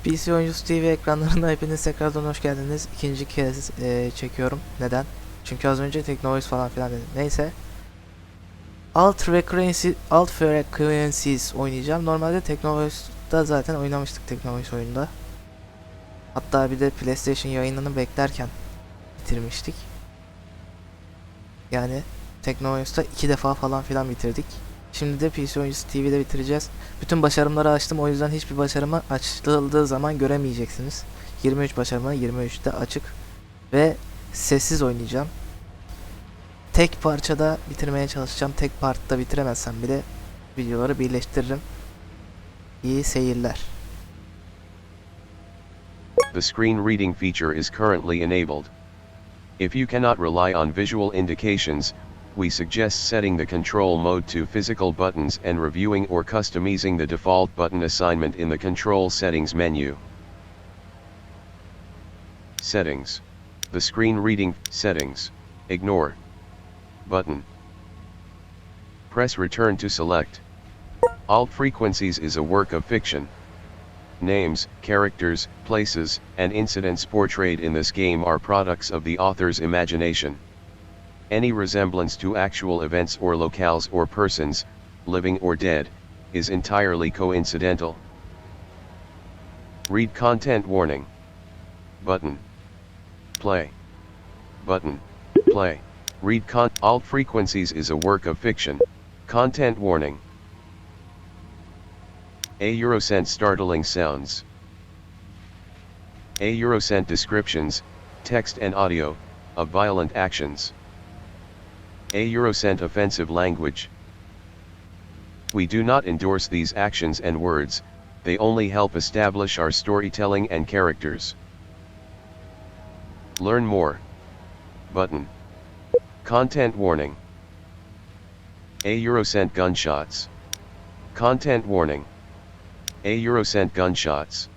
PC Oyuncusu TV ekranlarına hepiniz tekrardan hoş geldiniz. İkinci kez çekiyorum. Neden? Çünkü az önce Teknovoice falan filan dedim. Neyse. Alt Frequencies oynayacağım. Normalde Teknovoice'da zaten oynamıştık Teknovoice oyunda. Hatta bir de PlayStation yayınını beklerken bitirmiştik. Yani Teknovoice'da 2 defa falan filan bitirdik. Şimdi de PC Oyuncusu TV'de bitireceğiz. Bütün başarımları açtım, o yüzden hiçbir başarımı açıldığı zaman göremeyeceksiniz. 23 başarımı 23'te açık ve sessiz oynayacağım. Tek parçada bitirmeye çalışacağım. Tek partta bitiremezsem bile videoları birleştiririm. İyi seyirler. The screen reading feature is currently enabled. If you cannot rely on visual indications, we suggest setting the control mode to physical buttons and reviewing or customizing the default button assignment in the control settings menu. Settings. The screen reading settings. Ignore. Button. Press return to select. Alt frequencies is a work of fiction. Names, characters, places, and incidents portrayed in this game are products of the author's imagination. Any resemblance to actual events or locales or persons, living or dead, is entirely coincidental. Read content warning. Button. Play. Button. Play. Read alt frequencies is a work of fiction. Content warning. A Eurocent startling sounds. A Eurocent descriptions, text and audio, of violent actions. A Eurocent offensive language. We do not endorse these actions and words, they only help establish our storytelling and characters. Learn more. Button. Content warning. A Eurocent gunshots. Content warning. A Eurocent gunshots.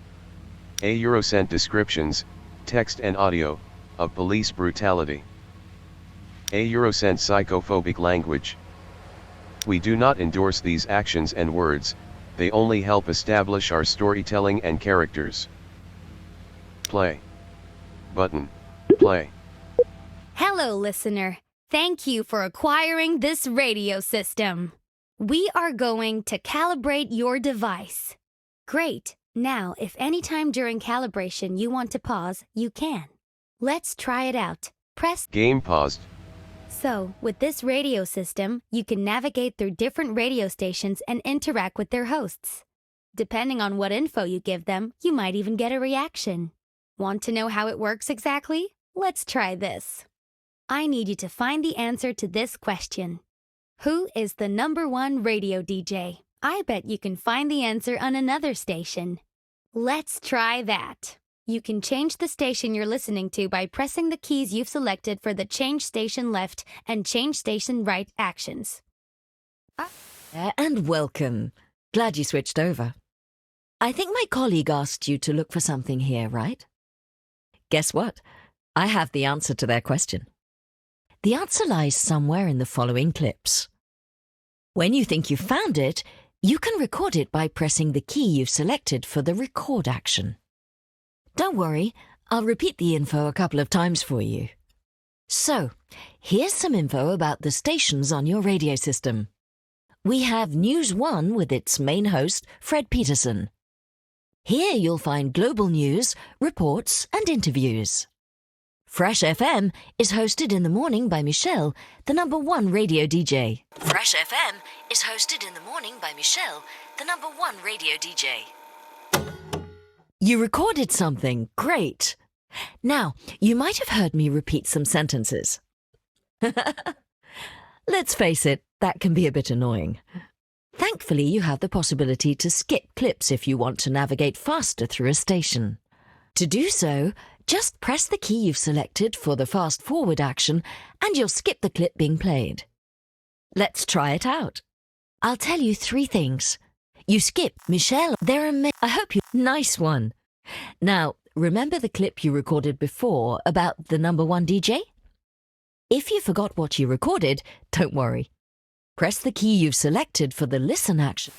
A Eurocent descriptions, text and audio, of police brutality. A Eurocent psychophobic language. We do not endorse these actions and words, they only help establish our storytelling and characters. Play. Button. Play. Hello, listener. Thank you for acquiring this radio system. We are going to calibrate your device. Great. Now, if any time during calibration you want to pause, you can. Let's try it out. Press Game paused. So, with this radio system, you can navigate through different radio stations and interact with their hosts. Depending on what info you give them, you might even get a reaction. Want to know how it works exactly? Let's try this. I need you to find the answer to this question. Who is the #1 radio DJ? I bet you can find the answer on another station. Let's try that. You can change the station you're listening to by pressing the keys you've selected for the change station left and change station right actions. And welcome. Glad you switched over. I think my colleague asked you to look for something here, right? Guess what? I have the answer to their question. The answer lies somewhere in the following clips. When you think you've found it, you can record it by pressing the key you've selected for the record action. Don't worry, I'll repeat the info a couple of times for you. So, here's some info about the stations on your radio system. We have News 1 with its main host, Fred Peterson. Here you'll find global news, reports and interviews. Fresh FM is hosted in the morning by Michelle, the #1 radio DJ. Fresh FM is hosted in the morning by Michelle, the #1 radio DJ. You recorded something. Great. Now, you might have heard me repeat some sentences. Let's face it, that can be a bit annoying. Thankfully, you have the possibility to skip clips if you want to navigate faster through a station. To do so, just press the key you've selected for the fast-forward action and you'll skip the clip being played. Let's try it out. I'll tell you 3 things. You skip Michelle, I hope you... Nice one. Now, remember the clip you recorded before about the #1 DJ? If you forgot what you recorded, don't worry. Press the key you've selected for the listen action.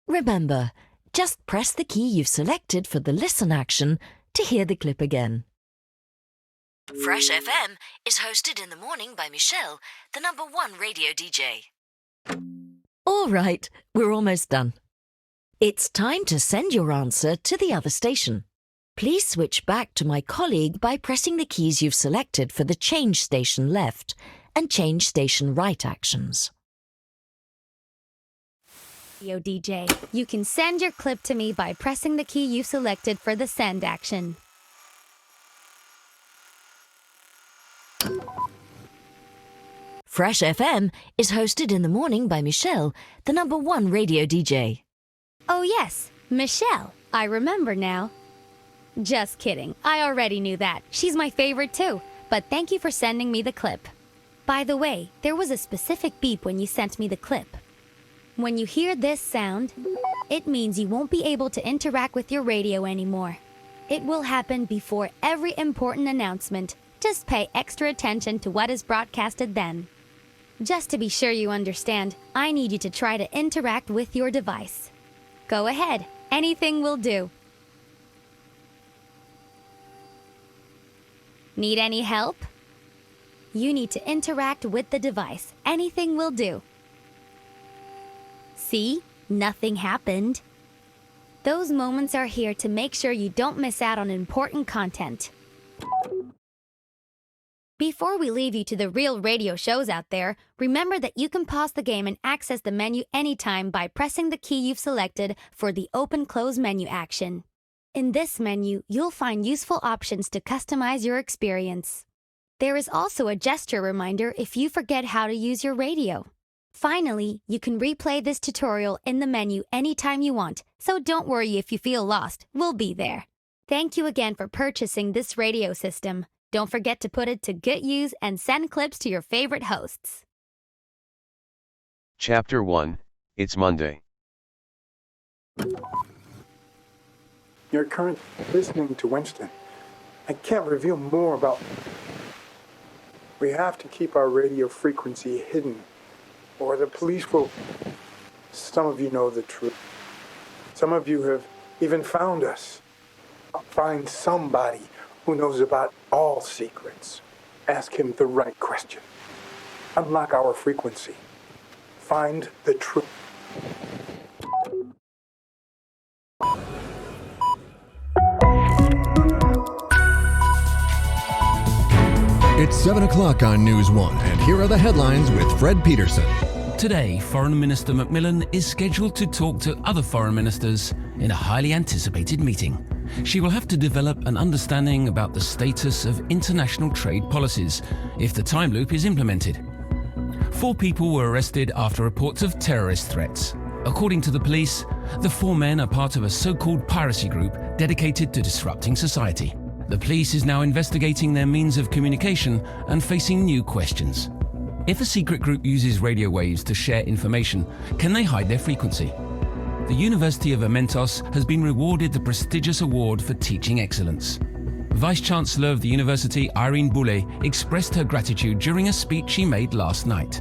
Remember, just press the key you've selected for the listen action to hear the clip again. Fresh FM is hosted in the morning by Michelle, the #1 radio DJ. All right, we're almost done. It's time to send your answer to the other station. Please switch back to my colleague by pressing the keys you've selected for the change station left and change station right actions. Radio DJ, you can send your clip to me by pressing the key you've selected for the send action. Fresh FM is hosted in the morning by Michelle, the #1 radio DJ. Oh yes, Michelle. I remember now. Just kidding. I already knew that. She's my favorite too. But thank you for sending me the clip. By the way, there was a specific beep when you sent me the clip. When you hear this sound, it means you won't be able to interact with your radio anymore. It will happen before every important announcement. Just pay extra attention to what is broadcasted then. Just to be sure you understand, I need you to try to interact with your device. Go ahead. Anything will do. Need any help? You need to interact with the device. Anything will do. See? Nothing happened. Those moments are here to make sure you don't miss out on important content. Before we leave you to the real radio shows out there, remember that you can pause the game and access the menu anytime by pressing the key you've selected for the open-close menu action. In this menu, you'll find useful options to customize your experience. There is also a gesture reminder if you forget how to use your radio. Finally, you can replay this tutorial in the menu anytime you want, so don't worry if you feel lost, we'll be there. Thank you again for purchasing this radio system. Don't forget to put it to good use and send clips to your favorite hosts. Chapter 1, It's Monday. You're currently listening to Winston. I can't reveal more about... We have to keep our radio frequency hidden, or the police will... Some of you know the truth. Some of you have even found us. Find somebody who knows about all secrets. Ask him the right question. Unlock our frequency. Find the truth. It's 7 o'clock on News 1, and here are the headlines with Fred Peterson. Today, Foreign Minister Macmillan is scheduled to talk to other foreign ministers in a highly anticipated meeting. She will have to develop an understanding about the status of international trade policies if the time loop is implemented. 4 people were arrested after reports of terrorist threats. According to the police, the 4 men are part of a so-called piracy group dedicated to disrupting society. The police is now investigating their means of communication and facing new questions. If a secret group uses radio waves to share information, can they hide their frequency? The University of Amentos has been rewarded the prestigious award for teaching excellence. Vice-Chancellor of the university, Irene Boulay, expressed her gratitude during a speech she made last night.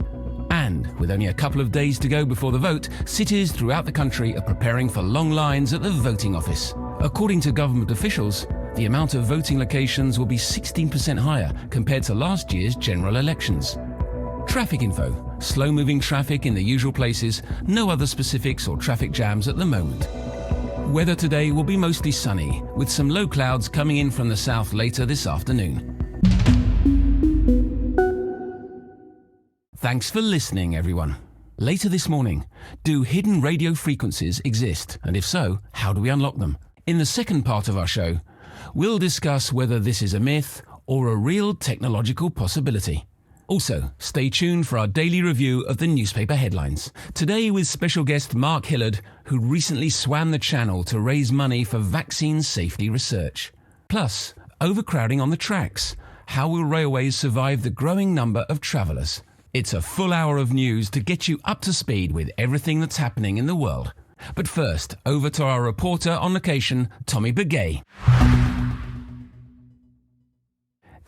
And, with only a couple of days to go before the vote, cities throughout the country are preparing for long lines at the voting office. According to government officials, the amount of voting locations will be 16% higher compared to last year's general elections. Traffic info: slow-moving traffic in the usual places, no other specifics or traffic jams at the moment. Weather today will be mostly sunny, with some low clouds coming in from the south later this afternoon. Thanks for listening, everyone. Later this morning, do hidden radio frequencies exist? And if so, how do we unlock them? In the second part of our show, we'll discuss whether this is a myth or a real technological possibility. Also, stay tuned for our daily review of the newspaper headlines. Today with special guest Mark Hillard, who recently swam the channel to raise money for vaccine safety research. Plus, overcrowding on the tracks. How will railways survive the growing number of travellers? It's a full hour of news to get you up to speed with everything that's happening in the world. But first, over to our reporter on location, Tommy Begay.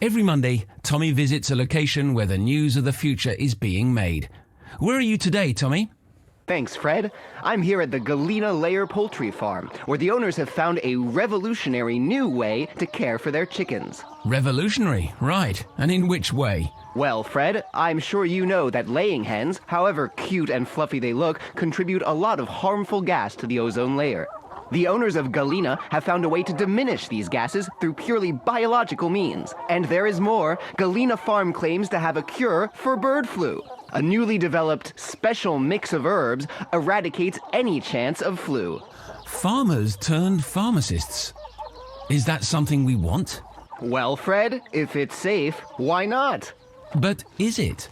Every Monday, Tommy visits a location where the news of the future is being made. Where are you today, Tommy? Thanks, Fred. I'm here at the Galena Layer Poultry Farm, where the owners have found a revolutionary new way to care for their chickens. Revolutionary, right. And in which way? Well, Fred, I'm sure you know that laying hens, however cute and fluffy they look, contribute a lot of harmful gas to the ozone layer. The owners of Galena have found a way to diminish these gases through purely biological means. And there is more. Galena Farm claims to have a cure for bird flu. A newly developed special mix of herbs eradicates any chance of flu. Farmers turned pharmacists. Is that something we want? Well, Fred, if it's safe, why not? But is it?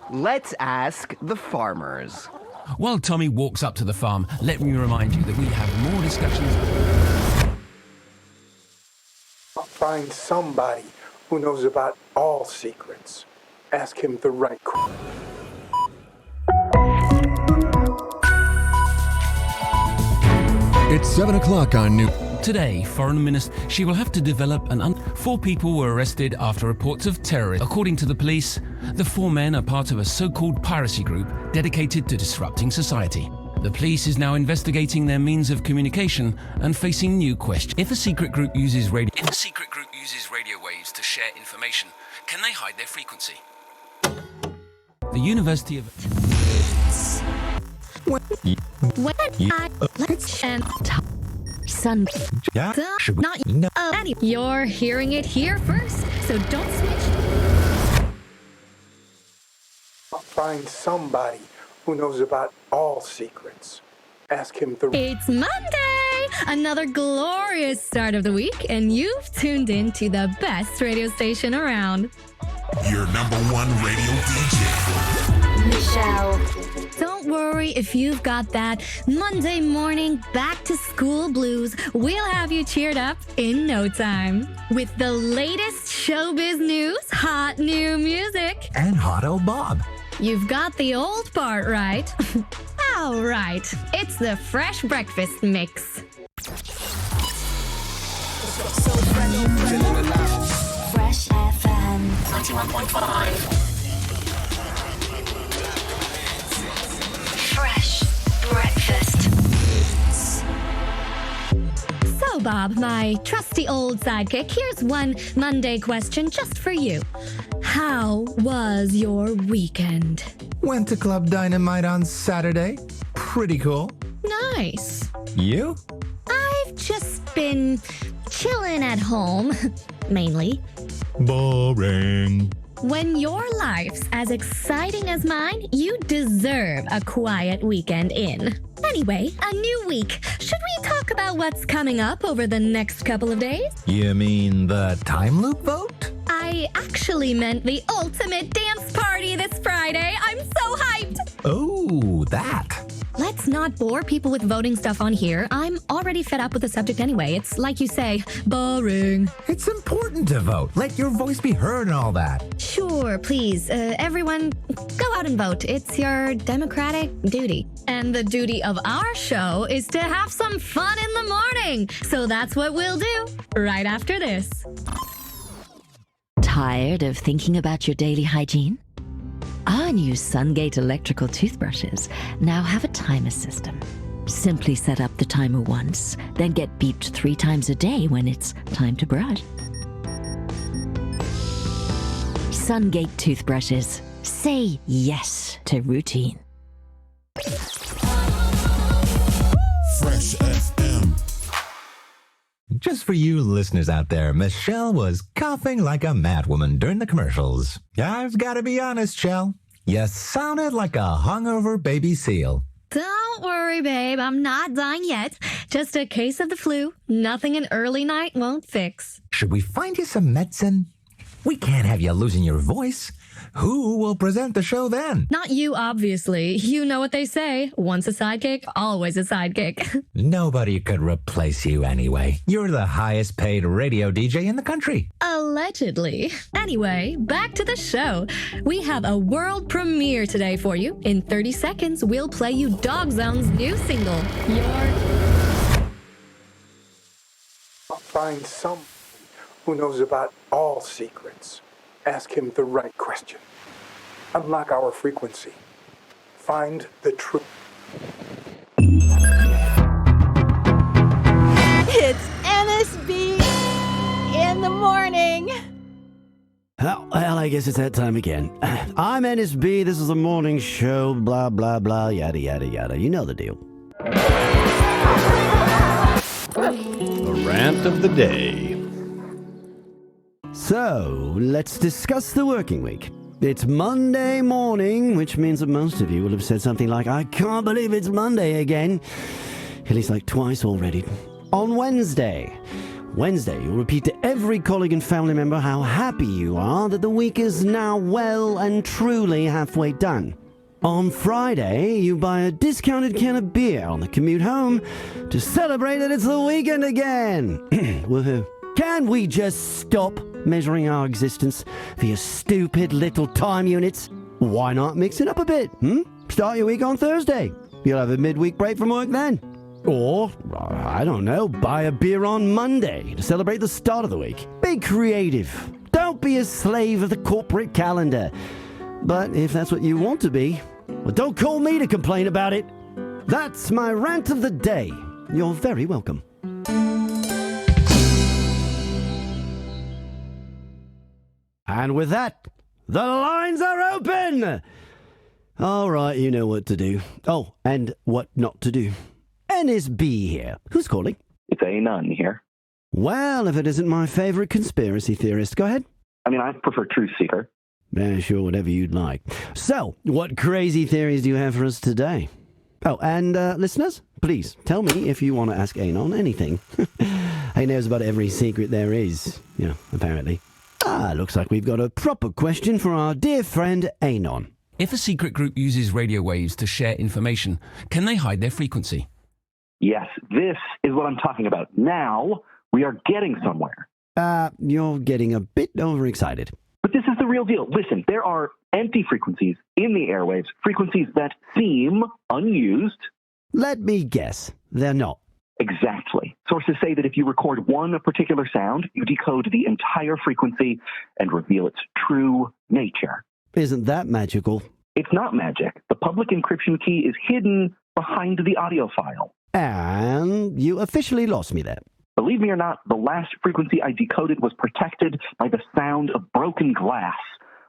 Let's ask the farmers. While Tommy walks up to the farm, let me remind you that we have more discussions. Find somebody who knows about all secrets. Ask him the right question. It's 7 o'clock on New... Today, Foreign Minister, she will have to develop an 4 people were arrested after reports of terrorism. According to the police, the 4 men are part of a so-called piracy group dedicated to disrupting society. The police is now investigating their means of communication and facing new questions. If a secret group uses radio waves to share information, can they hide their frequency? The University of... Sun. You're hearing it here first, so don't switch. Find somebody who knows about all secrets. Ask him the... It's Monday! Another glorious start of the week, and you've tuned in to the best radio station around. Your number 1 radio DJ. Michelle. Don't worry if you've got that Monday morning back to school blues. We'll have you cheered up in no time. With the latest showbiz news, hot new music, And Hot Old Bob. you've got the old part right. All right, it's the Fresh Breakfast Mix. Fresh FM 91.5. Fresh Breakfast. So, Bob, my trusty old sidekick, here's one Monday question just for you. How was your weekend? Went to Club Dynamite on Saturday. Pretty cool. Nice. You? I've just been chilling at home, mainly. Boring. When your life's as exciting as mine, you deserve a quiet weekend in. Anyway, a new week. Should we talk about what's coming up over the next couple of days? You mean the time loop vote? I actually meant the ultimate dance party this Friday. I'm so hyped! Oh, that. Let's not bore people with voting stuff on here. I'm already fed up with the subject anyway. It's like you say, boring. It's important to vote. Let your voice be heard and all that. Sure, please. Everyone, go out and vote. It's your democratic duty. And the duty of our show is to have some fun in the morning. So that's what we'll do right after this. Tired of thinking about your daily hygiene? Our new Sungate electrical toothbrushes now have a timer system. Simply set up the timer once, then get beeped 3 times a day when it's time to brush. Sungate toothbrushes. Say yes to routine. Fresh FM. Just for you listeners out there, Michelle was coughing like a madwoman during the commercials. I've got to be honest, Shell. You sounded like a hungover baby seal. Don't worry, babe. I'm not dying yet. Just a case of the flu. Nothing an early night won't fix. Should we find you some medicine? We can't have you losing your voice. Who will present the show then? Not you, obviously. You know what they say. Once a sidekick, always a sidekick. Nobody could replace you anyway. You're the highest paid radio DJ in the country. Allegedly. Anyway, back to the show. We have a world premiere today for you. In 30 seconds, we'll play you Dog Zone's new single, Find someone who knows about all secrets. Ask him the right question. Unlock our frequency. Find the truth. It's NSB in the morning. Well, I guess it's that time again. I'm NSB, this is a morning show, blah, blah, blah, yada, yada, yada. You know the deal. The rant of the day. So, let's discuss the working week. It's Monday morning, which means that most of you will have said something like, I can't believe it's Monday again. At least like twice already. On Wednesday, you'll repeat to every colleague and family member how happy you are that the week is now well and truly halfway done. On Friday, you buy a discounted can of beer on the commute home to celebrate that it's the weekend again. Woohoo. Can we just stop measuring our existence via stupid little time units? Why not mix it up a bit? Start your week on Thursday. You'll have a midweek break from work then. Or, I don't know, buy a beer on Monday to celebrate the start of the week. Be creative. Don't be a slave of the corporate calendar. But if that's what you want to be, well, don't call me to complain about it. That's my rant of the day. You're very welcome. And with that, the lines are open! All right, you know what to do. Oh, and what not to do. NSB here. Who's calling? It's Anon here. Well, if it isn't my favorite conspiracy theorist, go ahead. I mean, I prefer Truth Seeker. Yeah, sure, whatever you'd like. So, what crazy theories do you have for us today? Oh, and listeners, please tell me if you want to ask Anon anything. He knows about every secret there is, apparently. Looks like we've got a proper question for our dear friend Anon. If a secret group uses radio waves to share information, can they hide their frequency? Yes, this is what I'm talking about. Now, we are getting somewhere. You're getting a bit overexcited. But this is the real deal. Listen, there are empty frequencies in the airwaves, frequencies that seem unused. Let me guess, they're not. Exactly. Sources say that if you record one particular sound, you decode the entire frequency and reveal its true nature. Isn't that magical? It's not magic. The public encryption key is hidden behind the audio file. And you officially lost me there. Believe me or not, the last frequency I decoded was protected by the sound of broken glass.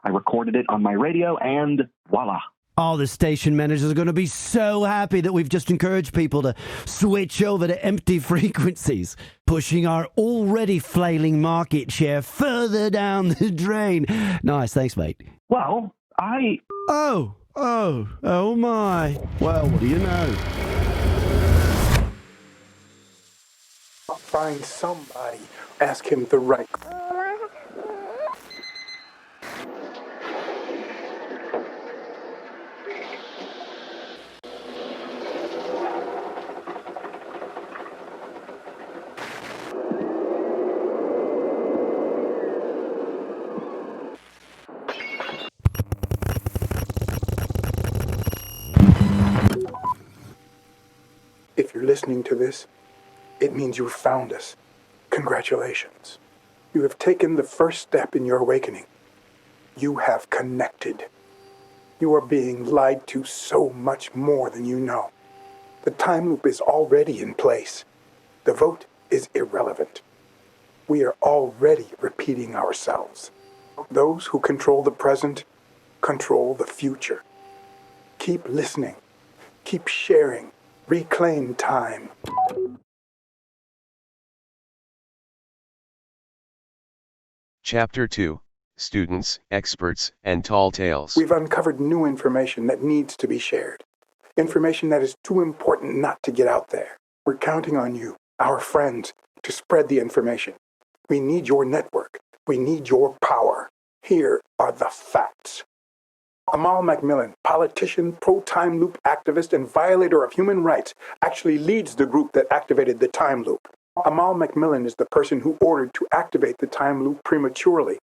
I recorded it on my radio and voila. Oh, the station managers are going to be so happy that we've just encouraged people to switch over to empty frequencies, pushing our already flailing market share further down the drain. Nice, thanks, mate. Well, Oh my. Well, what do you know? Find somebody. Ask him the right. If you're listening to this, it means you've found us. Congratulations. You have taken the first step in your awakening. You have connected. You are being lied to so much more than you know. The time loop is already in place. The vote is irrelevant. We are already repeating ourselves. Those who control the present control the future. Keep listening. Keep sharing. Reclaim time. Chapter 2, Students, Experts, and Tall Tales. We've uncovered new information that needs to be shared. Information that is too important not to get out there. We're counting on you, our friends, to spread the information. We need your network. We need your power. Here are the facts. Amal Macmillan, politician, pro-time loop activist, and violator of human rights, actually leads the group that activated the time loop. Amal Macmillan is the person who ordered to activate the time loop prematurely.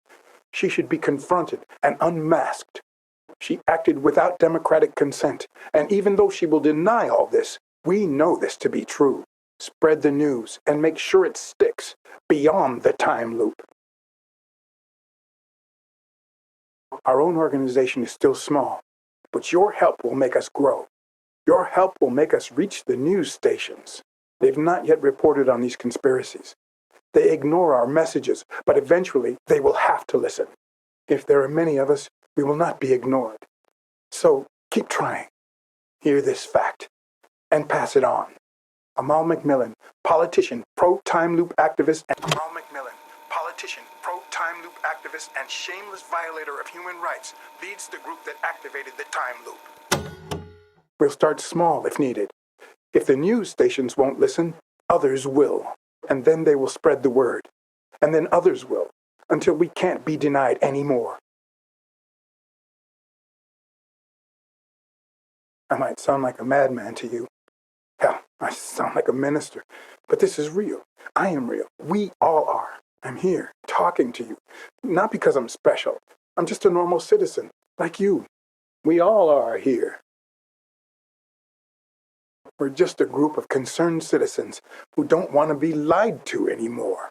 She should be confronted and unmasked. She acted without democratic consent, and even though she will deny all this, we know this to be true. Spread the news and make sure it sticks beyond the time loop. Our own organization is still small, but your help will make us grow. Your help will make us reach the news stations. They've not yet reported on these conspiracies. They ignore our messages, but eventually they will have to listen. If there are many of us, we will not be ignored. So keep trying. Hear this fact and pass it on. Amal McMillan, politician, pro-time loop activist, and shameless violator of human rights, leads the group that activated the time loop. We'll start small if needed. If the news stations won't listen, others will. And then they will spread the word. And then others will, until we can't be denied anymore. I might sound like a madman to you. Hell, I sound like a minister. But this is real. I am real. We all are. I'm here, talking to you. Not because I'm special. I'm just a normal citizen, like you. We all are here. We're just a group of concerned citizens who don't want to be lied to anymore.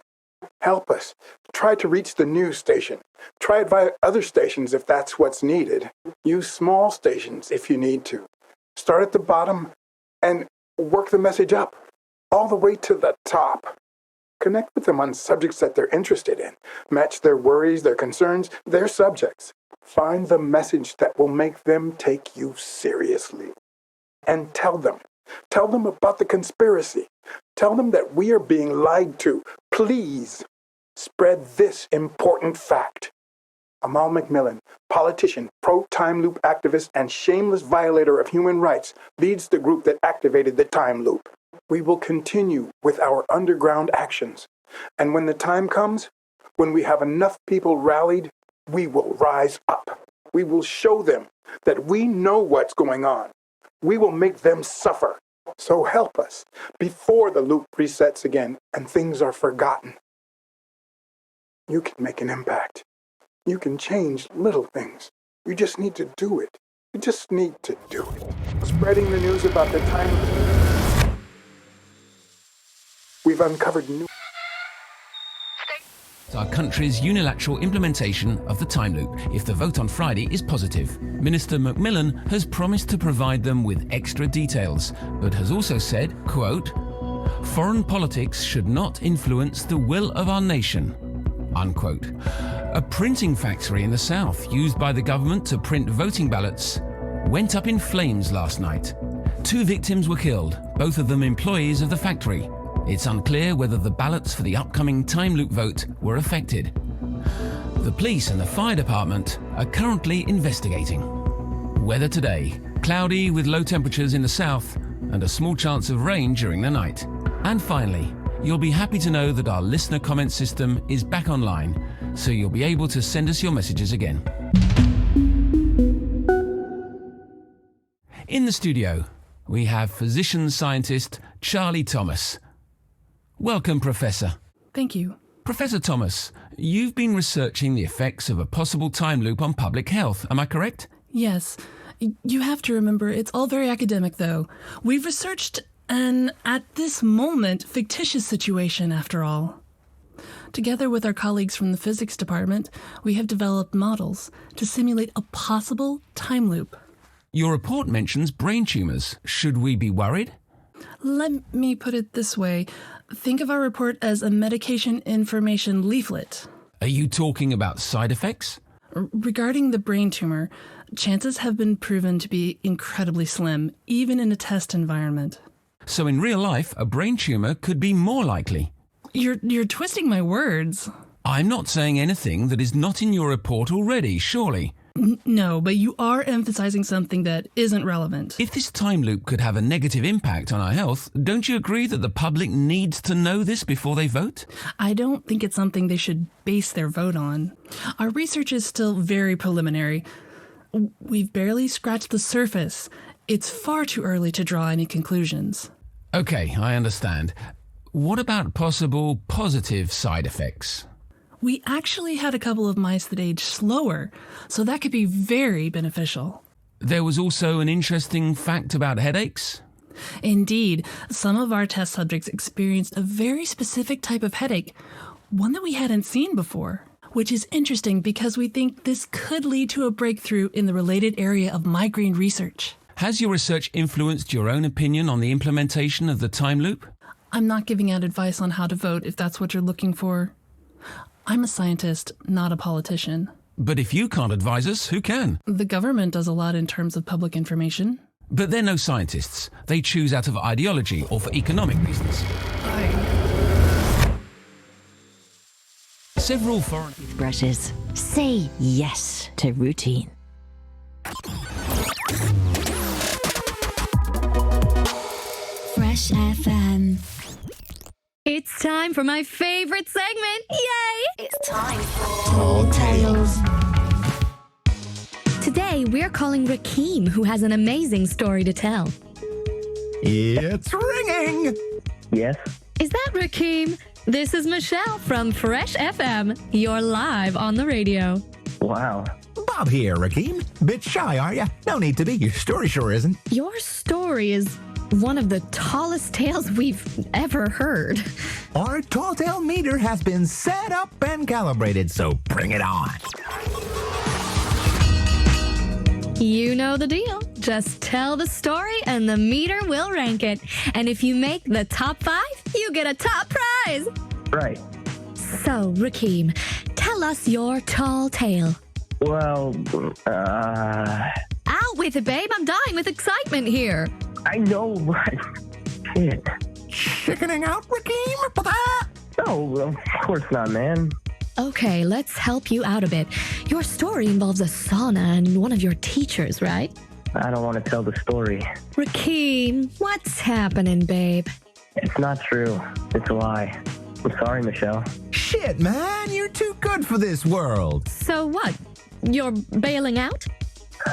Help us. Try to reach the news station. Try it via other stations if that's what's needed. Use small stations if you need to. Start at the bottom and work the message up, all the way to the top. Connect with them on subjects that they're interested in. Match their worries, their concerns, their subjects. Find the message that will make them take you seriously. And tell them. Tell them about the conspiracy. Tell them that we are being lied to. Please spread this important fact. Amal McMillan, politician, pro-time loop activist, and shameless violator of human rights, leads the group that activated the time loop. We will continue with our underground actions. And when the time comes, when we have enough people rallied, we will rise up. We will show them that we know what's going on. We will make them suffer. So help us before the loop resets again and things are forgotten. You can make an impact. You can change little things. You just need to do it. You just need to do it. Spreading the news about the time. We've uncovered new. Our country's unilateral implementation of the time loop if the vote on Friday is positive. Minister Macmillan has promised to provide them with extra details, but has also said, quote, "Foreign politics should not influence the will of our nation," unquote. A printing factory in the south used by the government to print voting ballots went up in flames last night. 2 victims were killed, both of them employees of the factory. It's unclear whether the ballots for the upcoming time loop vote were affected. The police and the fire department are currently investigating. Weather today, cloudy with low temperatures in the south and a small chance of rain during the night. And finally, you'll be happy to know that our listener comment system is back online, so you'll be able to send us your messages again. In the studio, we have physician-scientist Charlie Thomas. Welcome, Professor. Thank you. Professor Thomas, you've been researching the effects of a possible time loop on public health, am I correct? Yes. You have to remember, it's all very academic, though. We've researched an, at this moment, fictitious situation, after all. Together with our colleagues from the physics department, we have developed models to simulate a possible time loop. Your report mentions brain tumors. Should we be worried? Let me put it this way. Think of our report as a medication information leaflet. Are you talking about side effects? Regarding the brain tumor, chances have been proven to be incredibly slim, even in a test environment. So in real life, a brain tumor could be more likely. You're twisting my words. I'm not saying anything that is not in your report already, surely. No, but you are emphasizing something that isn't relevant. If this time loop could have a negative impact on our health, don't you agree that the public needs to know this before they vote? I don't think it's something they should base their vote on. Our research is still very preliminary. We've barely scratched the surface. It's far too early to draw any conclusions. Okay, I understand. What about possible positive side effects? We actually had a couple of mice that aged slower, so that could be very beneficial. There was also an interesting fact about headaches? Indeed, some of our test subjects experienced a very specific type of headache, one that we hadn't seen before, which is interesting because we think this could lead to a breakthrough in the related area of migraine research. Has your research influenced your own opinion on the implementation of the time loop? I'm not giving out advice on how to vote if that's what you're looking for. I'm a scientist, not a politician. But if you can't advise us, who can? The government does a lot in terms of public information. But they're no scientists. They choose out of ideology or for economic reasons. Several foreign toothbrushes say yes to routine. Fresh FM. It's time for my favorite segment. Yay! It's time for Tall Tales. Today, we're calling Rakeem, who has an amazing story to tell. It's ringing! Yes? Is that Rakeem? This is Michelle from Fresh FM. You're live on the radio. Wow. Bob here, Rakeem. Bit shy, are ya? No need to be. Your story sure isn't. Your story is one of the tallest tales we've ever heard. Our tall tale meter has been set up and calibrated, so bring it on. You know the deal. Just tell the story and the meter will rank it. And if you make the top 5, you get a top prize. Right. So, Rakeem, tell us your tall tale. Well, Out with it, babe. I'm dying with excitement here. I know, but shit. Chickening out, Rakeem? No, of course not, man. Okay, let's help you out a bit. Your story involves a sauna and one of your teachers, right? I don't want to tell the story. Rakeem, what's happening, babe? It's not true. It's a lie. I'm sorry, Michelle. Shit, man, you're too good for this world. So what? You're bailing out?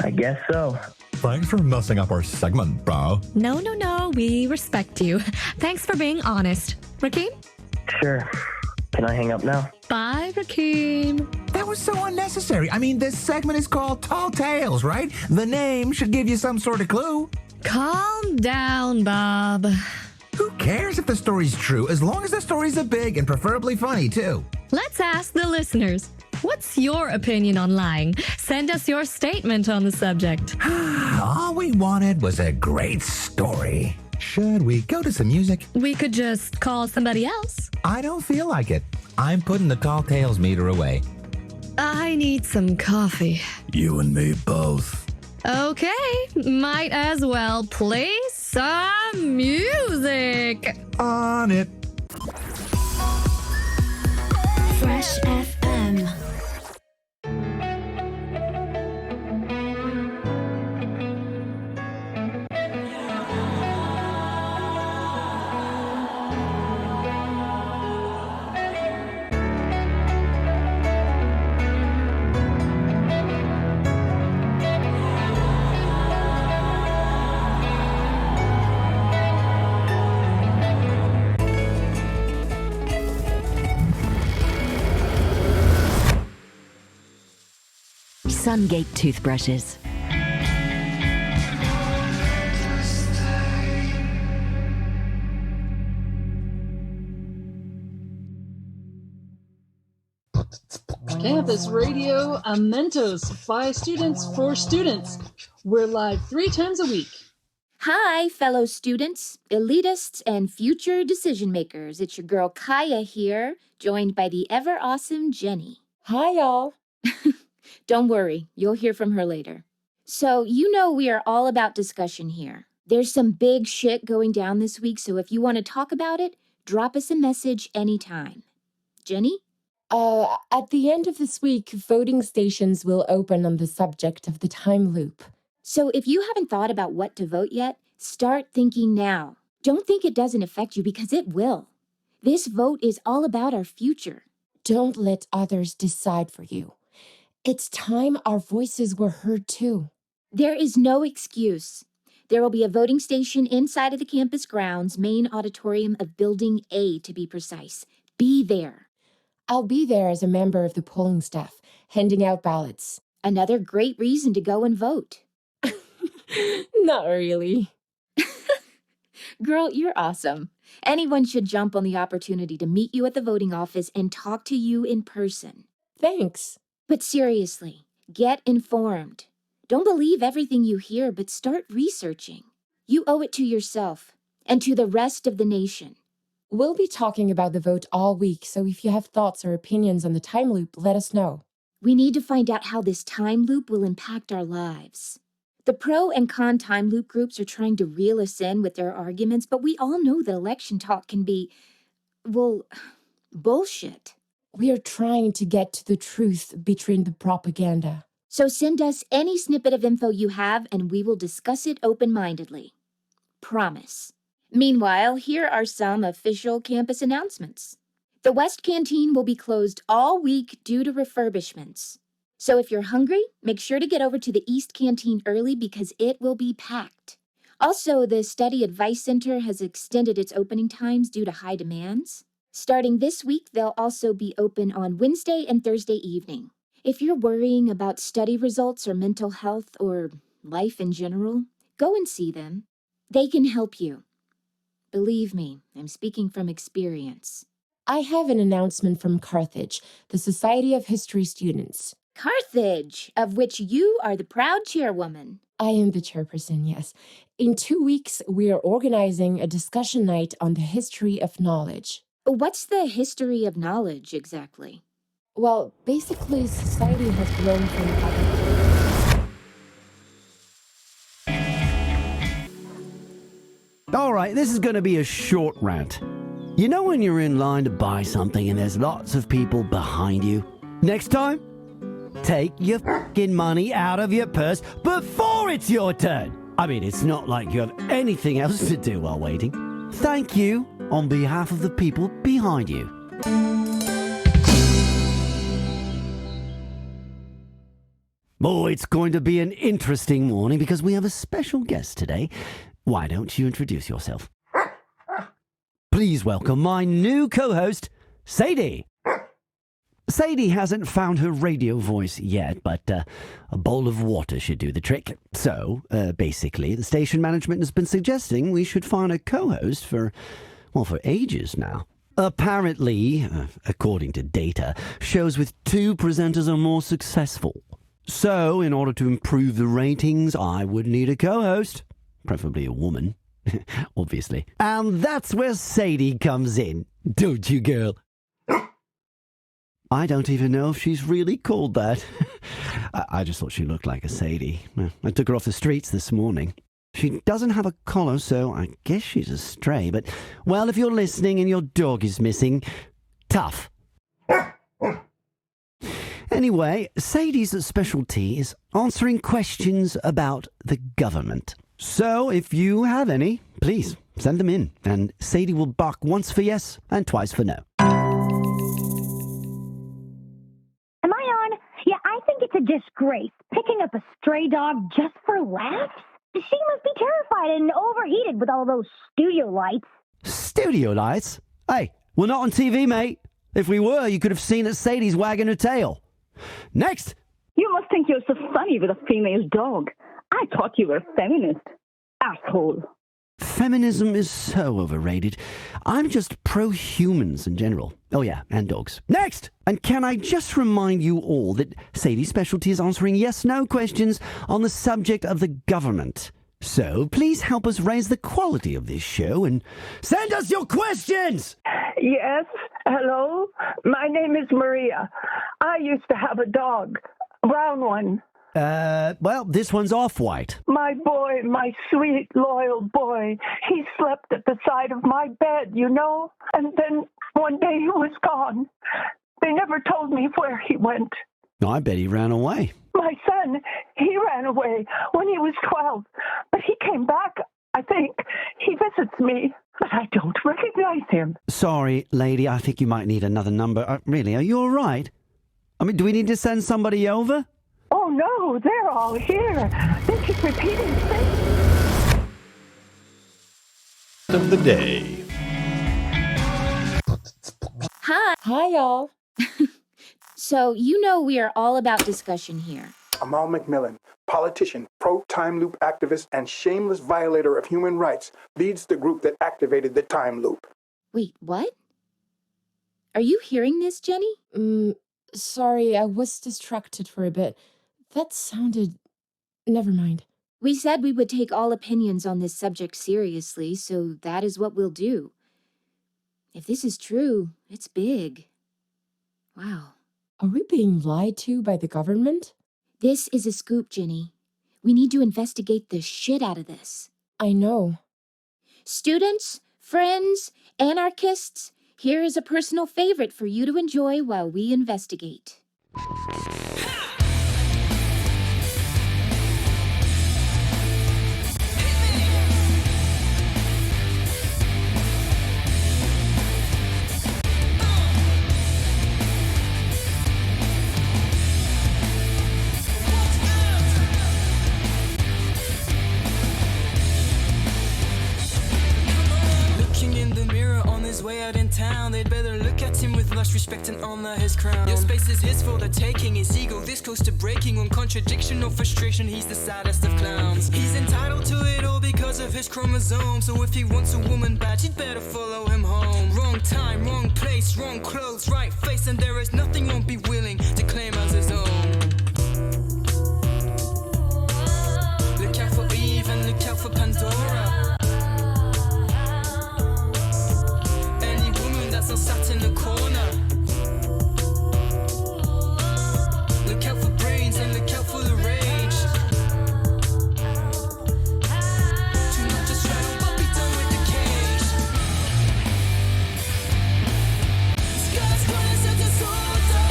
I guess so. Thanks for messing up our segment, bro. No, we respect you. Thanks for being honest. Rakeem? Sure. Can I hang up now? Bye, Rakeem. That was so unnecessary. I mean, this segment is called Tall Tales, right? The name should give you some sort of clue. Calm down, Bob. Who cares if the story's true, as long as the story's a big and preferably funny, too? Let's ask the listeners. What's your opinion on lying? Send us your statement on the subject. All we wanted was a great story. Should we go to some music? We could just call somebody else. I don't feel like it. I'm putting the Tall Tales meter away. I need some coffee. You and me both. Okay, might as well play some music. On it. Fresh FM. Sungate toothbrushes. Campus Radio Amentos by students for students. We're live 3 times a week. Hi, fellow students, elitists, and future decision makers. It's your girl Kaya here, joined by the ever awesome Jenny. Hi, y'all. Don't worry, you'll hear from her later. So, you know we are all about discussion here. There's some big shit going down this week, so if you want to talk about it, drop us a message anytime. Jenny? At the end of this week, voting stations will open on the subject of the time loop. So if you haven't thought about what to vote yet, start thinking now. Don't think it doesn't affect you, because it will. This vote is all about our future. Don't let others decide for you. It's time our voices were heard too. There is no excuse. There will be a voting station inside of the campus grounds, main auditorium of Building A to be precise. Be there. I'll be there as a member of the polling staff, handing out ballots. Another great reason to go and vote. Not really. Girl, you're awesome. Anyone should jump on the opportunity to meet you at the voting office and talk to you in person. Thanks. But seriously, get informed. Don't believe everything you hear, but start researching. You owe it to yourself and to the rest of the nation. We'll be talking about the vote all week, so if you have thoughts or opinions on the time loop, let us know. We need to find out how this time loop will impact our lives. The pro and con time loop groups are trying to reel us in with their arguments, but we all know that election talk can be, well, bullshit. We are trying to get to the truth between the propaganda. So send us any snippet of info you have, and we will discuss it open-mindedly. Promise. Meanwhile, here are some official campus announcements. The West Canteen will be closed all week due to refurbishments. So if you're hungry, make sure to get over to the East Canteen early because it will be packed. Also, the Study Advice Center has extended its opening times due to high demands. Starting this week, they'll also be open on Wednesday and Thursday evening. If you're worrying about study results or mental health or life in general, go and see them. They can help you. Believe me, I'm speaking from experience. I have an announcement from Carthage, the Society of History Students. Carthage, of which you are the proud chairwoman. I am the chairperson, yes. In 2 weeks, we are organizing a discussion night on the history of knowledge. What's the history of knowledge exactly? Well, basically, society has grown from... All right, this is going to be a short rant. You know when you're in line to buy something and there's lots of people behind you? Next time, take your fucking money out of your purse before it's your turn. I mean, it's not like you have anything else to do while waiting. Thank you on behalf of the people behind you. Oh, it's going to be an interesting morning because we have a special guest today. Why don't you introduce yourself? Please welcome my new co-host, Sadie. Sadie hasn't found her radio voice yet, but a bowl of water should do the trick. So, basically, the station management has been suggesting we should find a co-host for ages now. Apparently, according to data, shows with 2 presenters are more successful. So, in order to improve the ratings, I would need a co-host, preferably a woman, obviously. And that's where Sadie comes in, don't you, girl? I don't even know if she's really called that. I just thought she looked like a Sadie. I took her off the streets this morning. She doesn't have a collar, so I guess she's a stray. But, well, if you're listening and your dog is missing, tough. Anyway, Sadie's specialty is answering questions about the government. So, if you have any, please send them in, and Sadie will bark once for yes and twice for no. Am I on? Yeah, I think it's a disgrace picking up a stray dog just for laughs. She must be terrified and overheated with all those studio lights. Studio lights? Hey, we're not on TV, mate. If we were, you could have seen that Sadie's wagging her tail. Next! You must think you're so funny with a female dog. I thought you were a feminist. Asshole. Feminism is so overrated. I'm just pro-humans in general. Oh yeah, and dogs. Next! And can I just remind you all that Sadie's specialty is answering yes-no questions on the subject of the government. So please help us raise the quality of this show and send us your questions! Yes, hello. My name is Maria. I used to have a dog, a brown one. Well, this one's off-white. My boy, my sweet, loyal boy, he slept at the side of my bed, you know? And then one day he was gone. They never told me where he went. I bet he ran away. My son, he ran away when he was 12, but he came back, I think. He visits me, but I don't recognize him. Sorry, lady, I think you might need another number. Really, are you all right? I mean, do we need to send somebody over? Oh, no, they're all here. They keep repeating things. Of the day. Hi. Hi, y'all. So, you know we are all about discussion here. Amal McMillan, politician, pro-time loop activist, and shameless violator of human rights, leads the group that activated the time loop. Wait, what? Are you hearing this, Jenny? Sorry, I was distracted for a bit. That sounded Never mind. We said we would take all opinions on this subject seriously, so that is what we'll do. If this is true, it's big. Wow. Are we being lied to by the government? This is a scoop, Ginny. We need to investigate the shit out of this. I know. Students, friends, anarchists, here is a personal favorite for you to enjoy while we investigate. Way out in town, they'd better look at him with lush respect and honor his crown. Your space is his for the taking, his ego this close to breaking. One contradiction or frustration, he's the saddest of clowns. He's entitled to it all because of his chromosome. So if he wants a woman badge, he'd better follow him home. Wrong time, wrong place, wrong clothes, right face, and there is nothing won't be willing to claim as his own. Look out for Eve and look out for Pandora. Sat in the corner. Look out for brains and look out for the rage. Too much to straddle, but be done with the cage. Scars crawling such a disorder.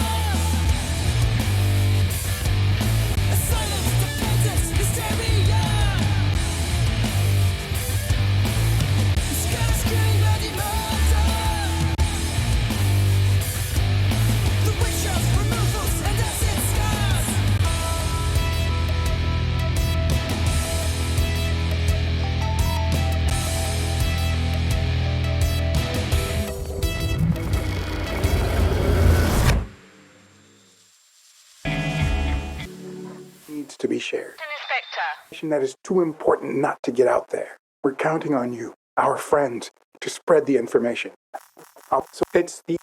A silence, dependence, hysteria. Scars screaming bloody murder. Needs to be shared. That is too important not to get out there. We're counting on you, our friends, to spread the information. So it's the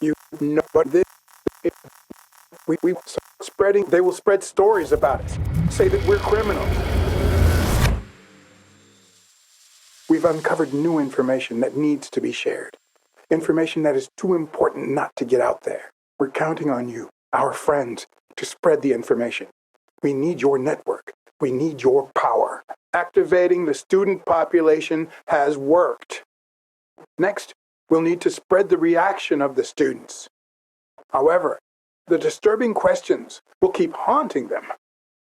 you know what this we spreading. They will spread stories about us, say that we're criminals. We've uncovered new information that needs to be shared. Information that is too important not to get out there. We're counting on you, our friends, to spread the information. We need your network. We need your power. Activating the student population has worked. Next, we'll need to spread the reaction of the students. However, the disturbing questions will keep haunting them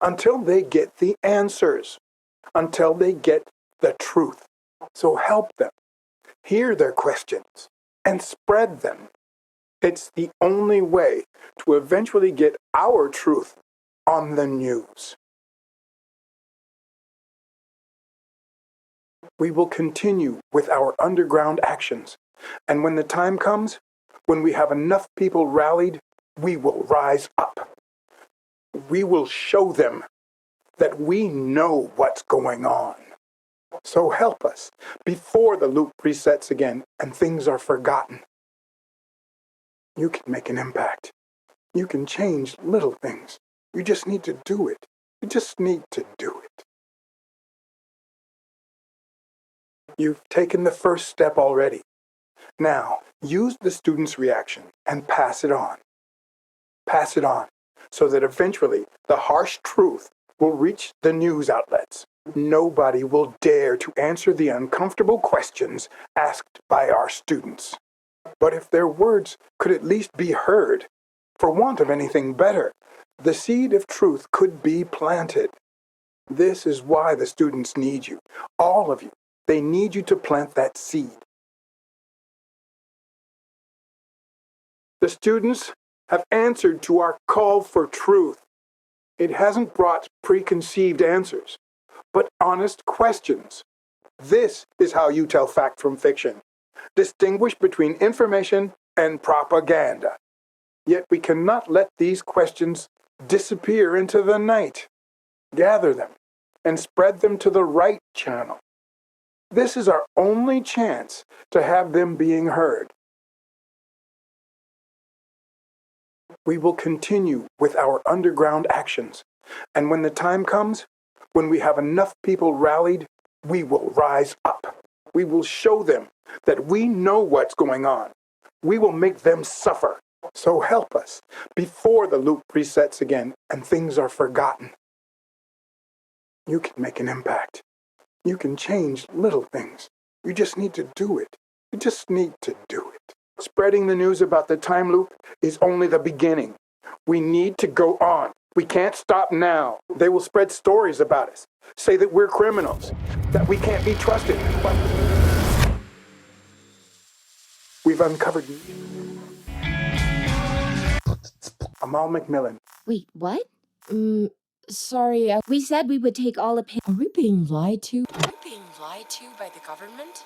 until they get the answers, until they get the truth. So help them, hear their questions, and spread them. It's the only way to eventually get our truth on the news. We will continue with our underground actions, and when the time comes, when we have enough people rallied, we will rise up. We will show them that we know what's going on. So help us before the loop resets again and things are forgotten. You can make an impact. You can change little things. You just need to do it. You just need to do it. You've taken the first step already. Now, use the student's reaction and pass it on. Pass it on so that eventually the harsh truth will reach the news outlets. Nobody will dare to answer the uncomfortable questions asked by our students. But if their words could at least be heard, for want of anything better, the seed of truth could be planted. This is why the students need you, all of you. They need you to plant that seed. The students have answered to our call for truth. It hasn't brought preconceived answers, but honest questions. This is how you tell fact from fiction. Distinguish between information and propaganda. Yet we cannot let these questions disappear into the night. Gather them and spread them to the right channel. This is our only chance to have them being heard. We will continue with our underground actions, And when the time comes, when we have enough people rallied, we will rise up. We will show them that we know what's going on. We will make them suffer. So help us before the loop resets again and things are forgotten. You can make an impact. You can change little things. You just need to do it. You just need to do it. Spreading the news about the time loop is only the beginning. We need to go on. We can't stop now. They will spread stories about us, say that we're criminals, that we can't be trusted. But we've uncovered Amal McMillan. Wait, what? Sorry. We said we would take all opinions. Are we being lied to? Are we being lied to by the government?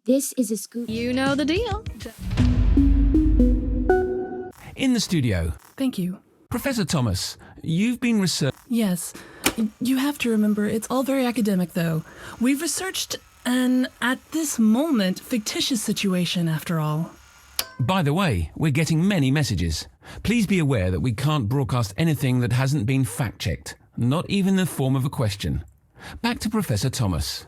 This is a scoop. You know the deal. In the studio. Thank you. Professor Thomas, you've been researching. Yes. You have to remember, it's all very academic, though. We've researched an, at this moment, fictitious situation, after all. By the way, we're getting many messages. Please be aware that we can't broadcast anything that hasn't been fact-checked, not even in the form of a question. Back to Professor Thomas.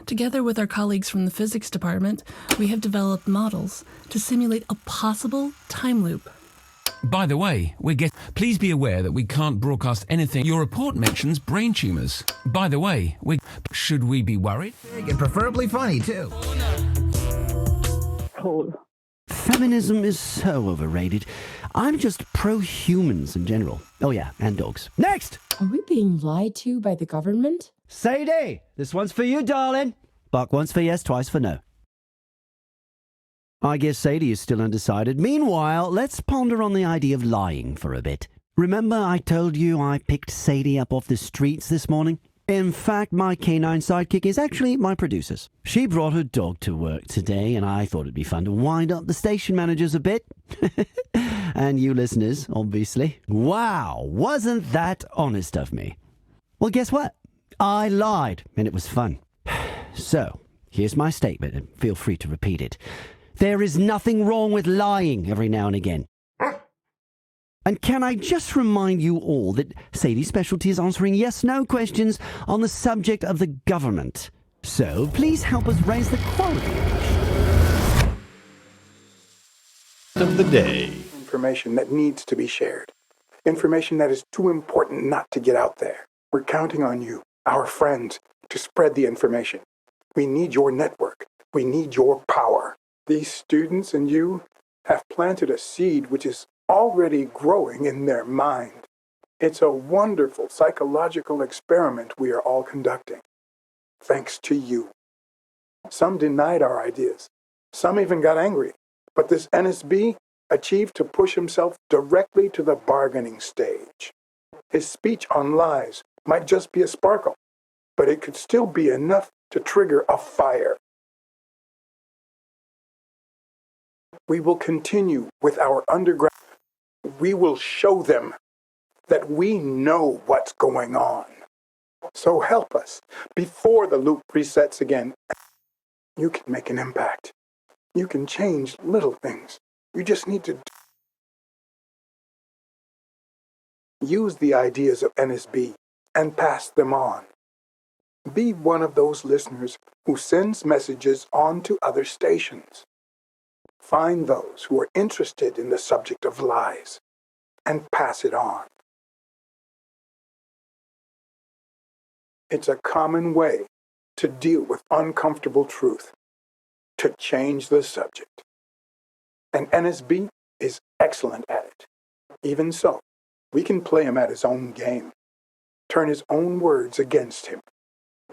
Together with our colleagues from the physics department, we have developed models to simulate a possible time loop. By the way, please be aware that we can't broadcast anything. Your report mentions brain tumors. By the way, should we be worried? Big and preferably funny, too. Cool. Feminism is so overrated. I'm just pro-humans in general. Oh yeah, and dogs. Next! Are we being lied to by the government? Sadie, this one's for you, darling. Bark once for yes, twice for no. I guess Sadie is still undecided. Meanwhile, let's ponder on the idea of lying for a bit. Remember I told you I picked Sadie up off the streets this morning? In fact, my canine sidekick is actually my producer's. She brought her dog to work today, and I thought it'd be fun to wind up the station managers a bit. And you listeners, obviously. Wow, wasn't that honest of me? Well, guess what? I lied, and it was fun. So, here's my statement, and feel free to repeat it. There is nothing wrong with lying every now and again. And can I just remind you all that Sadie's specialty is answering yes-no questions on the subject of the government. So please help us raise the quality of the day. Information that needs to be shared. Information that is too important not to get out there. We're counting on you, our friends, to spread the information. We need your network. We need your power. These students and you have planted a seed which is already growing in their mind. It's a wonderful psychological experiment we are all conducting. Thanks to you. Some denied our ideas. Some even got angry. But this NSB achieved to push himself directly to the bargaining stage. His speech on lies might just be a sparkle, but it could still be enough to trigger a fire. We will continue with our underground. We will show them that we know what's going on. So help us before the loop resets again. You can make an impact. You can change little things. You just need to use the ideas of NSB and pass them on. Be one of those listeners who sends messages on to other stations. Find those who are interested in the subject of lies and pass it on. It's a common way to deal with uncomfortable truth, to change the subject. And NSB is excellent at it. Even so, we can play him at his own game, turn his own words against him.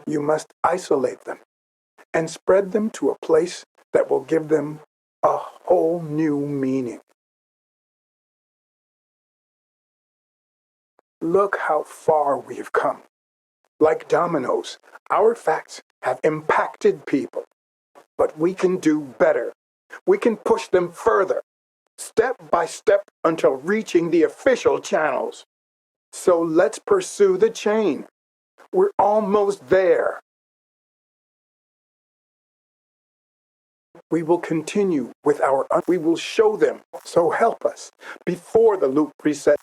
You must isolate them and spread them to a place that will give them a whole new meaning. Look how far we have come. Like dominoes, our facts have impacted people. But we can do better. We can push them further, step by step until reaching the official channels. So let's pursue the chain. We're almost there. We will continue with we will show them. So help us before the loop resets.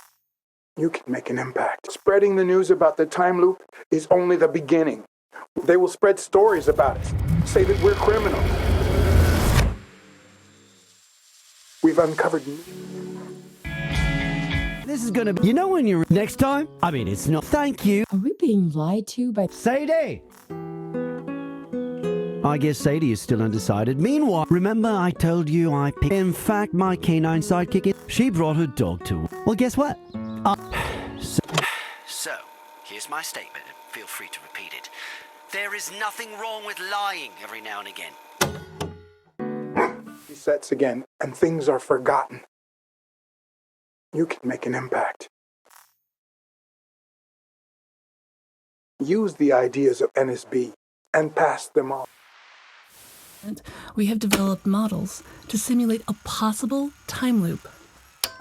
You can make an impact. Spreading the news about the time loop is only the beginning. They will spread stories about us, say that we're criminals. We've uncovered... This is gonna be... You know when you're... Next time? I mean, it's not... Thank you. Are we being lied to by... Sadie! I guess Sadie is still undecided. Meanwhile, remember I told you I picked... In fact, my canine sidekick is... She brought her dog to... Well, guess what? So, here's my statement. Feel free to repeat it. There is nothing wrong with lying every now and again. Resets again, and things are forgotten. You can make an impact. Use the ideas of NSB and pass them on. We have developed models to simulate a possible time loop.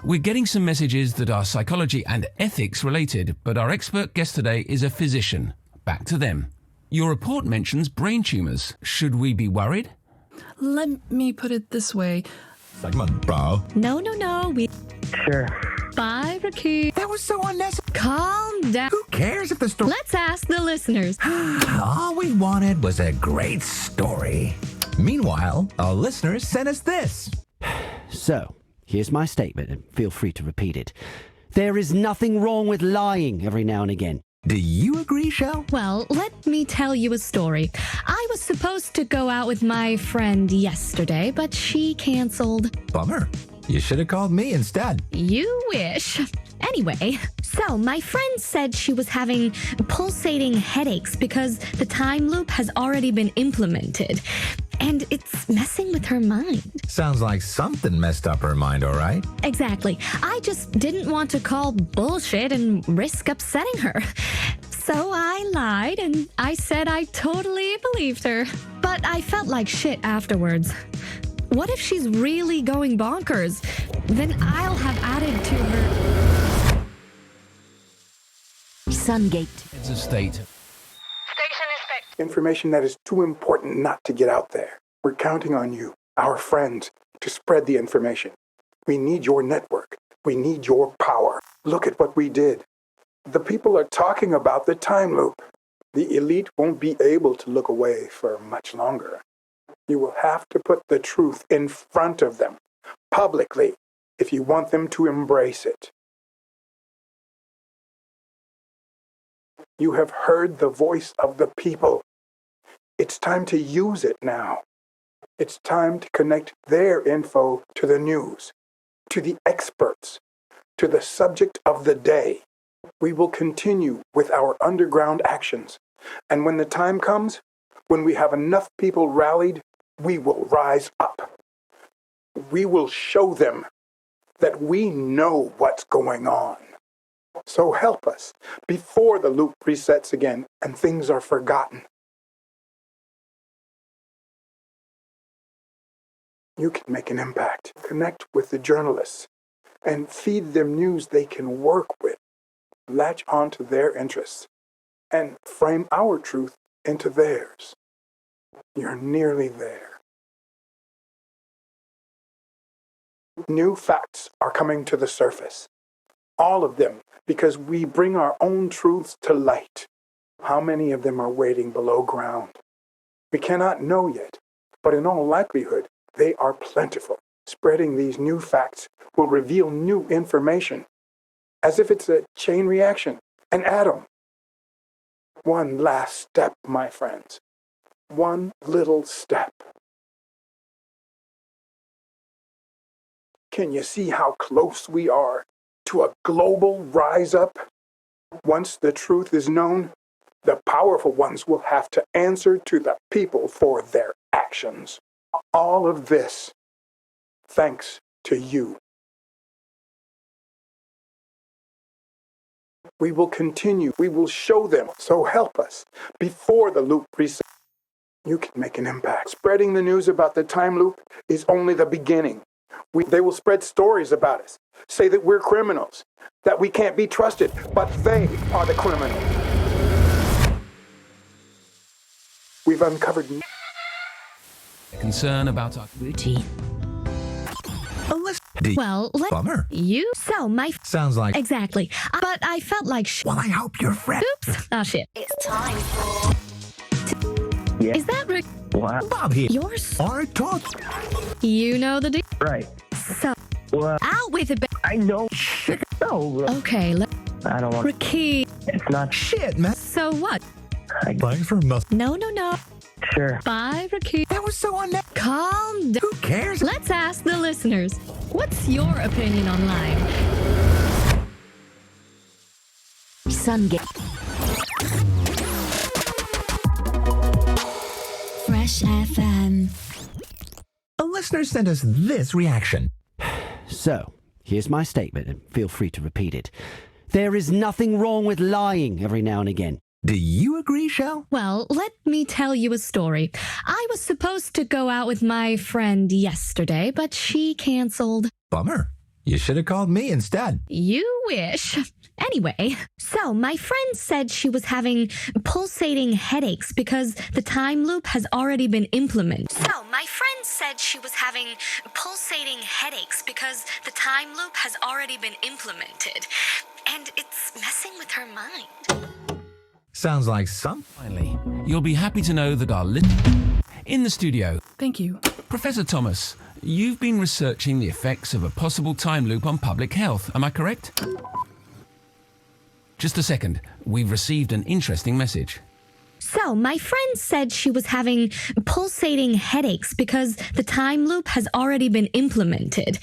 We're getting some messages that are psychology and ethics related, but our expert guest today is a physician. Back to them. Your report mentions brain tumours. Should we be worried? Let me put it this way. Segment, bro. No, we... Sure. Bye, Ricky. That was so unnecessary. Calm down. Who cares if the story... Let's ask the listeners. All we wanted was a great story. Meanwhile, our listeners sent us this. So, here's my statement, and feel free to repeat it. There is nothing wrong with lying every now and again. Do you agree, Shell? Well, let me tell you a story. I was supposed to go out with my friend yesterday, but she canceled. Bummer. You should have called me instead. You wish. Anyway, so my friend said she was having pulsating headaches because the time loop has already been implemented. And it's messing with her mind. Sounds like something messed up her mind, all right? Exactly. I just didn't want to call bullshit and risk upsetting her. So I lied and I said I totally believed her. But I felt like shit afterwards. What if she's really going bonkers? Then I'll have added to her... Sungate. It's a state. Information that is too important not to get out there. We're counting on you, our friends, to spread the information. We need your network. We need your power. Look at what we did. The people are talking about the time loop. The elite won't be able to look away for much longer. You will have to put the truth in front of them, publicly, if you want them to embrace it. You have heard the voice of the people. It's time to use it now. It's time to connect their info to the news, to the experts, to the subject of the day. We will continue with our underground actions. And when the time comes, when we have enough people rallied, we will rise up. We will show them that we know what's going on. So help us before the loop resets again and things are forgotten. You can make an impact. Connect with the journalists and feed them news they can work with. Latch onto their interests and frame our truth into theirs. You're nearly there. New facts are coming to the surface. All of them, because we bring our own truths to light. How many of them are waiting below ground? We cannot know yet, but in all likelihood, they are plentiful. Spreading these new facts will reveal new information, as if it's a chain reaction, an atom. One last step, my friends. One little step. Can you see how close we are to a global rise up? Once the truth is known, the powerful ones will have to answer to the people for their actions. All of this, thanks to you. We will continue. We will show them. So help us before the loop resets. You can make an impact. Spreading the news about the time loop is only the beginning. They will spread stories about us, say that we're criminals, that we can't be trusted, but they are the criminals. We've uncovered Concern about our A list. Well, Bummer. So, Sounds like... Exactly. But I felt like Well, I hope your friend... Oops. Oh, shit. It's time for... Yeah. Is that Rick? What? Bob here. Yours? Our talk. You know the deal. Right. So, What? out with it. I know. No. Okay, I don't want... Ricky. It's not... Shit, man. So what? Thanks for No. Sure. Bye, Ricky. That was so unnecessary. Calm down. Who cares? Let's ask the listeners. What's your opinion on lying? Sungate. Fresh FM. A listener sent us this reaction. So, here's my statement, and feel free to repeat it. There is nothing wrong with lying every now and again. Do you agree, Shell? Well, let me tell you a story. I was supposed to go out with my friend yesterday, but she canceled. Bummer. You should have called me instead. You wish. Anyway, so my friend said she was having pulsating headaches because the time loop has already been implemented. And it's messing with her mind. Sounds like some... Finally, you'll be happy to know that our in the studio. Thank you. Professor Thomas, you've been researching the effects of a possible time loop on public health, am I correct? Just a second, we've received an interesting message. So, my friend said she was having pulsating headaches because the time loop has already been implemented.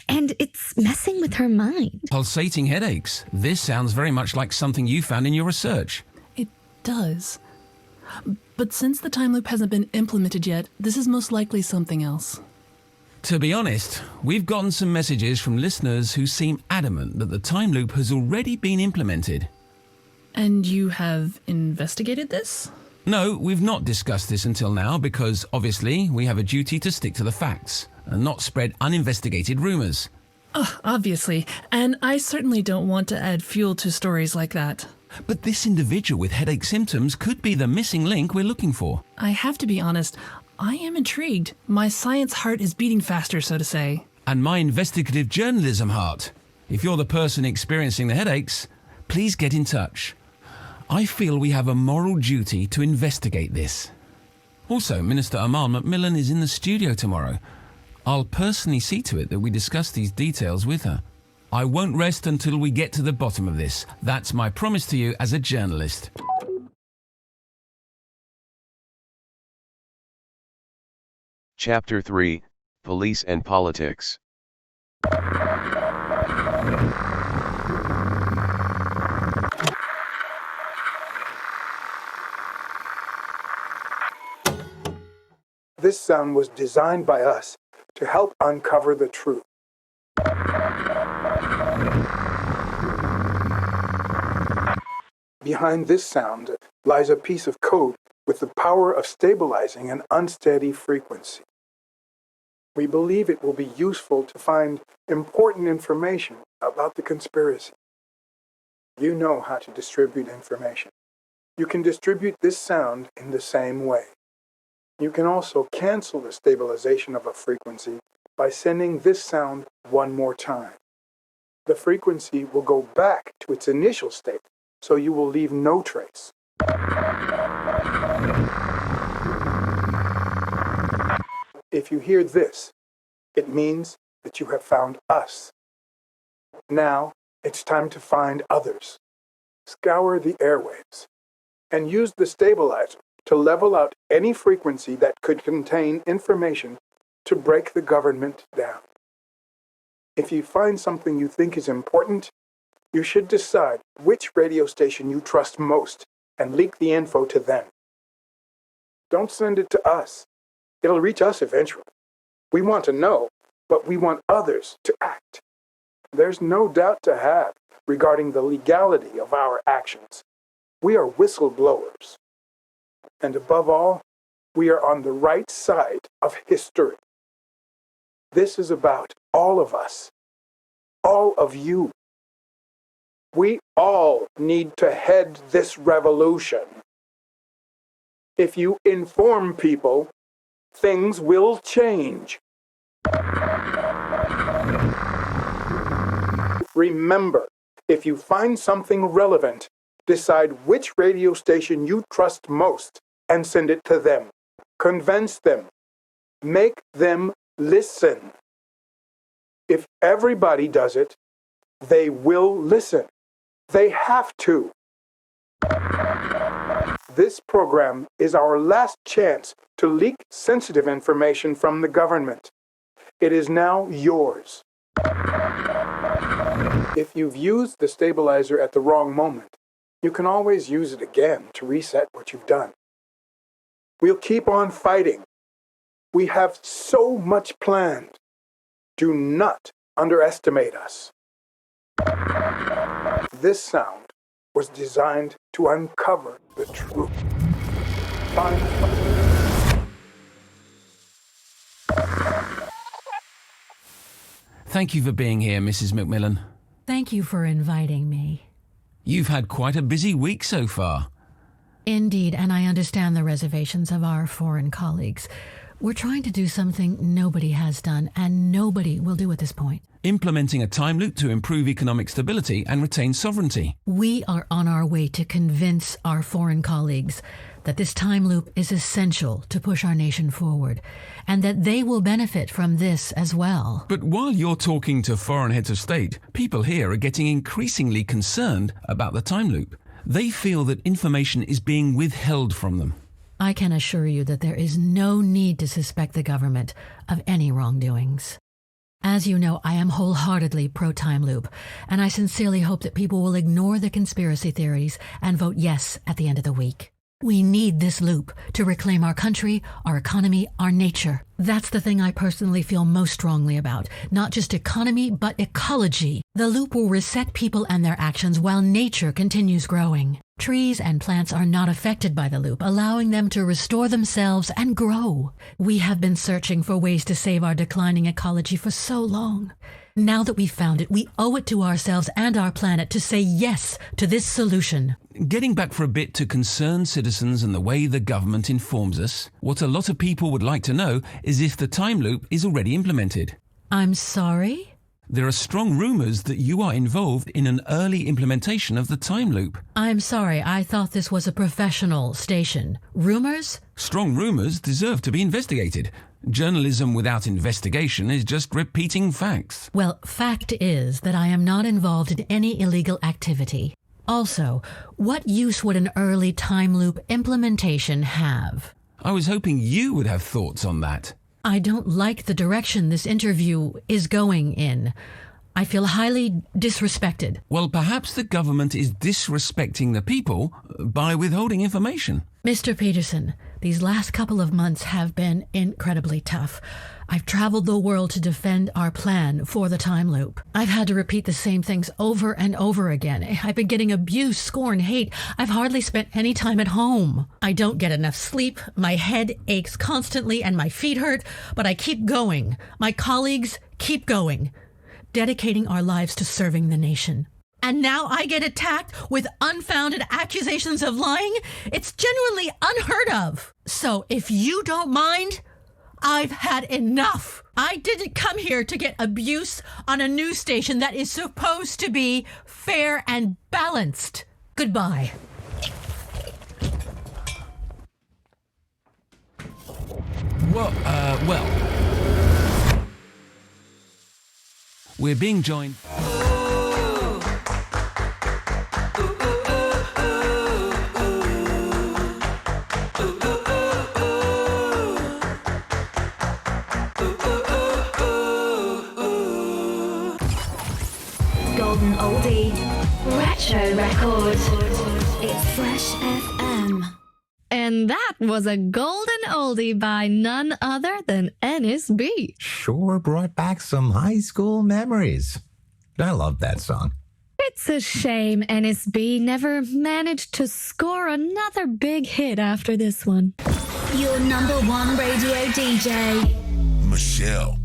And it's messing with her mind. Pulsating headaches. This sounds very much like something you found in your research. It does. But since the time loop hasn't been implemented yet, this is most likely something else. To be honest, we've gotten some messages from listeners who seem adamant that the time loop has already been implemented. And you have investigated this? No, we've not discussed this until now because, obviously, we have a duty to stick to the facts and not spread uninvestigated rumors. Obviously, and I certainly don't want to add fuel to stories like that. But this individual with headache symptoms could be the missing link we're looking for. I have to be honest, I am intrigued. My science heart is beating faster, so to say. And my investigative journalism heart. If you're the person experiencing the headaches, please get in touch. I feel we have a moral duty to investigate this. Also, Minister Amal Macmillan is in the studio tomorrow. I'll personally see to it that we discuss these details with her. I won't rest until we get to the bottom of this. That's my promise to you as a journalist. Chapter 3, Police and Politics. This sound was designed by us to help uncover the truth. Behind this sound lies a piece of code with the power of stabilizing an unsteady frequency. We believe it will be useful to find important information about the conspiracy. You know how to distribute information. You can distribute this sound in the same way. You can also cancel the stabilization of a frequency by sending this sound one more time. The frequency will go back to its initial state, so you will leave no trace. If you hear this, it means that you have found us. Now, it's time to find others. Scour the airwaves and use the stabilizer to level out any frequency that could contain information to break the government down. If you find something you think is important, you should decide which radio station you trust most and leak the info to them. Don't send it to us. It'll reach us eventually. We want to know, but we want others to act. There's no doubt to have regarding the legality of our actions. We are whistleblowers. And above all, we are on the right side of history. This is about all of us, all of you. We all need to head this revolution. If you inform people, things will change. Remember, if you find something relevant, decide which radio station you trust most and send it to them. Convince them. Make them listen. If everybody does it, they will listen. They have to. This program is our last chance to leak sensitive information from the government. It is now yours. If you've used the stabilizer at the wrong moment, you can always use it again to reset what you've done. We'll keep on fighting. We have so much planned. Do not underestimate us. This sound was designed to uncover the truth. Thank you for being here, Mrs. Macmillan. Thank you for inviting me. You've had quite a busy week so far. Indeed, and I understand the reservations of our foreign colleagues. We're trying to do something nobody has done, and nobody will do at this point. Implementing a time loop to improve economic stability and retain sovereignty. We are on our way to convince our foreign colleagues that this time loop is essential to push our nation forward, and that they will benefit from this as well. But while you're talking to foreign heads of state, people here are getting increasingly concerned about the time loop. They feel that information is being withheld from them. I can assure you that there is no need to suspect the government of any wrongdoings. As you know, I am wholeheartedly pro-time loop, and I sincerely hope that people will ignore the conspiracy theories and vote yes at the end of the week. We need this loop to reclaim our country, our economy, our nature. That's the thing I personally feel most strongly about. Not just economy, but ecology. The loop will reset people and their actions while nature continues growing. Trees and plants are not affected by the loop, allowing them to restore themselves and grow. We have been searching for ways to save our declining ecology for so long. Now that we've found it, we owe it to ourselves and our planet to say yes to this solution. Getting back for a bit to concerned citizens and the way the government informs us, what a lot of people would like to know is if the time loop is already implemented. I'm sorry? There are strong rumours that you are involved in an early implementation of the time loop. I'm sorry, I thought this was a professional station. Rumours? Strong rumours deserve to be investigated. Journalism without investigation is just repeating facts. Well, fact is that I am not involved in any illegal activity. Also, what use would an early time loop implementation have? I was hoping you would have thoughts on that. I don't like the direction this interview is going in. I feel highly disrespected. Well, perhaps the government is disrespecting the people by withholding information. Mr. Peterson, these last couple of months have been incredibly tough. I've traveled the world to defend our plan for the time loop. I've had to repeat the same things over and over again. I've been getting abuse, scorn, hate. I've hardly spent any time at home. I don't get enough sleep. My head aches constantly and my feet hurt, but I keep going. My colleagues keep going, dedicating our lives to serving the nation. And now I get attacked with unfounded accusations of lying? It's genuinely unheard of. So if you don't mind, I've had enough. I didn't come here to get abuse on a news station that is supposed to be fair and balanced. Goodbye. Well, we're being joined... Golden oldie, retro record. It's Fresh FM. And that was a golden oldie by none other than NSB. Sure brought back some high school memories. I love that song. It's a shame NSB never managed to score another big hit after this one. Your number one radio DJ, Michelle.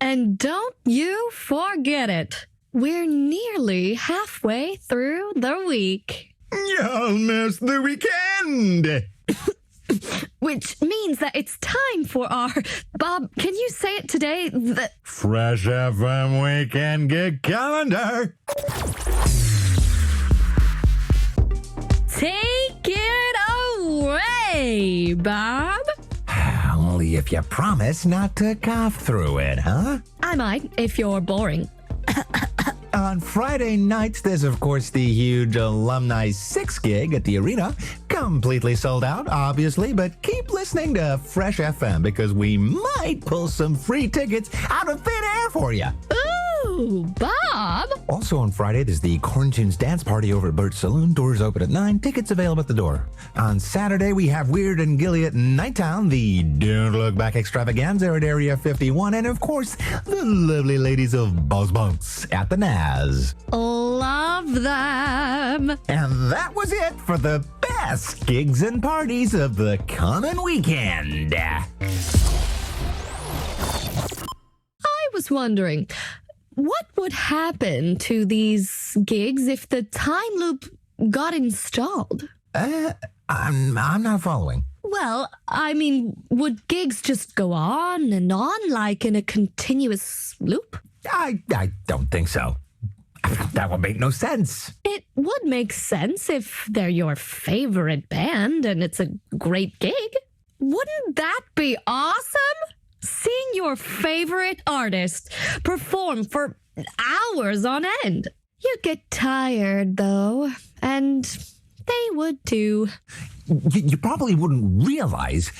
And don't you forget it. We're nearly halfway through the week. You'll miss the weekend. which means that it's time for our... Bob, can you say it today? Fresh FM Weekend Gig Calendar. Take it away, Bob. Only if you promise not to cough through it, huh? I might, if you're boring. On Friday nights, there's, of course, the huge Alumni 6 gig at the arena. Completely sold out, obviously, but keep listening to Fresh FM because we might pull some free tickets out of thin air for you. Ooh, Bob! Also on Friday, there's the Corn Tunes Dance Party over at Bert's Saloon. Doors open at 9. Tickets available at the door. On Saturday, we have Weird and Gilly at Nighttown, the Don't Look Back extravaganza at Area 51, and of course, the lovely ladies of Buzz Bunks at the Naz. Love them! And that was it for the best gigs and parties of the coming weekend. I was wondering, what would happen to these gigs if the time loop got installed? I'm not following. Well, I mean, would gigs just go on and on like in a continuous loop? I don't think so. That would make no sense. It would make sense if they're your favorite band and it's a great gig. Wouldn't that be awesome? Seeing your favorite artist perform for hours on end. You'd get tired, though, and they would too. You probably wouldn't realize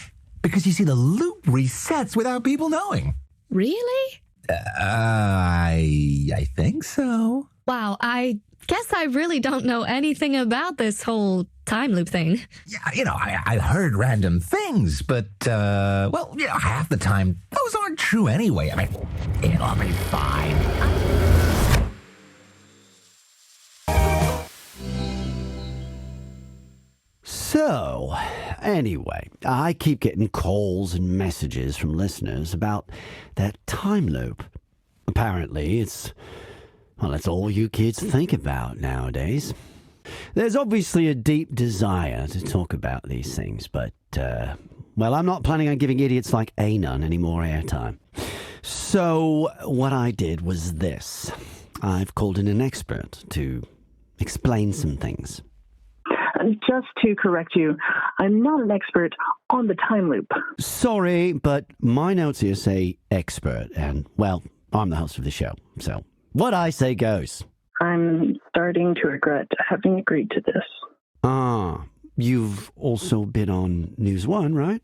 because you see the loop resets without people knowing. Really? I think so. Wow, I guess I really don't know anything about this whole time loop thing. Yeah, I heard random things, but, half the time, those aren't true anyway. I mean, it'll be fine. So, anyway, I keep getting calls and messages from listeners about that time loop. Apparently, it's all you kids think about nowadays. There's obviously a deep desire to talk about these things, but, I'm not planning on giving idiots like Anon any more airtime. So, what I did was this. I've called in an expert to explain some things. Just to correct you, I'm not an expert on the time loop. Sorry, but my notes here say expert, and, I'm the host of the show, so what I say goes. I'm starting to regret having agreed to this. You've also been on News One, right?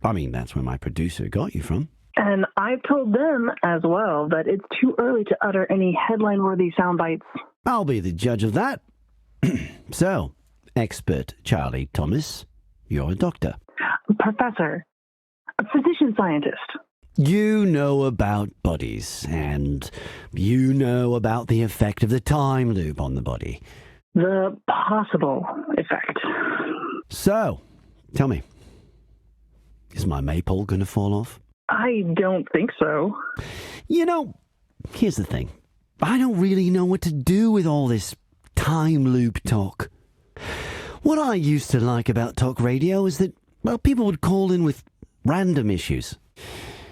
I mean, that's where my producer got you from. And I've told them as well that it's too early to utter any headline-worthy sound bites. I'll be the judge of that. So, expert Charlie Thomas, you're a doctor. Professor. A physician-scientist. You know about bodies, and you know about the effect of the time loop on the body. The possible effect. So, tell me, is my maypole going to fall off? I don't think so. Here's the thing. I don't really know what to do with all this time loop talk. What I used to like about talk radio is that, people would call in with random issues.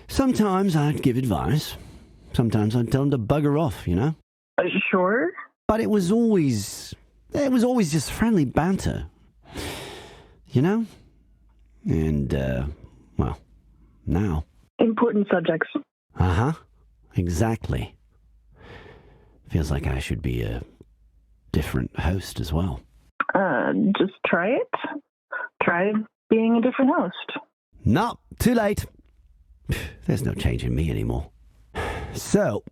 Sometimes I'd give advice. Sometimes I'd tell them to bugger off, Sure. But it was always just friendly banter. And, now. Important subjects. Uh-huh. Exactly. Feels like I should be a different host as well. Just try it. Try being a different host. No, too late. There's no change in me anymore. So,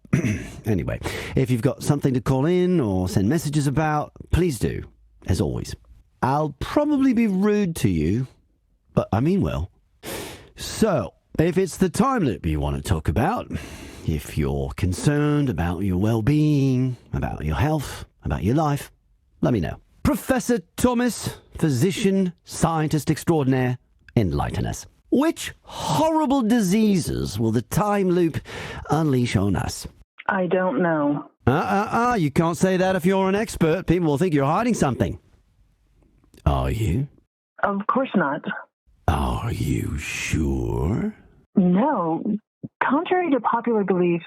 anyway, if you've got something to call in or send messages about, please do, as always. I'll probably be rude to you, but I mean well. So, if it's the time loop you want to talk about, if you're concerned about your well-being, about your health, about your life, let me know. Professor Thomas, physician, scientist extraordinaire, enlighten us. Which horrible diseases will the time loop unleash on us? I don't know. You can't say that if you're an expert. People will think you're hiding something. Are you? Of course not. Are you sure? No. Contrary to popular belief,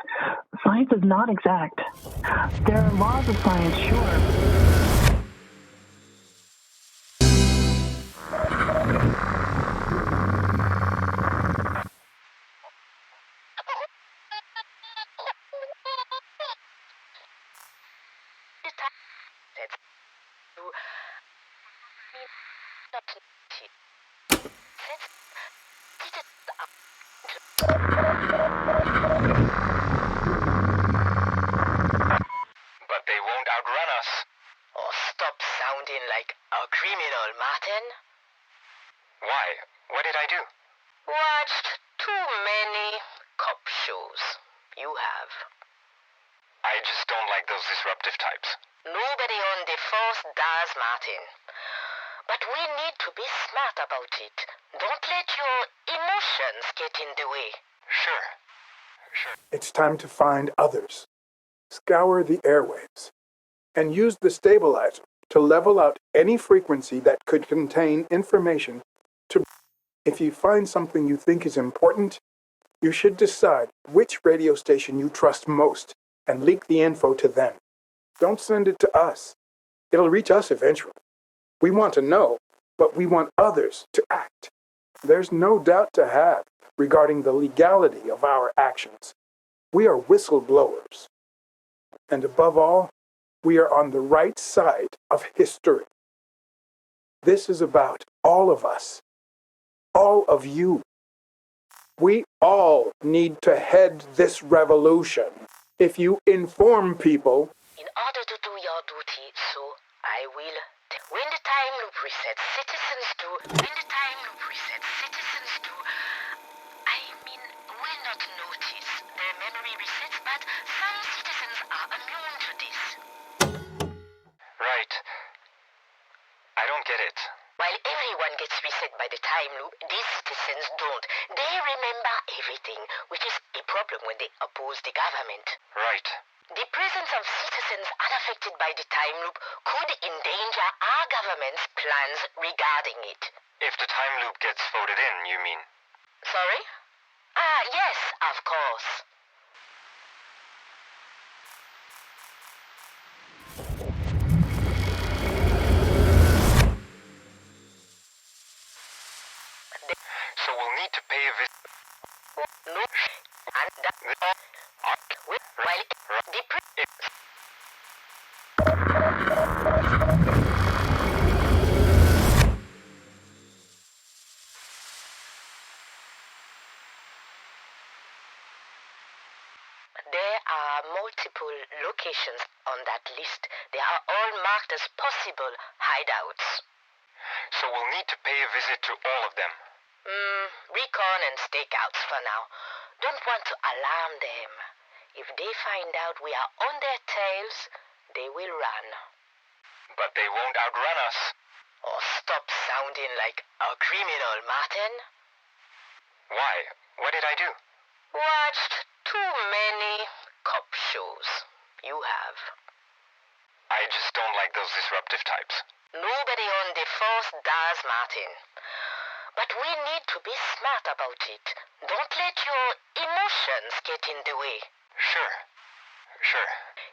science is not exact. There are laws of science, sure. But they won't outrun us. Oh, stop sounding like a criminal, Martin. Why? What did I do? Watched too many cop shows. You have. I just don't like those disruptive types. Nobody on the force does, Martin. But we need to be smart about it. Don't let your emotions get in the way. Sure. It's time to find others. Scour the airwaves and use the stabilizer to level out any frequency that could contain information to. If you find something you think is important, you should decide which radio station you trust most and leak the info to them. Don't send it to us. It'll reach us eventually. We want to know, but we want others to act. There's no doubt to have regarding the legality of our actions. We are whistleblowers. And above all, we are on the right side of history. This is about all of us, all of you. We all need to head this revolution. If you inform people, In order to do your duty, so I will. When the time loop resets, citizens do. When the time loop resets, citizens do. I mean, will not notice their memory resets, but some citizens are immune to this. Right. I don't get it. While everyone gets reset by the time loop, these citizens don't. They remember everything, which is a problem when they oppose the government. Right. The presence of citizens unaffected by the time loop could endanger our government's plans regarding it. If the time loop gets voted in, you mean? Sorry? Yes, of course. So we'll need to pay a visit. No. And that. There are multiple locations on that list. They are all marked as possible hideouts. So we'll need to pay a visit to all of them. Recon and stakeouts for now. Don't want to alarm them. If they find out we are on their tails, they will run. But they won't outrun us. Oh, stop sounding like a criminal, Martin. Why? What did I do? Watched too many cop shows. You have. I just don't like those disruptive types. Nobody on the force does, Martin. But we need to be smart about it. Don't let your emotions get in the way. Sure.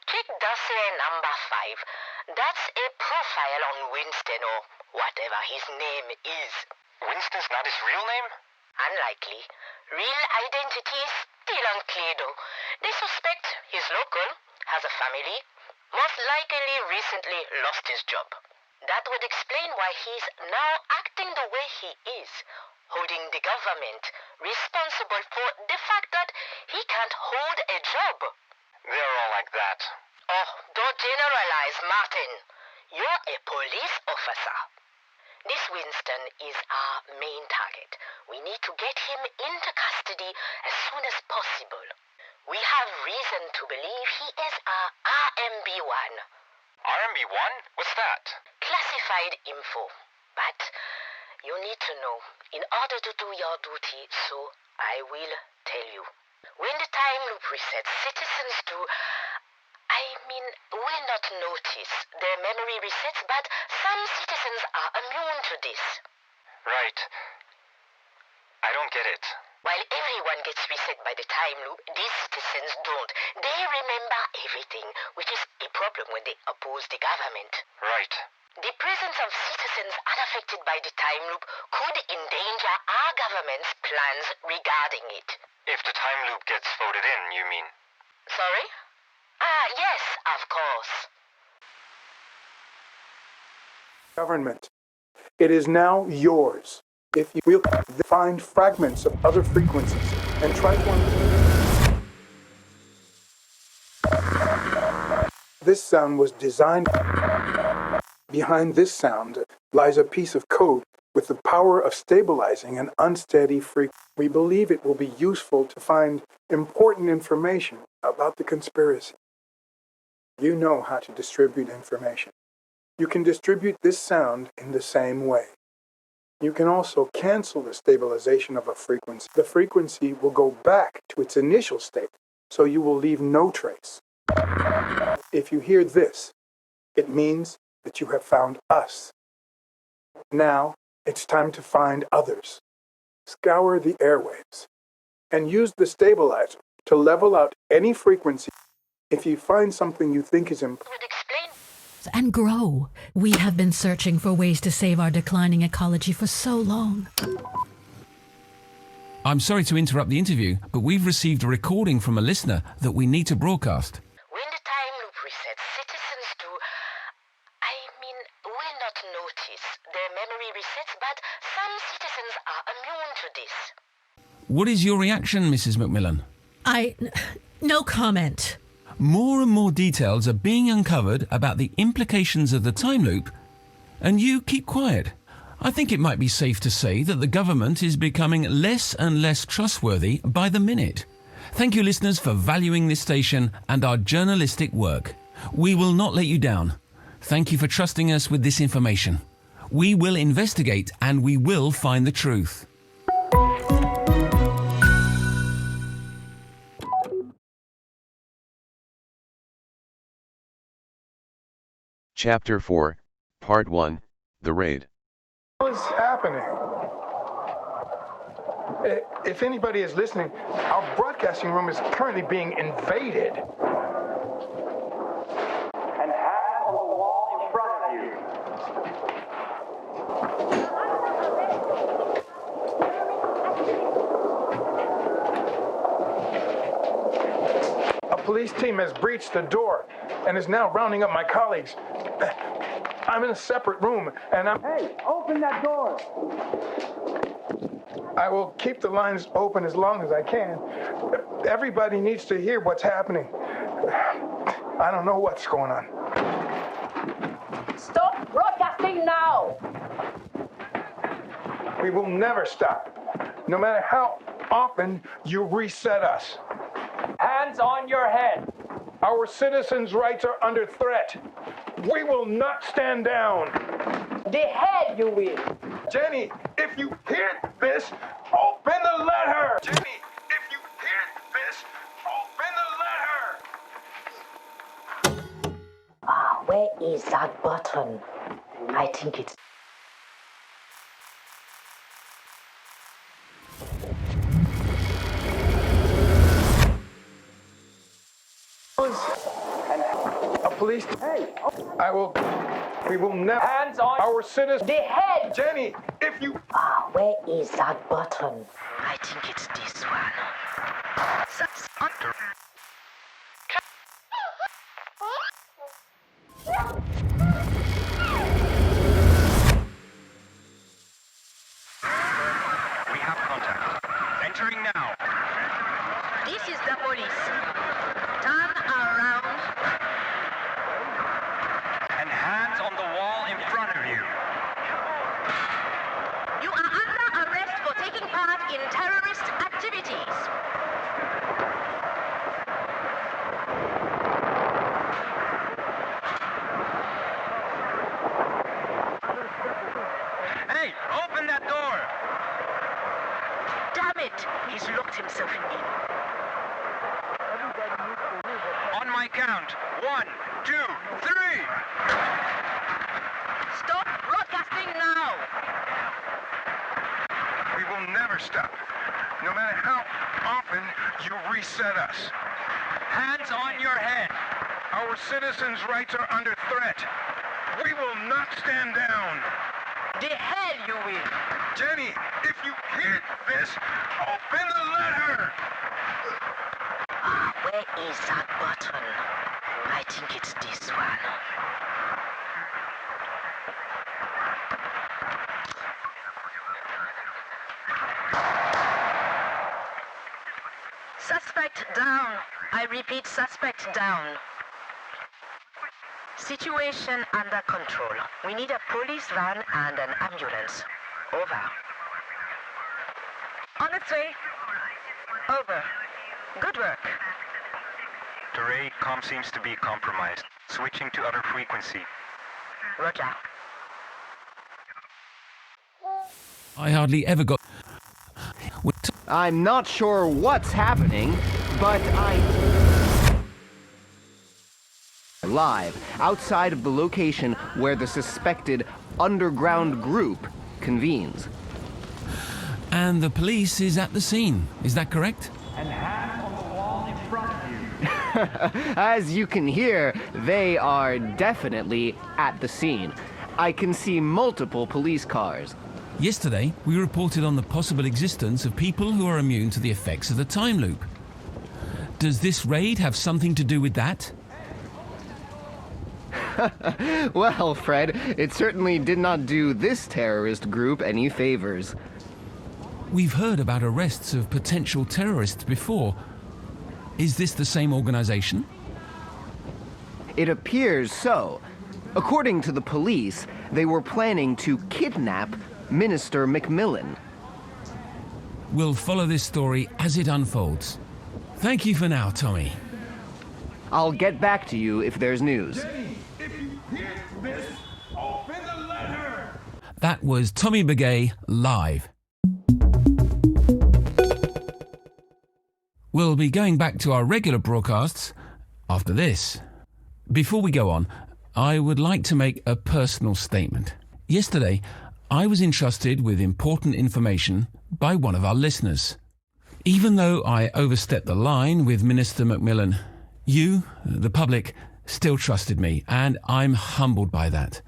Check dossier number 5. That's a profile on Winston or whatever his name is. Winston's not his real name? Unlikely. Real identity is still unclear though. They suspect he's local, has a family, most likely recently lost his job. That would explain why he's now acting the way he is, holding the government responsible for the fact that he can't hold a job. They're all like that. Oh, don't generalize, Martin. You're a police officer. This Winston is our main target. We need to get him into custody as soon as possible. We have reason to believe he is our RMB-1. RMB-1? What's that? Classified info. But you need to know, in order to do your duty, so I will tell you. When the time loop resets, citizens will not notice their memory resets, but some citizens are immune to this. Right. get it. While everyone gets reset by the time loop, these citizens don't. They remember everything, which is a problem when they oppose the government. Right. The presence of citizens unaffected by the time loop could endanger our government's plans regarding it. If the time loop gets voted in, you mean? Sorry? Yes, of course. Government. It is now yours. If you will find fragments of other frequencies and try to... This sound was designed... Behind this sound lies a piece of code with the power of stabilizing an unsteady frequency. We believe it will be useful to find important information about the conspiracy. You know how to distribute information. You can distribute this sound in the same way. You can also cancel the stabilization of a frequency. The frequency will go back to its initial state, so you will leave no trace. If you hear this, it means that you have found us. Now, it's time to find others. Scour the airwaves and use the stabilizer to level out any frequency. If you find something you think is important, and grow. We have been searching for ways to save our declining ecology for so long. I'm sorry to interrupt the interview, but we've received a recording from a listener that we need to broadcast. when the time loop resets, citizens will not notice their memory resets, but some citizens are immune to this. What is your reaction, Mrs. Macmillan? No comment. More and more details are being uncovered about the implications of the time loop, and you keep quiet. I think it might be safe to say that the government is becoming less and less trustworthy by the minute. Thank you, listeners, for valuing this station and our journalistic work. We will not let you down. Thank you for trusting us with this information. We will investigate and we will find the truth. Chapter 4, Part 1, The Raid. What is happening? If anybody is listening, our broadcasting room is currently being invaded. And hands on the wall in front of you. A police team has breached the door and is now rounding up my colleagues. I'm in a separate room, and Hey, open that door! I will keep the lines open as long as I can. Everybody needs to hear what's happening. I don't know what's going on. Stop broadcasting now! We will never stop, no matter how often you reset us. Hands on your head! Our citizens' rights are under threat. We will not stand down. The head you will. Jenny, if you hear this, open the letter. Jenny, if you hear this, open the letter. Where is that button? I think it's... A police... Hey! We will never... Hands on... Our citizens... The head! Jenny, if you... where is that button? I think it's this one. We have contact. Entering now. This is the police. Turn around. And hands on the wall in front of you. You are under arrest for taking part in terrorist activities. Hey, open that door! Damn it! He's locked himself in. On my count. 1, 2, 3! Stop broadcasting now! We will never stop. no matter how often you reset us. Hands on your head. Our citizens' rights are under threat. We will not stand down. The hell you will. Jenny, if you hear this, open the letter. Where is that button? I think it's this one. Suspect down. I repeat, suspect down. Situation under control. We need a police van and an ambulance. Over. On its way. Over. Good work. Teray, comm seems to be compromised. Switching to other frequency. Roger. I hardly ever got... I'm not sure what's happening, but live outside of the location where the suspected underground group convenes. And the police is at the scene. Is that correct? And hands on the wall in front of you. As you can hear, they are definitely at the scene. I can see multiple police cars. Yesterday, we reported on the possible existence of people who are immune to the effects of the time loop. Does this raid have something to do with that? Well, Fred, it certainly did not do this terrorist group any favors. We've heard about arrests of potential terrorists before. Is this the same organization? It appears so. According to the police, they were planning to kidnap Minister Macmillan. We'll follow this story as it unfolds. Thank you for now, Tommy. I'll get back to you if there's news. That was Tommy Begay live. We'll be going back to our regular broadcasts after this. Before we go on, I would like to make a personal statement. Yesterday, I was entrusted with important information by one of our listeners. Even though I overstepped the line with Minister Macmillan, you, the public, still trusted me, and I'm humbled by that.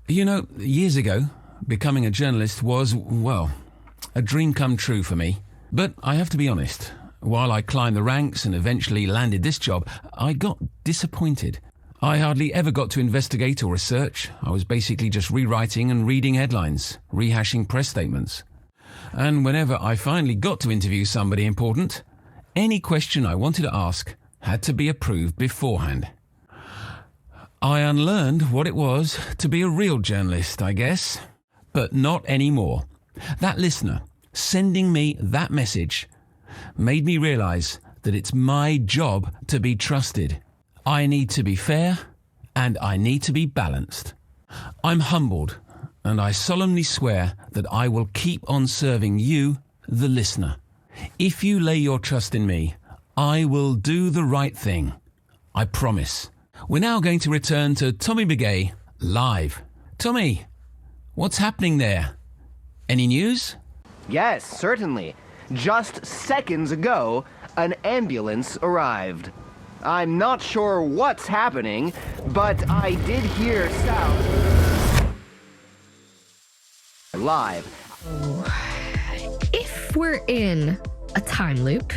You know, years ago, becoming a journalist was, well, a dream come true for me. But I have to be honest, while I climbed the ranks and eventually landed this job, I got disappointed. I hardly ever got to investigate or research. I was basically just rewriting and reading headlines, rehashing press statements. And whenever I finally got to interview somebody important, any question I wanted to ask had to be approved beforehand. I unlearned what it was to be a real journalist, I guess. But not anymore. That listener sending me that message made me realize that it's my job to be trusted. I need to be fair and I need to be balanced. I'm humbled and I solemnly swear that I will keep on serving you, the listener. If you lay your trust in me, I will do the right thing. I promise. We're now going to return to Tommy Begay live. Tommy, what's happening there? Any news? Yes, certainly. Just seconds ago, an ambulance arrived. I'm not sure what's happening, but I did hear sound live. If we're in a time loop,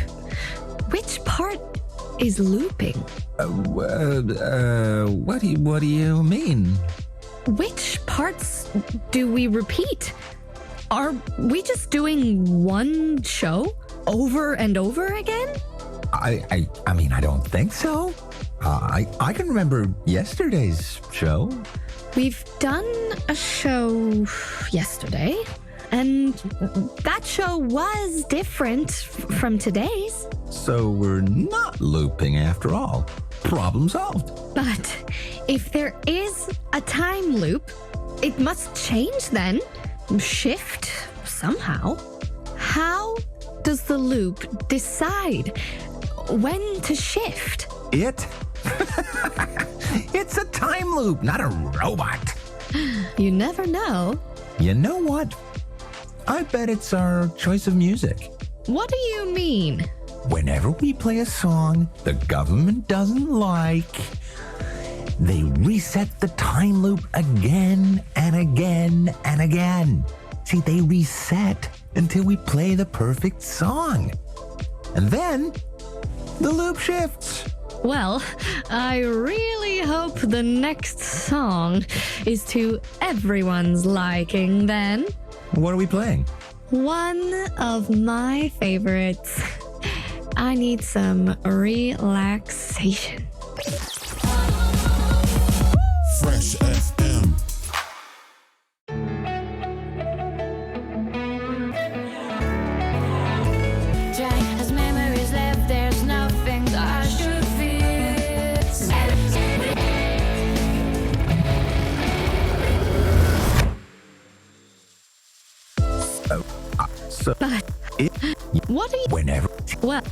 which part is looping? What do you mean? Which parts do we repeat? Are we just doing one show over and over again? I mean, I don't think so. I can remember yesterday's show. We've done a show yesterday, and that show was different from today's. So we're not looping after all. Problem solved. But if there is a time loop, it must change then. Shift somehow. How does the loop decide when to shift? It's a time loop, not a robot. You never know. You know what? I bet it's our choice of music. What do you mean? Whenever we play a song the government doesn't like, they reset the time loop again and again and again. See, they reset until we play the perfect song. And then the loop shifts. Well, I really hope the next song is to everyone's liking then. What are we playing? One of my favorites. I need some relaxation. Fresh FM. As memories left, there's nothing I should fear. What are you... Whenever... Well...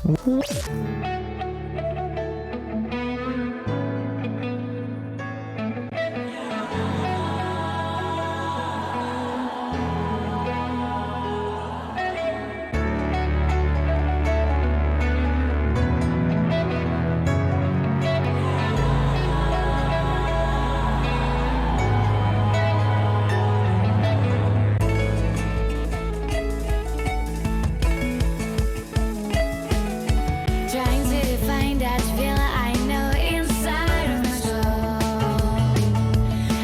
Trying to define that feeling I know inside of my soul.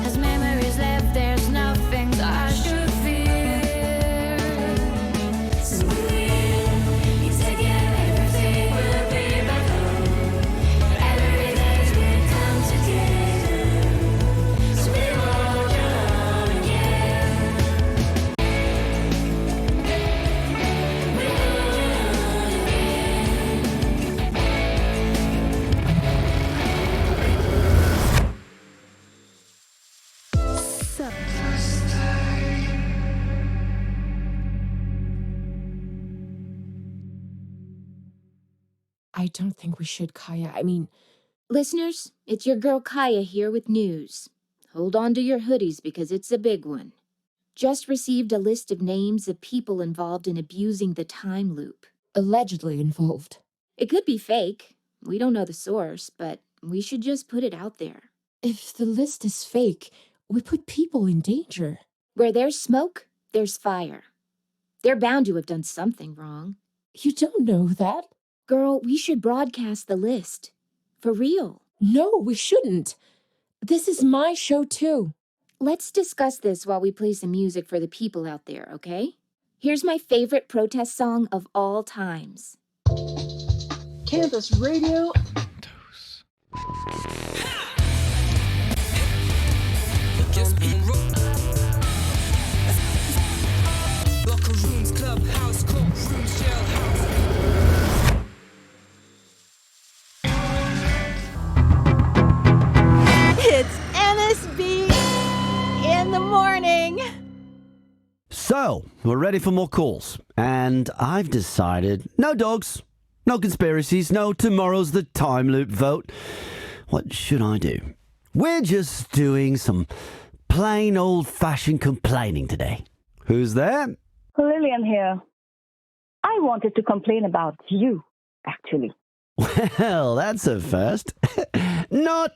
As memories left, there's nothing I should fear. So you take everything will be back home. Every day's will come together. So we walk alone again. We walk alone again. I don't think we should, Kaya. Listeners, it's your girl Kaya here with news. Hold on to your hoodies because it's a big one. Just received a list of names of people involved in abusing the time loop. Allegedly involved. It could be fake. We don't know the source, but we should just put it out there. If the list is fake, we put people in danger. Where there's smoke, there's fire. They're bound to have done something wrong. You don't know that. Girl, we should broadcast the list. For real. No, we shouldn't. This is my show too. Let's discuss this while we play some music for the people out there, okay? Here's my favorite protest song of all times. Campus Radio. Locker rooms, clubhouse, courtrooms, jailhouse. It's NSB in the morning. So, we're ready for more calls. And I've decided no dogs, no conspiracies, no tomorrow's the time loop vote. What should I do? We're just doing some plain old-fashioned complaining today. Who's there? Lillian here. I wanted to complain about you, actually. Well, that's a first. Not.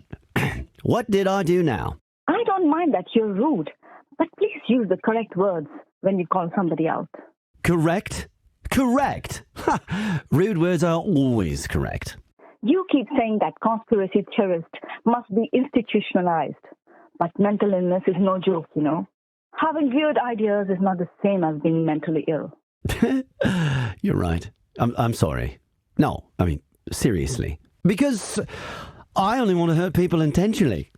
What did I do now? I don't mind that you're rude, but please use the correct words when you call somebody out. Correct? Correct. Rude words are always correct. You keep saying that conspiracy theorists must be institutionalized, but mental illness is no joke, you know. Having weird ideas is not the same as being mentally ill. You're right. I'm sorry. No, seriously. Because I only want to hurt people intentionally,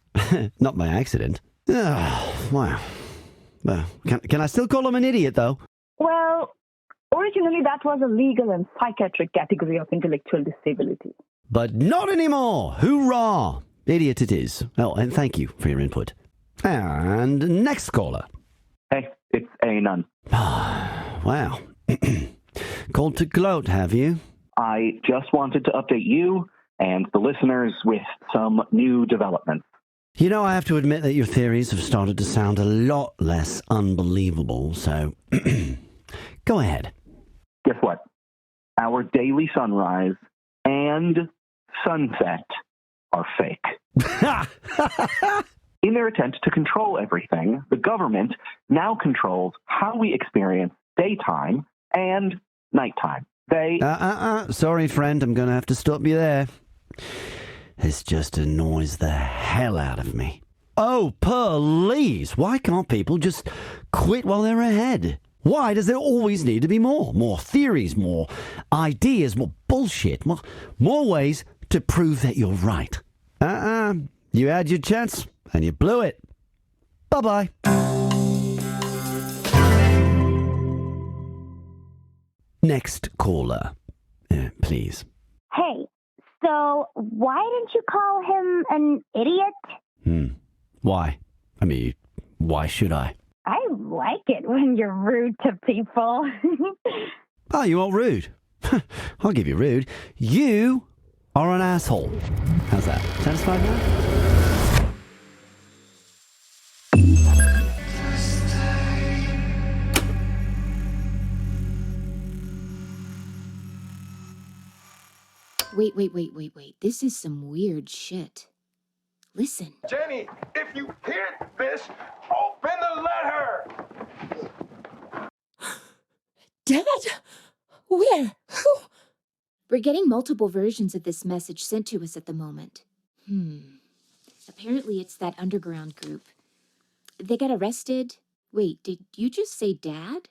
not by accident. Wow. Well, can I still call them an idiot, though? Well, originally that was a legal and psychiatric category of intellectual disability. But not anymore. Hoorah! Idiot it is. Oh, and thank you for your input. And next caller. Hey, it's A-Nun. Wow. Called to gloat, have you? I just wanted to update you and the listeners with some new developments. You know, I have to admit that your theories have started to sound a lot less unbelievable, so go ahead. Guess what? our daily sunrise, and sunset are fake. In their attempt to control everything, the government now controls how we experience daytime and nighttime. Sorry, friend, I'm going to have to stop you there. This just annoys the hell out of me. Oh, please, why can't people just quit while they're ahead? Why does there always need to be more? More theories, more ideas, more bullshit, more ways to prove that you're right. You had your chance and you blew it. Bye-bye. Next caller, please. Hey, so why didn't you call him an idiot? Why? I mean, why should I? I like it when you're rude to people. Oh, you want rude? I'll give you rude. You are an asshole. How's that? Satisfied now? Wait. This is some weird shit. Listen. Jenny, if you hear this, open the letter! Dad? Where? Who? We're getting multiple versions of this message sent to us at the moment. Apparently it's that underground group. They got arrested. Wait, did you just say Dad?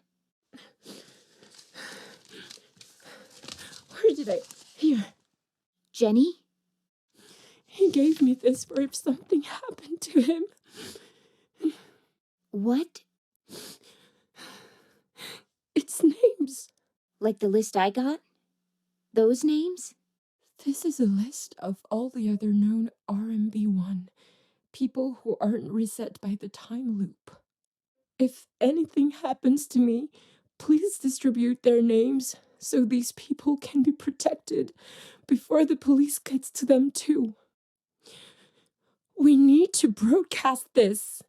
Where did I... Here. Jenny? He gave me this for if something happened to him. What? It's names. Like the list I got? Those names? This is a list of all the other known RMB1 people who aren't reset by the time loop. If anything happens to me, please distribute their names so these people can be protected before the police gets to them too. We need to broadcast this.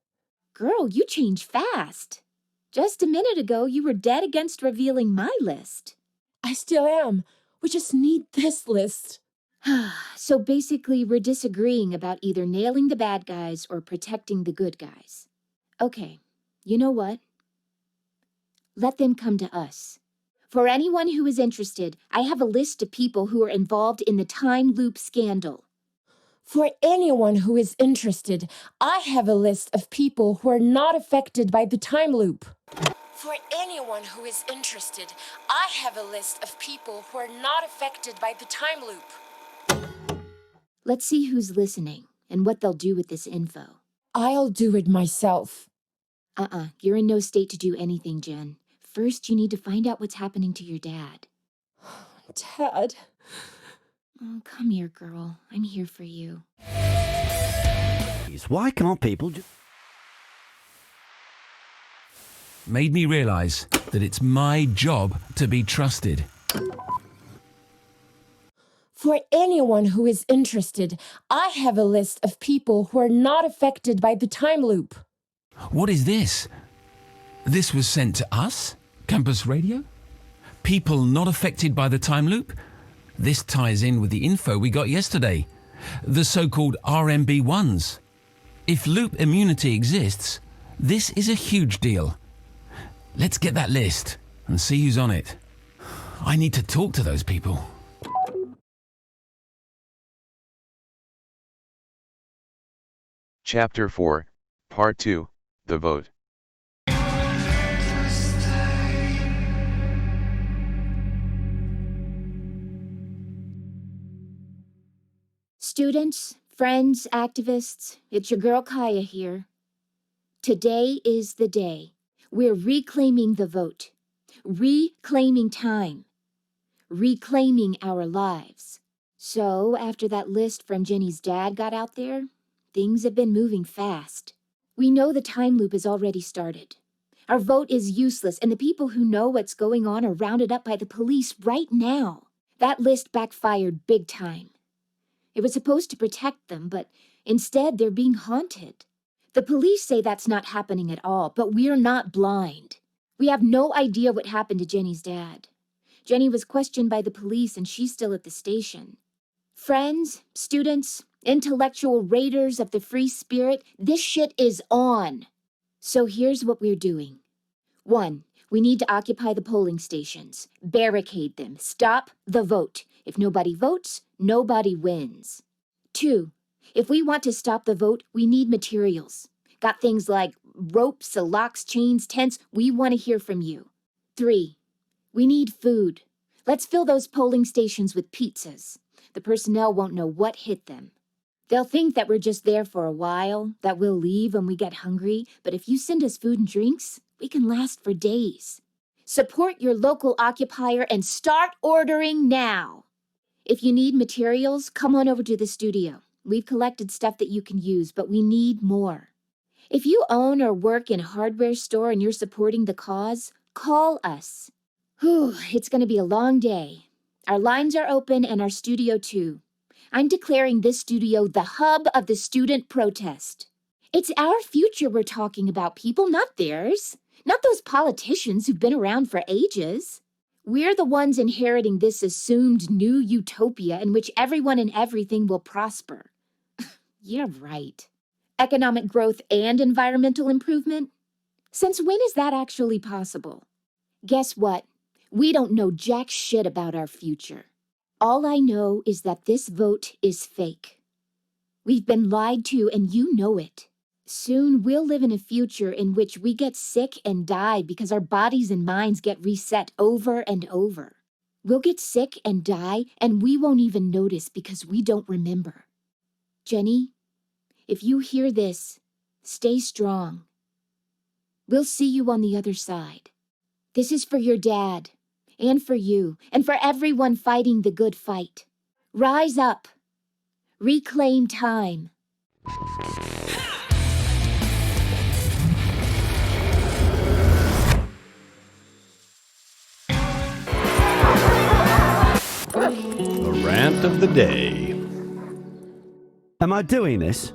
Girl, you change fast. Just a minute ago, you were dead against revealing my list. I still am. We just need this list. So basically, we're disagreeing about either nailing the bad guys or protecting the good guys. Okay, you know what? Let them come to us. For anyone who is interested, I have a list of people who are involved in the time loop scandal. For anyone who is interested, I have a list of people who are not affected by the time loop. For anyone who is interested, I have a list of people who are not affected by the time loop. Let's see who's listening and what they'll do with this info. I'll do it myself. You're in no state to do anything, Jen. First, you need to find out what's happening to your dad. Dad? Oh, come here, girl. I'm here for you. Why can't people just... Made me realize that it's my job to be trusted. For anyone who is interested, I have a list of people who are not affected by the time loop. What is this? This was sent to us? Campus Radio? People not affected by the time loop? This ties in with the info we got yesterday. The so-called RMB1s. If loop immunity exists, this is a huge deal. Let's get that list and see who's on it. I need to talk to those people. Chapter 4, Part 2, The Vote. Students, friends, activists, it's your girl Kaya here. Today is the day. We're reclaiming the vote, reclaiming time, reclaiming our lives. So, after that list from Jenny's dad got out there, things have been moving fast. We know the time loop has already started. Our vote is useless, and the people who know what's going on are rounded up by the police right now. That list backfired big time. It was supposed to protect them, but instead they're being haunted. The police say that's not happening at all, but we're not blind. We have no idea what happened to Jenny's dad. Jenny was questioned by the police and she's still at the station. Friends, students, intellectual raiders of the free spirit, this shit is on. So here's what we're doing. 1, we need to occupy the polling stations, barricade them, stop the vote. If nobody votes, nobody wins. 2, if we want to stop the vote, we need materials. Got things like ropes, locks, chains, tents. We want to hear from you. 3, we need food. Let's fill those polling stations with pizzas. The personnel won't know what hit them. They'll think that we're just there for a while, that we'll leave when we get hungry, but if you send us food and drinks, we can last for days. Support your local occupier and start ordering now. If you need materials, come on over to the studio. We've collected stuff that you can use, but we need more. If you own or work in a hardware store and you're supporting the cause, call us. Whew, it's going to be a long day. Our lines are open and our studio too. I'm declaring this studio the hub of the student protest. It's our future we're talking about, people, not theirs. Not those politicians who've been around for ages. We're the ones inheriting this assumed new utopia in which everyone and everything will prosper. Yeah, right. Economic growth and environmental improvement? Since when is that actually possible? Guess what? We don't know jack shit about our future. All I know is that this vote is fake. We've been lied to and you know it. Soon we'll live in a future in which we get sick and die because our bodies and minds get reset over and over. We'll get sick and die and we won't even notice because we don't remember. Jenny, if you hear this, stay strong. We'll see you on the other side. This is for your dad, and for you, and for everyone fighting the good fight. Rise up. Reclaim time. The rant of the day. Am I doing this?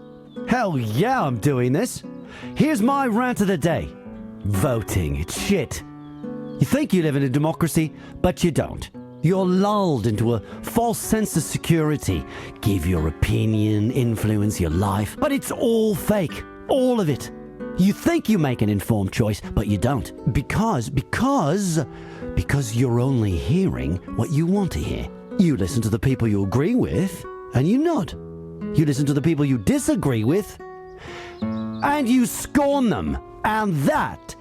Hell yeah, I'm doing this. Here's my rant of the day. Voting, it's shit. You think you live in a democracy, but you don't. You're lulled into a false sense of security. Give your opinion, influence your life, but it's all fake. All of it. You think you make an informed choice, but you don't. Because you're only hearing what you want to hear. You listen to the people you agree with, and you nod. You listen to the people you disagree with, and you scorn them. And that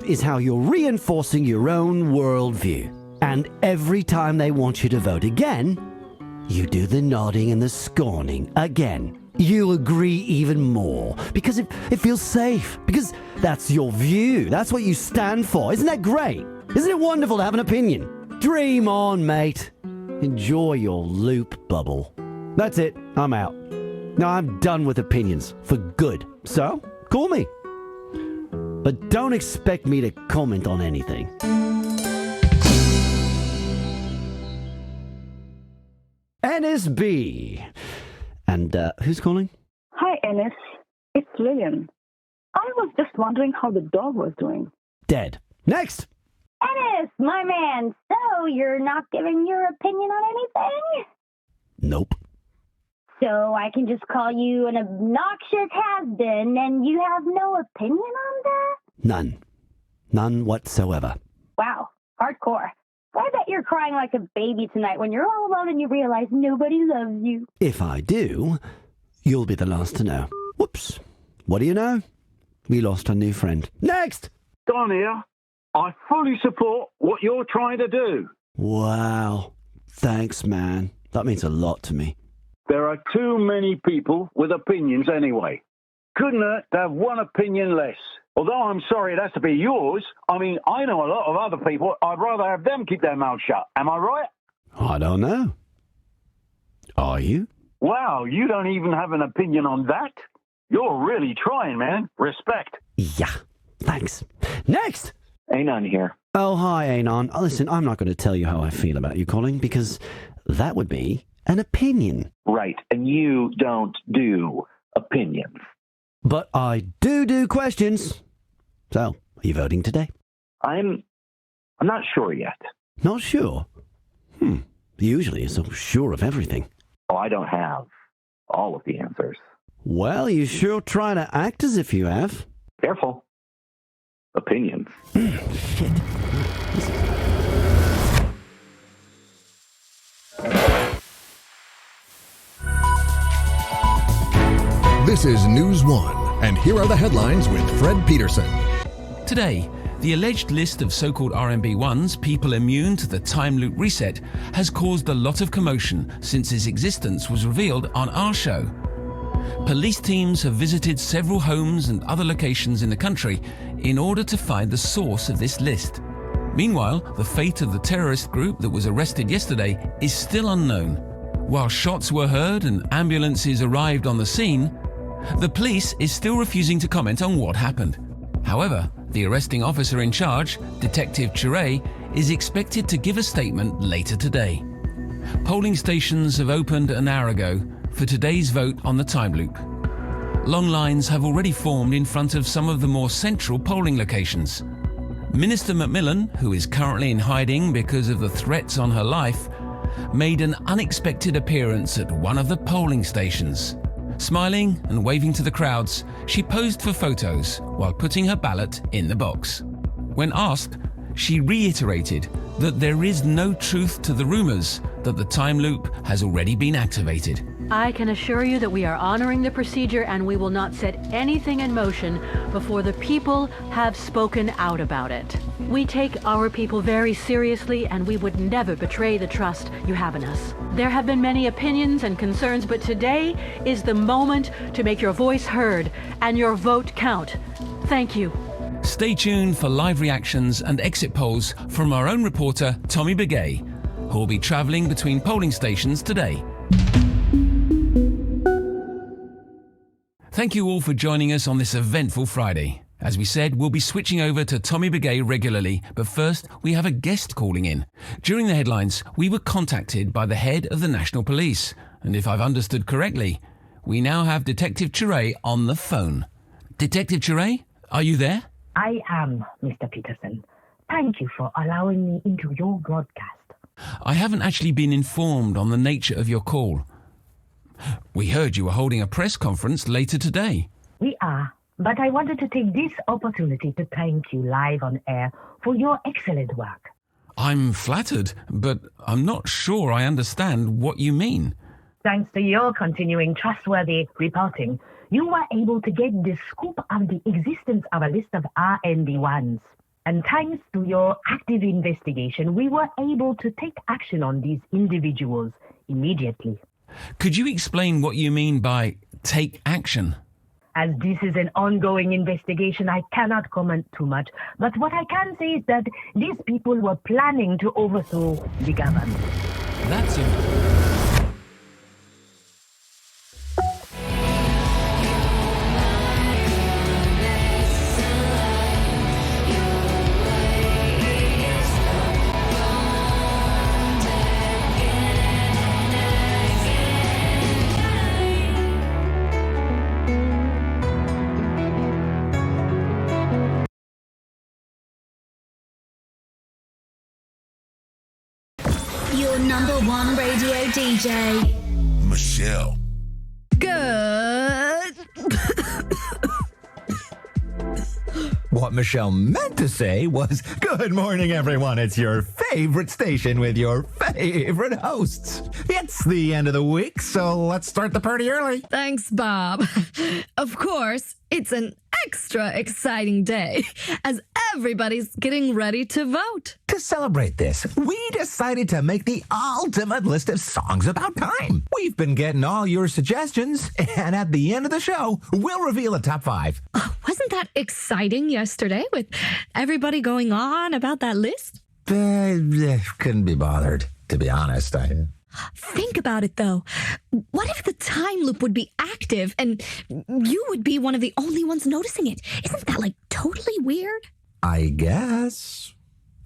is how you're reinforcing your own worldview. And every time they want you to vote again, you do the nodding and the scorning again. You agree even more because it feels safe, because that's your view. That's what you stand for. Isn't that great? Isn't it wonderful to have an opinion? Dream on, mate. Enjoy your loop bubble. That's it. I'm out. Now I'm done with opinions for good. So, call me. But don't expect me to comment on anything. NSB. And who's calling? Hi, Ennis. It's Lillian. I was just wondering how the dog was doing. Dead. Next. Ennis, my man, so you're not giving your opinion on anything? Nope. So I can just call you an obnoxious has-been and you have no opinion on that? None. None whatsoever. Wow, hardcore. I bet you're crying like a baby tonight when you're all alone and you realize nobody loves you. If I do, you'll be the last to know. Whoops. What do you know? We lost a new friend. Next! Don here. I fully support what you're trying to do. Wow. Thanks, man. That means a lot to me. There are too many people with opinions anyway. Couldn't hurt to have one opinion less. Although I'm sorry it has to be yours, I mean, I know a lot of other people. I'd rather have them keep their mouth shut. Am I right? I don't know. Are you? Wow, you don't even have an opinion on that? You're really trying, man. Respect. Yeah, thanks. Next! Anon here. Oh, hi, Anon. Listen, I'm not going to tell you how I feel about you calling because that would be an opinion. Right, and you don't do opinions. But I do questions. So, are you voting today? I'm not sure yet. Not sure? Usually you're so sure of everything. Oh, I don't have all of the answers. Well, you sure try to act as if you have. Careful. Opinions. Shit. This is News 1, and here are the headlines with Fred Peterson. Today, the alleged list of so-called RMB1s, people immune to the time loop reset, has caused a lot of commotion since its existence was revealed on our show. Police teams have visited several homes and other locations in the country in order to find the source of this list. Meanwhile, the fate of the terrorist group that was arrested yesterday is still unknown. While shots were heard and ambulances arrived on the scene, the police is still refusing to comment on what happened. However, the arresting officer in charge, Detective Chire, is expected to give a statement later today. Polling stations have opened an hour ago for today's vote on the time loop. Long lines have already formed in front of some of the more central polling locations. Minister Macmillan, who is currently in hiding because of the threats on her life, made an unexpected appearance at one of the polling stations. Smiling and waving to the crowds, she posed for photos while putting her ballot in the box. When asked, she reiterated that there is no truth to the rumors that the time loop has already been activated. I can assure you that we are honoring the procedure and we will not set anything in motion before the people have spoken out about it. We take our people very seriously and we would never betray the trust you have in us. There have been many opinions and concerns, but today is the moment to make your voice heard and your vote count. Thank you. Stay tuned for live reactions and exit polls from our own reporter, Tommy Begay, who will be travelling between polling stations today. Thank you all for joining us on this eventful Friday. As we said, we'll be switching over to Tommy Begay regularly, but first we have a guest calling in. During the headlines, we were contacted by the head of the National Police, and if I've understood correctly, we now have Detective Chire on the phone. Detective Chire, are you there? I am, Mr. Peterson. Thank you for allowing me into your broadcast. I haven't actually been informed on the nature of your call. We heard you were holding a press conference later today. We are, but I wanted to take this opportunity to thank you live on air for your excellent work. I'm flattered, but I'm not sure I understand what you mean. Thanks to your continuing trustworthy reporting, you were able to get the scoop of the existence of a list of RMB1s. And thanks to your active investigation, we were able to take action on these individuals immediately. Could you explain what you mean by take action? As this is an ongoing investigation, I cannot comment too much. But what I can say is that these people were planning to overthrow the government. That's Your number one radio DJ. Michelle. Good. What Michelle meant to say was, good morning, everyone. It's your favorite station with your favorite hosts. It's the end of the week, so let's start the party early. Thanks, Bob. Of course, it's an extra exciting day as everybody's getting ready to vote. To celebrate this, we decided to make the ultimate list of songs about time. We've been getting all your suggestions, and at the end of the show, we'll reveal the top 5. Wasn't that exciting yesterday with everybody going on about that list? Couldn't be bothered, to be honest. Think about it, though. What if the time loop would be active and you would be one of the only ones noticing it? Isn't that, totally weird? I guess.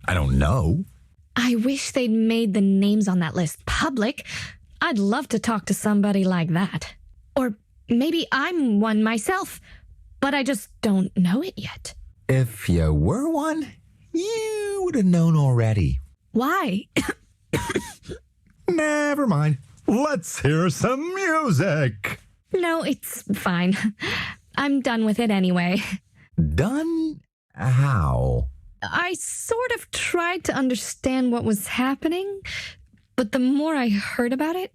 I don't know. I wish they'd made the names on that list public. I'd love to talk to somebody like that. Or maybe I'm one myself, but I just don't know it yet. If you were one, you would have known already. Why? Never mind. Let's hear some music. No, it's fine. I'm done with it anyway. Done? How? I sort of tried to understand what was happening, but the more I heard about it,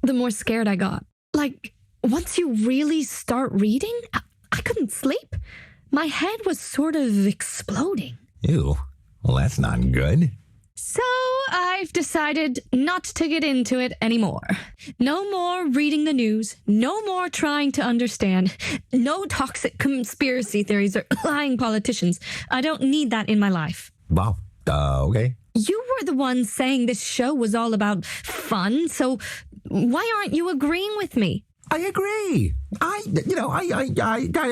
the more scared I got. Like, once you really start reading, I couldn't sleep. My head was sort of exploding. Ew. Well, that's not good. So I've decided not to get into it anymore. No more reading the news. No more trying to understand. No toxic conspiracy theories or lying politicians. I don't need that in my life. Wow. Okay. You were the one saying this show was all about fun, so why aren't you agreeing with me? I agree. I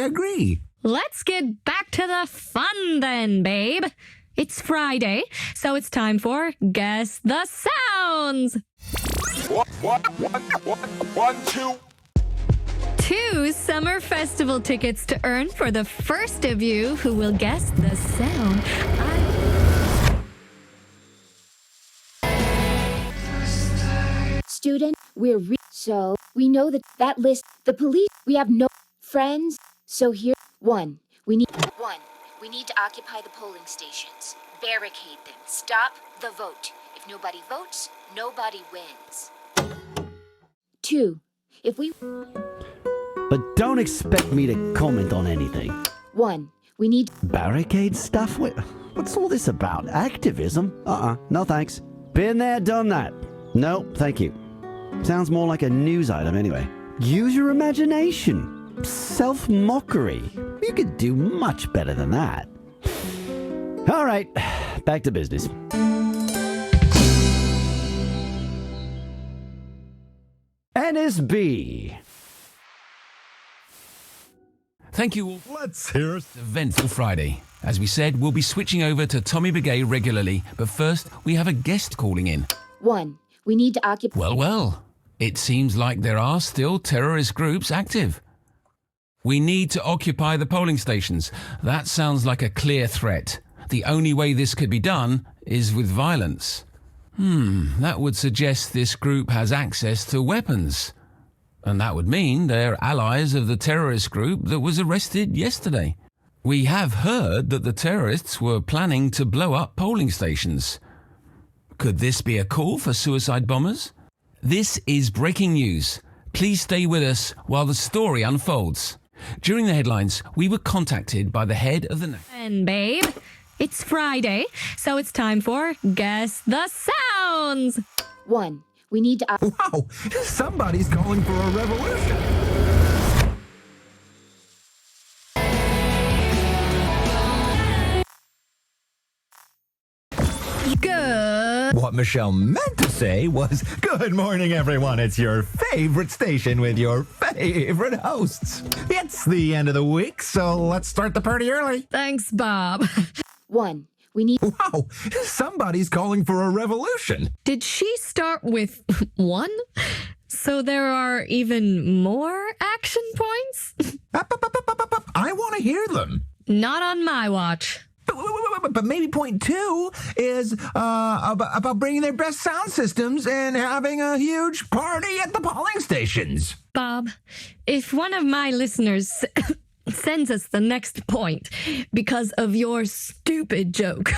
agree. Let's get back to the fun then, babe. It's Friday, so it's time for Guess the Sounds. One, two. 2 summer festival tickets to earn for the first of you who will guess the sound. Student, so we know that list. The police, we have no friends. So here, one, we need to occupy the polling stations. Barricade them. Stop the vote. If nobody votes, nobody wins. 2, if we... But don't expect me to comment on anything. 1, we need... Barricade stuff? What's all this about? Activism? No thanks. Been there, done that. No, thank you. Sounds more like a news item anyway. Use your imagination. Self-mockery. You could do much better than that. All right, back to business. NSB. Thank you all. Let's hear it. Eventful Friday. As we said, we'll be switching over to Tommy Begay regularly, but first we have a guest calling in. 1, we need to occupy... Well, it seems like there are still terrorist groups active. We need to occupy the polling stations. That sounds like a clear threat. The only way this could be done is with violence. That would suggest this group has access to weapons. And that would mean they're allies of the terrorist group that was arrested yesterday. We have heard that the terrorists were planning to blow up polling stations. Could this be a call for suicide bombers? This is breaking news. Please stay with us while the story unfolds. During the headlines, we were contacted by the head of the... And babe, it's Friday, so it's time for Guess the Sounds. 1, we need to... Wow, somebody's calling for a revolution. Good. What Michelle meant to say was, good morning, everyone. It's your favorite station with your favorite hosts. It's the end of the week, so let's start the party early. Thanks, Bob. 1, we need... Wow, somebody's calling for a revolution. Did she start with 1? So there are even more action points? I want to hear them. Not on my watch. But maybe point 2 is about bringing their best sound systems and having a huge party at the polling stations. Bob, if one of my listeners sends us the next point because of your stupid joke,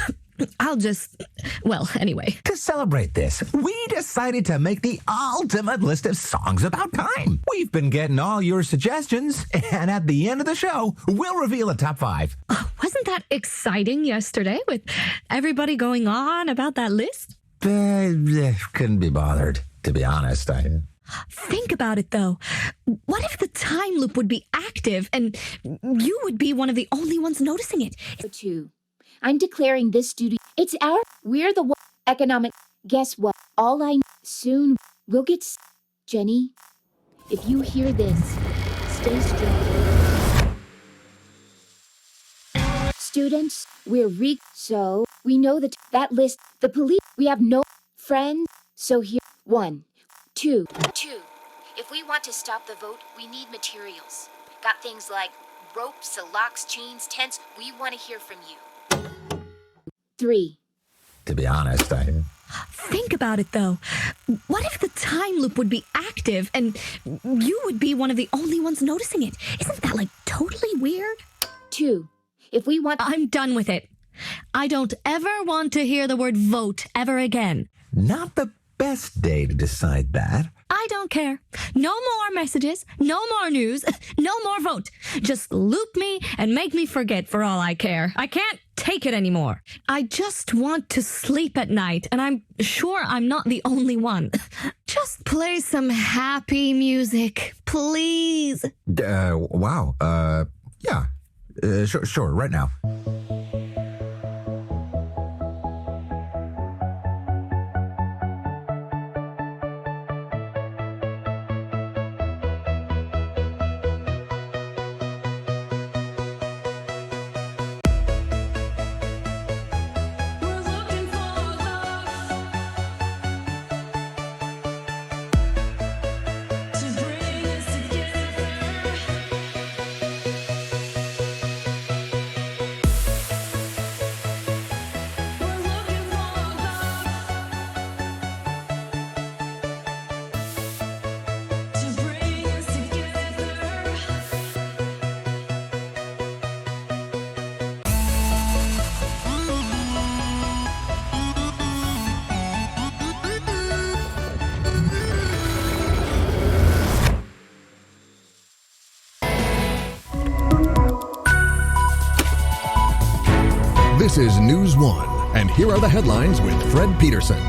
I'll just... Well, anyway. To celebrate this, we decided to make the ultimate list of songs about time. We've been getting all your suggestions, and at the end of the show, we'll reveal a top 5. Wasn't that exciting yesterday with everybody going on about that list? Couldn't be bothered, to be honest. Think about it, though. What if the time loop would be active and you would be one of the only ones noticing it? 2, I'm declaring this duty. It's we're the economic. Guess what? Soon we'll get... Jenny, if you hear this, stay strong. Students, so we know that list. The police, we have no friends. So here, 1, 2. If we want to stop the vote, we need materials. Got things like ropes, locks, chains, tents. We want to hear from you. 3. To be honest, Think about it, though. What if the time loop would be active and you would be one of the only ones noticing it? Isn't that, totally weird? 2. If we want... I'm done with it. I don't ever want to hear the word vote ever again. Not the best day to decide that. I don't care. No more messages, no more news, no more vote. Just loop me and make me forget for all I care. I can't take it anymore. I just want to sleep at night, and I'm sure I'm not the only one. Just play some happy music, please. Wow. Yeah. Sure, right now. This is News 1, and here are the headlines with Fred Peterson.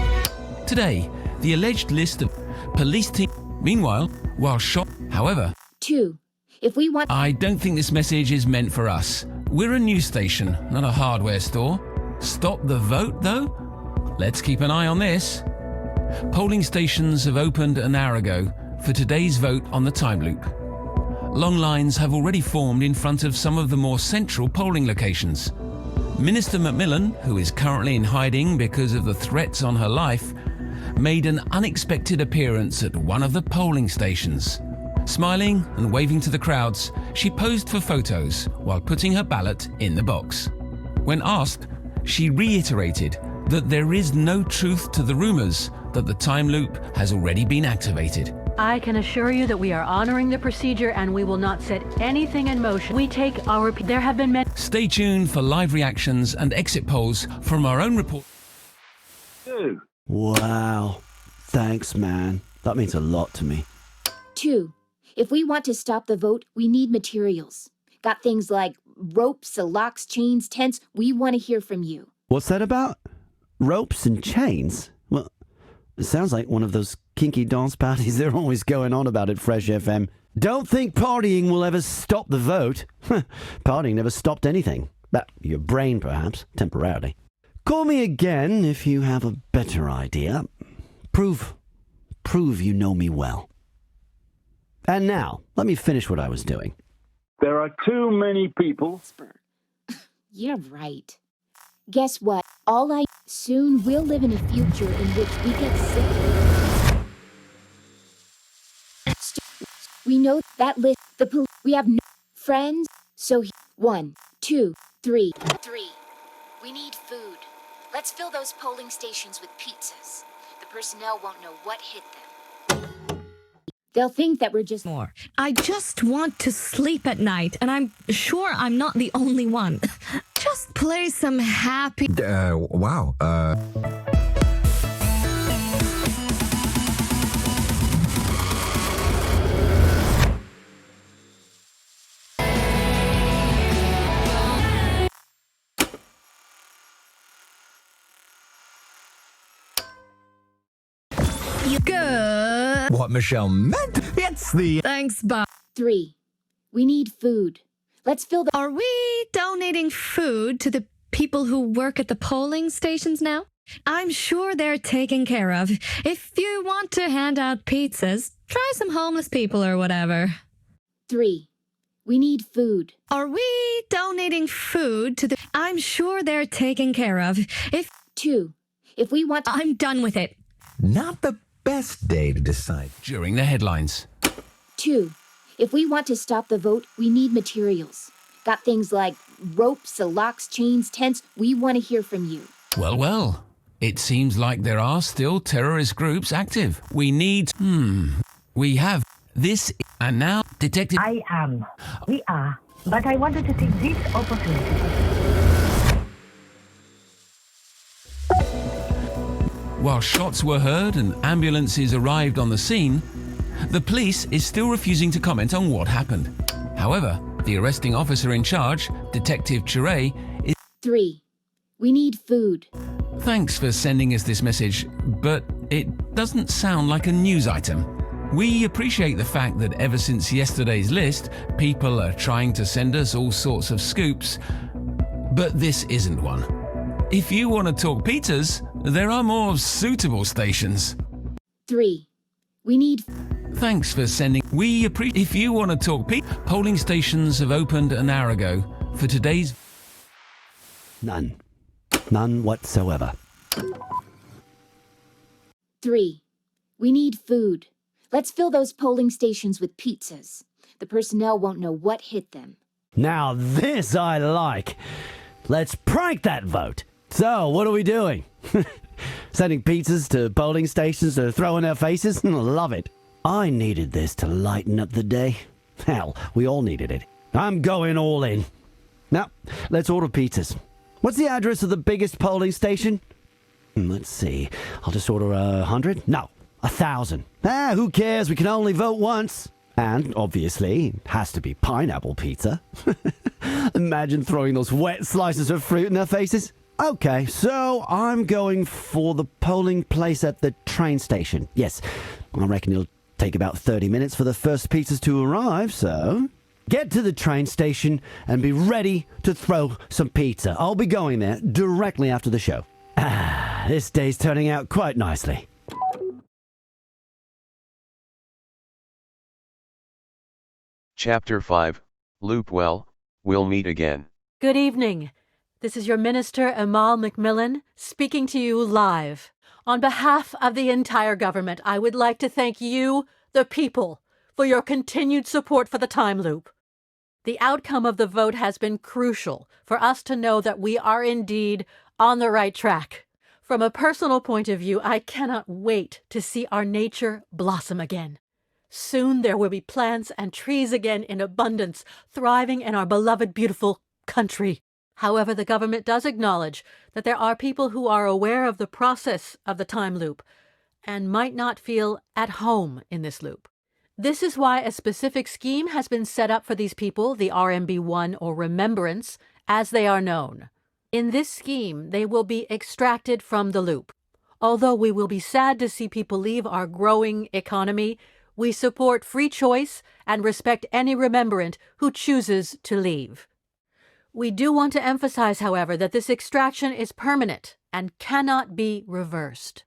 Today, the alleged list of police team. Meanwhile, while shot, however... 2. If we want... I don't think this message is meant for us. We're a news station, not a hardware store. Stop the vote, though? Let's keep an eye on this. Polling stations have opened an hour ago for today's vote on the time loop. Long lines have already formed in front of some of the more central polling locations. Minister Macmillan, who is currently in hiding because of the threats on her life, made an unexpected appearance at one of the polling stations. Smiling and waving to the crowds, she posed for photos while putting her ballot in the box. When asked, she reiterated that there is no truth to the rumors that the time loop has already been activated. I can assure you that we are honoring the procedure and we will not set anything in motion. We take our... There have been many... Stay tuned for live reactions and exit polls from our own report. Wow. Thanks, man. That means a lot to me. 2. If we want to stop the vote, we need materials. Got things like ropes, locks, chains, tents. We want to hear from you. What's that about? Ropes and chains? Well, it sounds like one of those kinky dance parties they're always going on about at Fresh FM. Don't think partying will ever stop the vote. Partying never stopped anything. But your brain, perhaps, temporarily. Call me again if you have a better idea. Prove you know me well. And now, let me finish what I was doing. There are too many people. You're right. Guess what? Soon we'll live in a future in which we get sick. We know that list. We have no friends. So 1, 2, 3. We need food. Let's fill those polling stations with pizzas. The personnel won't know what hit them. They'll think that we're just more. I just want to sleep at night, and I'm sure I'm not the only one. Just play some happy... Wow. Good. What Michelle meant? It's the... Thanks, Bob. 3. We need food. Let's fill the... Are we donating food to the people who work at the polling stations now? I'm sure they're taken care of. If you want to hand out pizzas, try some homeless people or whatever. 3. We need food. Are we donating food to the... I'm sure they're taken care of. 2. If we want... I'm done with it. Not the best day to decide. During the headlines. 2. If we want to stop the vote, we need materials. Got things like ropes, locks, chains, tents. We want to hear from you. Well. It seems like there are still terrorist groups active. We need... We have this... And now, Detective... I am. We are. But I wanted to take this opportunity. While shots were heard and ambulances arrived on the scene, the police is still refusing to comment on what happened. However, the arresting officer in charge, Detective Chire, is... 3. We need food. Thanks for sending us this message, but it doesn't sound like a news item. We appreciate the fact that ever since yesterday's list, people are trying to send us all sorts of scoops, but this isn't one. If you want to talk pizzas, there are more suitable stations. 3. We need... Thanks for sending... We appreciate... If you want to talk polling stations have opened an hour ago for today's... None. None whatsoever. 3. We need food. Let's fill those polling stations with pizzas. The personnel won't know what hit them. Now this I like. Let's prank that vote. So, what are we doing? Sending pizzas to polling stations to throw in their faces? Love it. I needed this to lighten up the day. Hell, we all needed it. I'm going all in. Now, let's order pizzas. What's the address of the biggest polling station? Let's see. I'll just order 100? No, 1,000. Who cares? We can only vote once. And, obviously, it has to be pineapple pizza. Imagine throwing those wet slices of fruit in their faces. Okay, so I'm going for the polling place at the train station. Yes, I reckon it'll take about 30 minutes for the first pizzas to arrive, so... Get to the train station and be ready to throw some pizza. I'll be going there directly after the show. This day's turning out quite nicely. Chapter 5, Loop Well, we'll meet again. Good evening. This is your Minister, Amal McMillan, speaking to you live. On behalf of the entire government, I would like to thank you, the people, for your continued support for the time loop. The outcome of the vote has been crucial for us to know that we are indeed on the right track. From a personal point of view, I cannot wait to see our nature blossom again. Soon there will be plants and trees again in abundance, thriving in our beloved, beautiful country. However, the government does acknowledge that there are people who are aware of the process of the time loop and might not feel at home in this loop. This is why a specific scheme has been set up for these people, the RMB1 or Remembrance, as they are known. In this scheme, they will be extracted from the loop. Although we will be sad to see people leave our growing economy, we support free choice and respect any remembrant who chooses to leave. We do want to emphasize, however, that this extraction is permanent and cannot be reversed.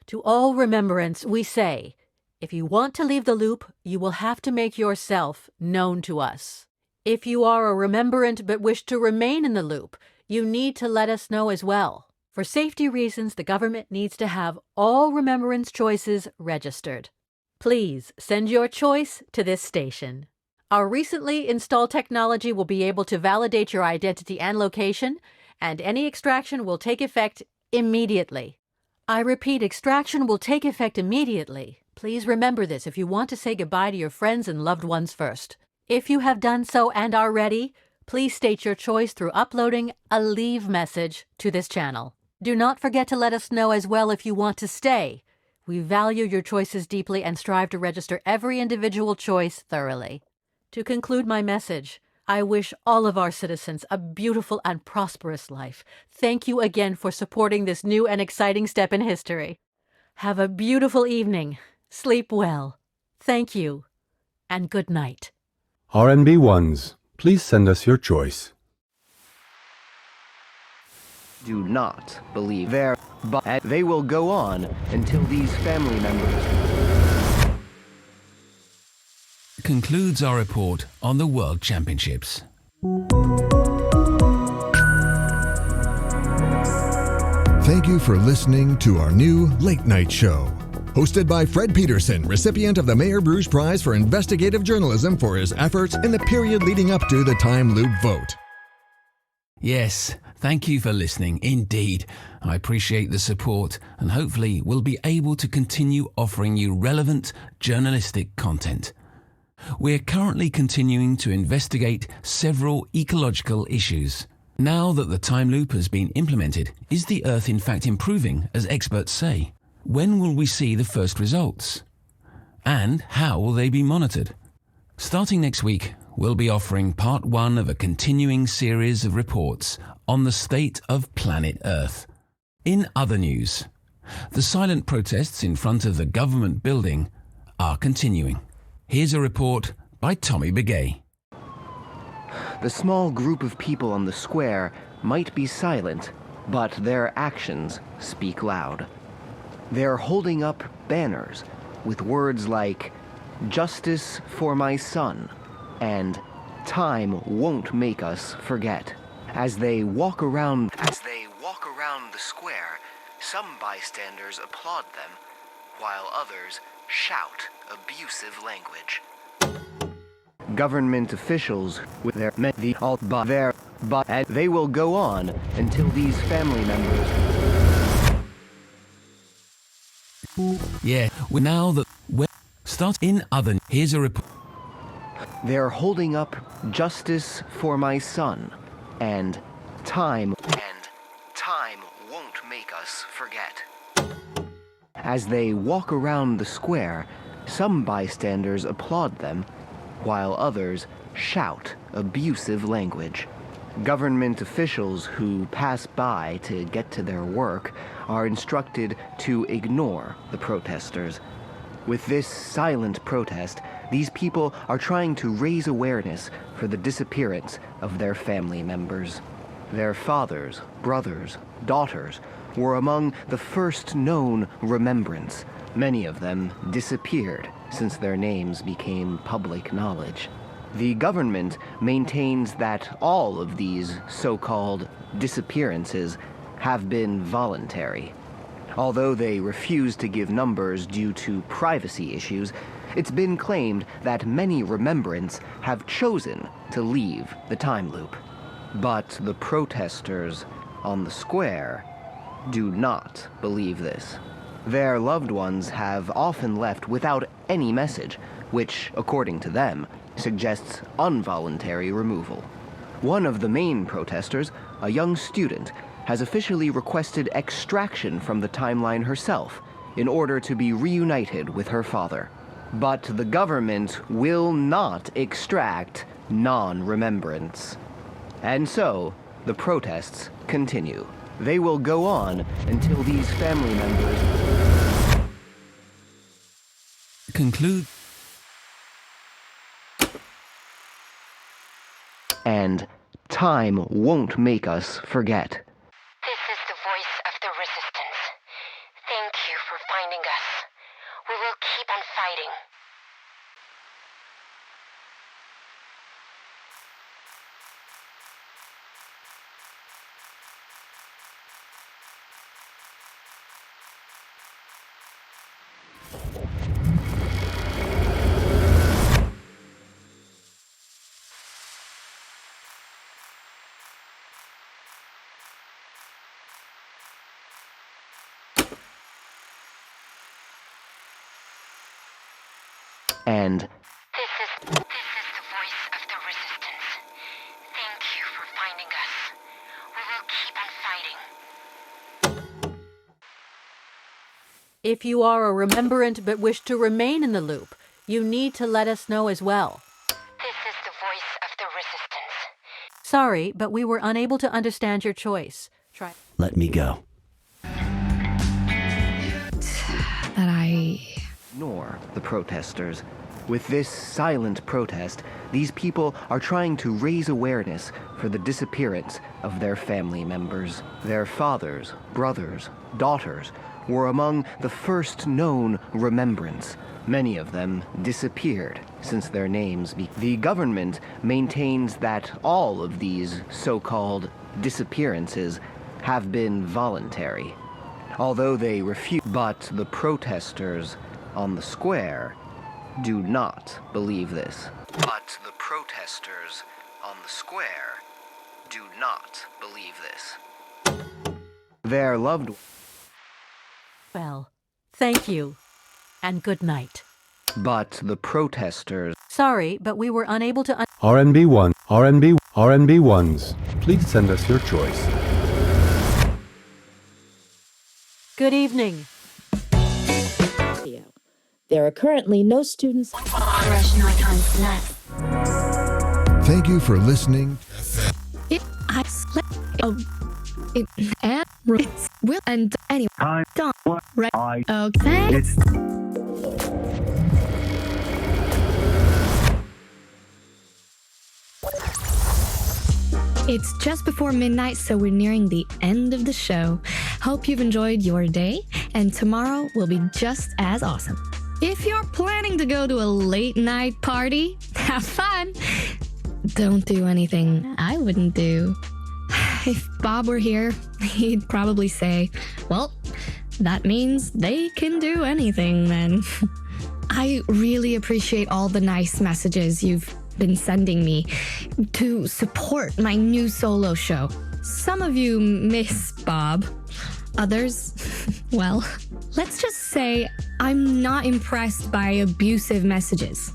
To all remembrance, we say, if you want to leave the loop, you will have to make yourself known to us. If you are a remembrant but wish to remain in the loop, you need to let us know as well. For safety reasons, the government needs to have all remembrance choices registered. Please send your choice to this station. Our recently installed technology will be able to validate your identity and location, and any extraction will take effect immediately. I repeat, extraction will take effect immediately. Please remember this if you want to say goodbye to your friends and loved ones first. If you have done so and are ready, please state your choice through uploading a leave message to this channel. Do not forget to let us know as well if you want to stay. We value your choices deeply and strive to register every individual choice thoroughly. To conclude my message, I wish all of our citizens a beautiful and prosperous life. Thank you again for supporting this new and exciting step in history. Have a beautiful evening. Sleep well. Thank you, and good night. RNB1s, please send us your choice. Do not believe but they will go on until these family members... Concludes our report on the World Championships. Thank you for listening to our new late night show. Hosted by Fred Peterson, recipient of the Mayor Bruce Prize for Investigative Journalism for his efforts in the period leading up to the time loop vote. Yes, Thank you for listening. Indeed, I appreciate the support and hopefully we'll be able to continue offering you relevant journalistic content. We're currently continuing to investigate several ecological issues. Now that the time loop has been implemented, is the Earth in fact improving, as experts say? When will we see the first results? And how will they be monitored? Starting next week, we'll be offering part 1 of a continuing series of reports on the state of planet Earth. In other news, the silent protests in front of the government building are continuing. Here's a report by Tommy Begay. The small group of people on the square might be silent, but their actions speak loud. They're holding up banners with words like, "Justice for my son," and "Time won't make us forget." As they walk around the square, some bystanders applaud them, while others shout abusive language. Government officials with their they will go on until these family members. Yeah, now that we're start in other. Here's a report. They're holding up "Justice for my son," and time won't make us forget. As they walk around the square, some bystanders applaud them, while others shout abusive language. Government officials who pass by to get to their work are instructed to ignore the protesters. With this silent protest, these people are trying to raise awareness for the disappearance of their family members. Their fathers, brothers, daughters were among the first known remembrance. Many of them disappeared since their names became public knowledge. The government maintains that all of these so-called disappearances have been voluntary. Although they refuse to give numbers due to privacy issues, it's been claimed that many remembrants have chosen to leave the time loop. But the protesters on the square do not believe this. Their loved ones have often left without any message, which, according to them, suggests involuntary removal. One of the main protesters, a young student, has officially requested extraction from the timeline herself in order to be reunited with her father. But the government will not extract non-remembrance. And so, the protests continue. They will go on until these family members conclude. And time won't make us forget. This is the voice of the resistance. Thank you for finding us. We will keep on fighting. And This is the voice of the resistance. Thank you for finding us. We will keep on fighting. If you are a remembrant but wish to remain in the loop, you need to let us know as well. This is the voice of the resistance. Sorry, but we were unable to understand your choice. Try. Let me go. That I ignore the protesters. With this silent protest, these people are trying to raise awareness for the disappearance of their family members. Their fathers, brothers, daughters were among the first known remembrance. Many of them disappeared since their names The government maintains that all of these so-called disappearances have been voluntary. Although they refuse, but the protesters on the square do not believe this. But the protesters on the square do not believe this. Their loved one. Well, thank you, and good night. But the protesters. Sorry, but we were unable to... RNB ones, please send us your choice. Good evening. There are currently no students... Thank you for listening. It's just before midnight, so we're nearing the end of the show. Hope you've enjoyed your day, and tomorrow will be just as awesome. If you're planning to go to a late night party, have fun. Don't do anything I wouldn't do. If Bob were here, he'd probably say, well, that means they can do anything then. I really appreciate all the nice messages you've been sending me to support my new solo show. Some of you miss Bob. Others, well, let's just say I'm not impressed by abusive messages,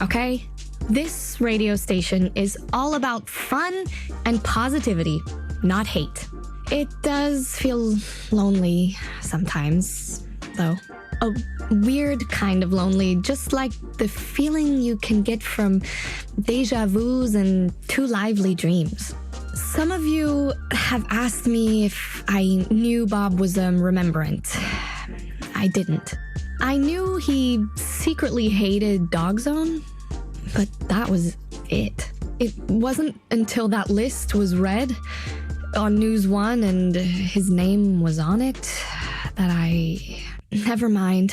okay? This radio station is all about fun and positivity, not hate. It does feel lonely sometimes, though. A weird kind of lonely, just like the feeling you can get from deja vus and too lively dreams. Some of you have asked me if I knew Bob was a remembrant. I didn't. I knew he secretly hated Dog Zone, but that was it. It wasn't until that list was read on News One and his name was on it that I... Never mind.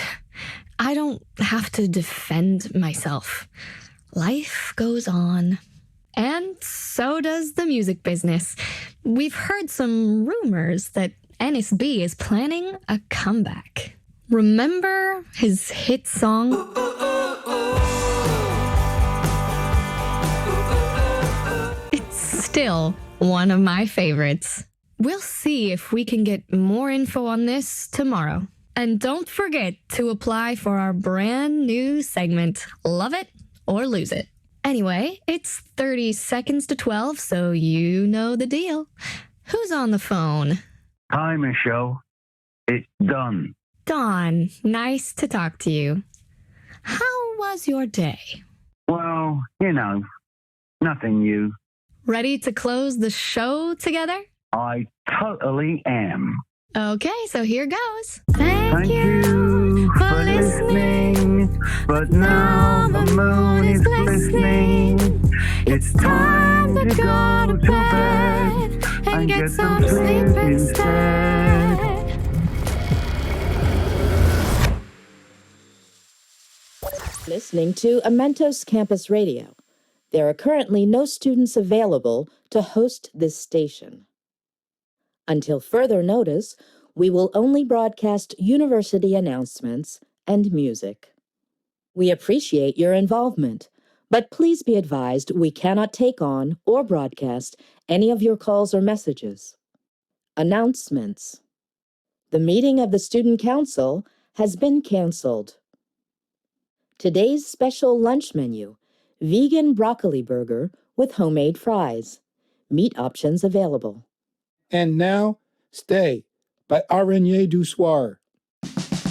I don't have to defend myself. Life goes on. And so does the music business. We've heard some rumors that NSB is planning a comeback. Remember his hit song? It's still one of my favorites. We'll see if we can get more info on this tomorrow. And don't forget to apply for our brand new segment, Love It or Lose It. Anyway, it's 30 seconds to 12, so you know the deal. Who's on the phone? Hi, Michelle. It's Don. Don, nice to talk to you. How was your day? Well, nothing new. Ready to close the show together? I totally am. Okay, so here goes. Thank you for listening, but now the moon is glistening. It's time to go to bed and get some sleep instead. Listening to Amentos Campus Radio. There are currently no students available to host this station. Until further notice, we will only broadcast university announcements and music. We appreciate your involvement, but please be advised we cannot take on or broadcast any of your calls or messages. Announcements. The meeting of the Student Council has been canceled. Today's special lunch menu, vegan broccoli burger with homemade fries. Meat options available. And now, Stay by Araignée du Soir. Again.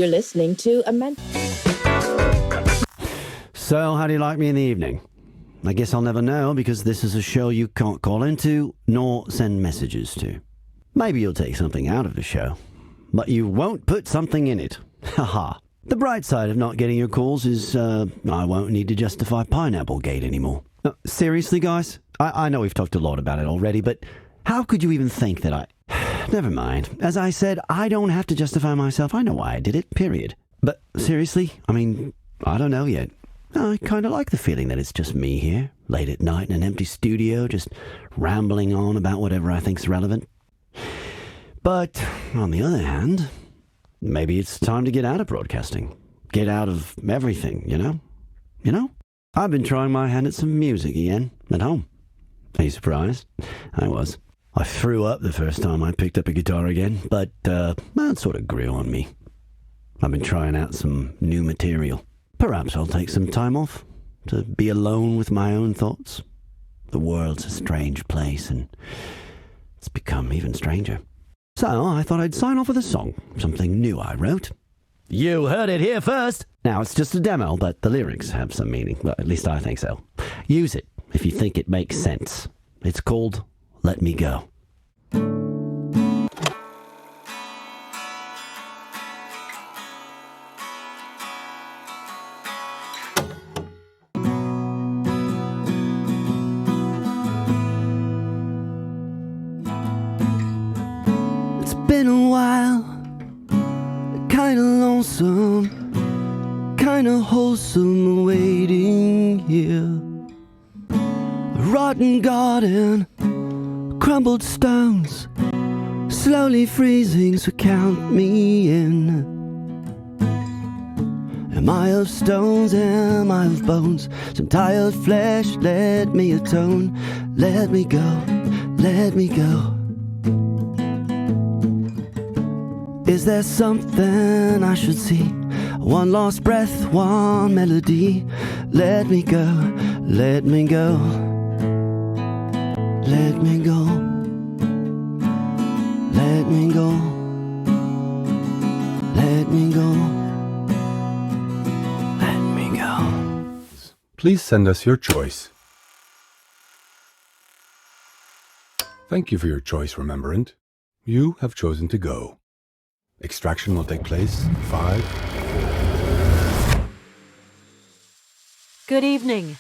You're listening to a man. So, how do you like me in the evening? I guess I'll never know because this is a show you can't call into nor send messages to. Maybe you'll take something out of the show, but you won't put something in it. Haha. The bright side of not getting your calls is I won't need to justify Pineapple Gate anymore. No, seriously, guys? I know we've talked a lot about it already, but how could you even think that I... Never mind. As I said, I don't have to justify myself. I know why I did it, period. But seriously, I mean, I don't know yet. I kind of like the feeling that it's just me here, late at night in an empty studio, just rambling on about whatever I think's relevant. But, on the other hand, maybe it's time to get out of broadcasting. Get out of everything, you know? You know? I've been trying my hand at some music again, at home. Are you surprised? I was. I threw up the first time I picked up a guitar again, but it sort of grew on me. I've been trying out some new material. Perhaps I'll take some time off to be alone with my own thoughts. The world's a strange place, and it's become even stranger. So I thought I'd sign off with a song, something new I wrote. You heard it here first! Now, it's just a demo, but the lyrics have some meaning. Well, at least I think so. Use it if you think it makes sense. It's called Let Me Go. It's been a while, kinda lonesome, kinda wholesome waiting here. A rotten garden, crumbled stones, slowly freezing, so count me in. Am I of stones, am I of bones? Some tired flesh, let me atone. Let me go, let me go. Is there something I should see? One lost breath, one melody. Let me go, let me go. Let me go. Let me go. Let me go. Let me go. Please send us your choice. Thank you for your choice, Remembrant. You have chosen to go. Extraction will take place in 5. Good evening.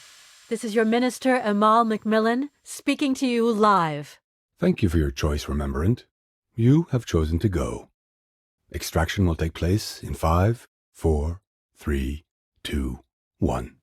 This is your minister, Amal McMillan, speaking to you live. Thank you for your choice, Remembrant. You have chosen to go. Extraction will take place in 5, 4, 3, 2, 1.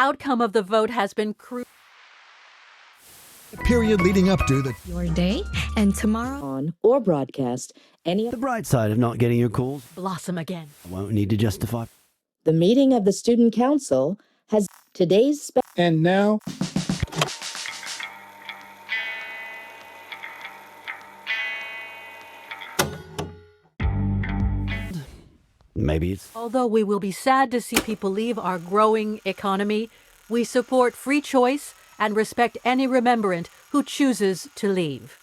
outcome of the vote has been Period leading up to the Your day, and tomorrow on or broadcast any of The bright side of not getting your calls. blossom again. I won't need to justify. the meeting of the Student Council has today's And now, Maybe it's Although we will be sad to see people leave our growing economy, we support free choice and respect any remembrant who chooses to leave.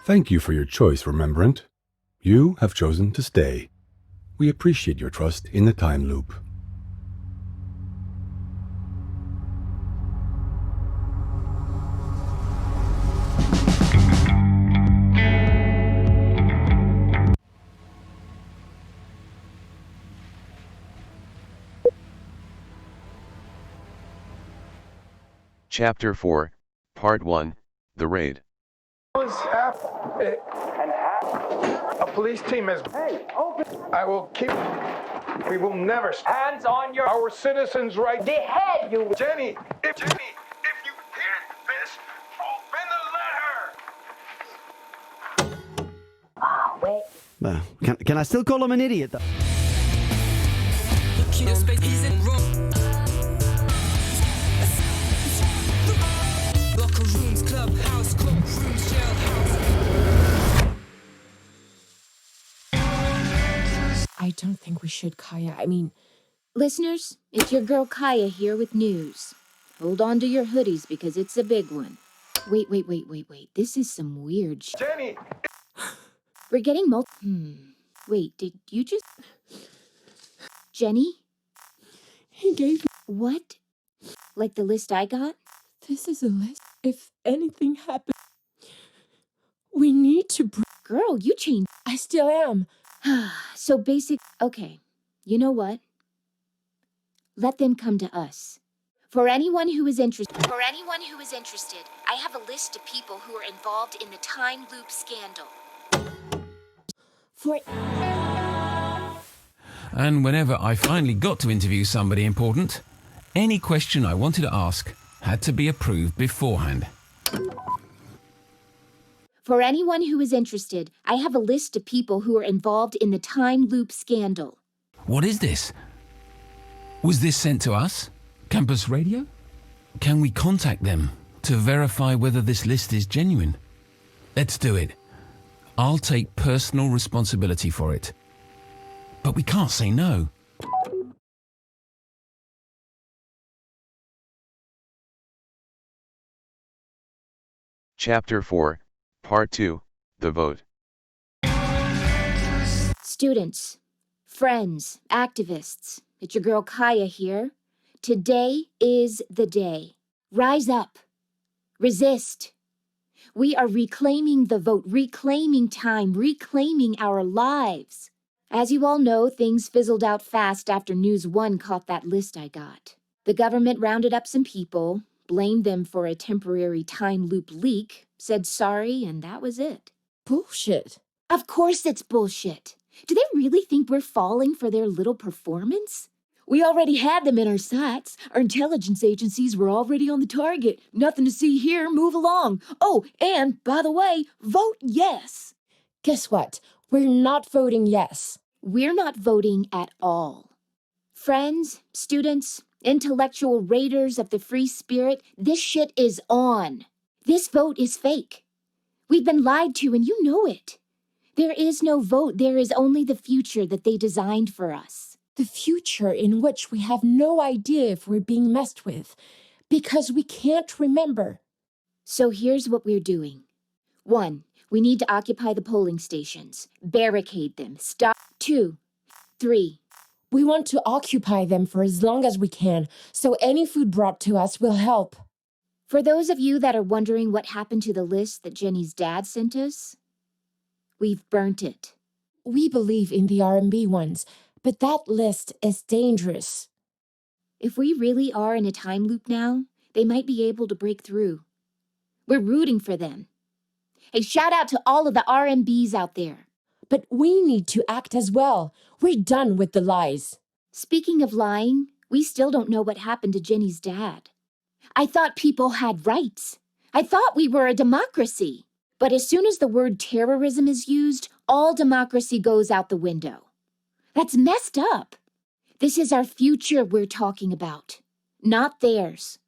Thank you for your choice, Remembrant. You have chosen to stay. We appreciate your trust in the time loop. Chapter 4, Part 1, The Raid. a police team is. Hey, open! I will keep. We will never. Hands on your. Our citizens' right. Behead you, Jenny. If you hear this, open the letter. Well, can I still call him an idiot, though? I don't think we should, Kaya. Listeners, it's your girl Kaya here with news. Hold on to your hoodies because it's a big one. Wait. This is some weird shit. Jenny! We're getting Wait, did you just... Jenny? He gave me... What? Like the list I got? This is a list. If anything happens, we need to... Girl, you changed. I still am. So basic... Okay, you know what? Let them come to us. For anyone who is interested, I have a list of people who are involved in the time loop scandal. And whenever I finally got to interview somebody important, any question I wanted to ask had to be approved beforehand. For anyone who is interested, I have a list of people who are involved in the time loop scandal. What is this? Was this sent to us? Campus Radio? Can we contact them to verify whether this list is genuine? Let's do it. I'll take personal responsibility for it. But we can't say no. Chapter 4, Part 2, The Vote. Students, friends, activists, it's your girl Kaya here. Today is the day. Rise up. Resist. We are reclaiming the vote, reclaiming time, reclaiming our lives. As you all know, things fizzled out fast after News 1 caught that list I got. The government rounded up some people, blamed them for a temporary time loop leak, said sorry, and that was it. Bullshit. Of course it's bullshit. Do they really think we're falling for their little performance? We already had them in our sights. Our intelligence agencies were already on the target. Nothing to see here. Move along. Oh, and by the way, vote yes. Guess what? We're not voting yes. We're not voting at all. Friends, students, intellectual raiders of the free spirit, this shit is on. This vote is fake. We've been lied to and you know it. There is no vote. There is only the future that they designed for us. The future in which we have no idea if we're being messed with, because we can't remember. So here's what we're doing. 1, we need to occupy the polling stations, barricade them, stop. 2, 3. We want to occupy them for as long as we can, so any food brought to us will help. For those of you that are wondering what happened to the list that Jenny's dad sent us, we've burnt it. We believe in the R&B ones, but that list is dangerous. If we really are in a time loop now, they might be able to break through. We're rooting for them. Hey, shout out to all of the R&Bs out there. But we need to act as well. We're done with the lies. Speaking of lying, We still don't know what happened to Jenny's dad. I thought people had rights. I thought we were a democracy. But as soon as the word terrorism is used, all democracy goes out the window. That's messed up. This is our future we're talking about, not theirs.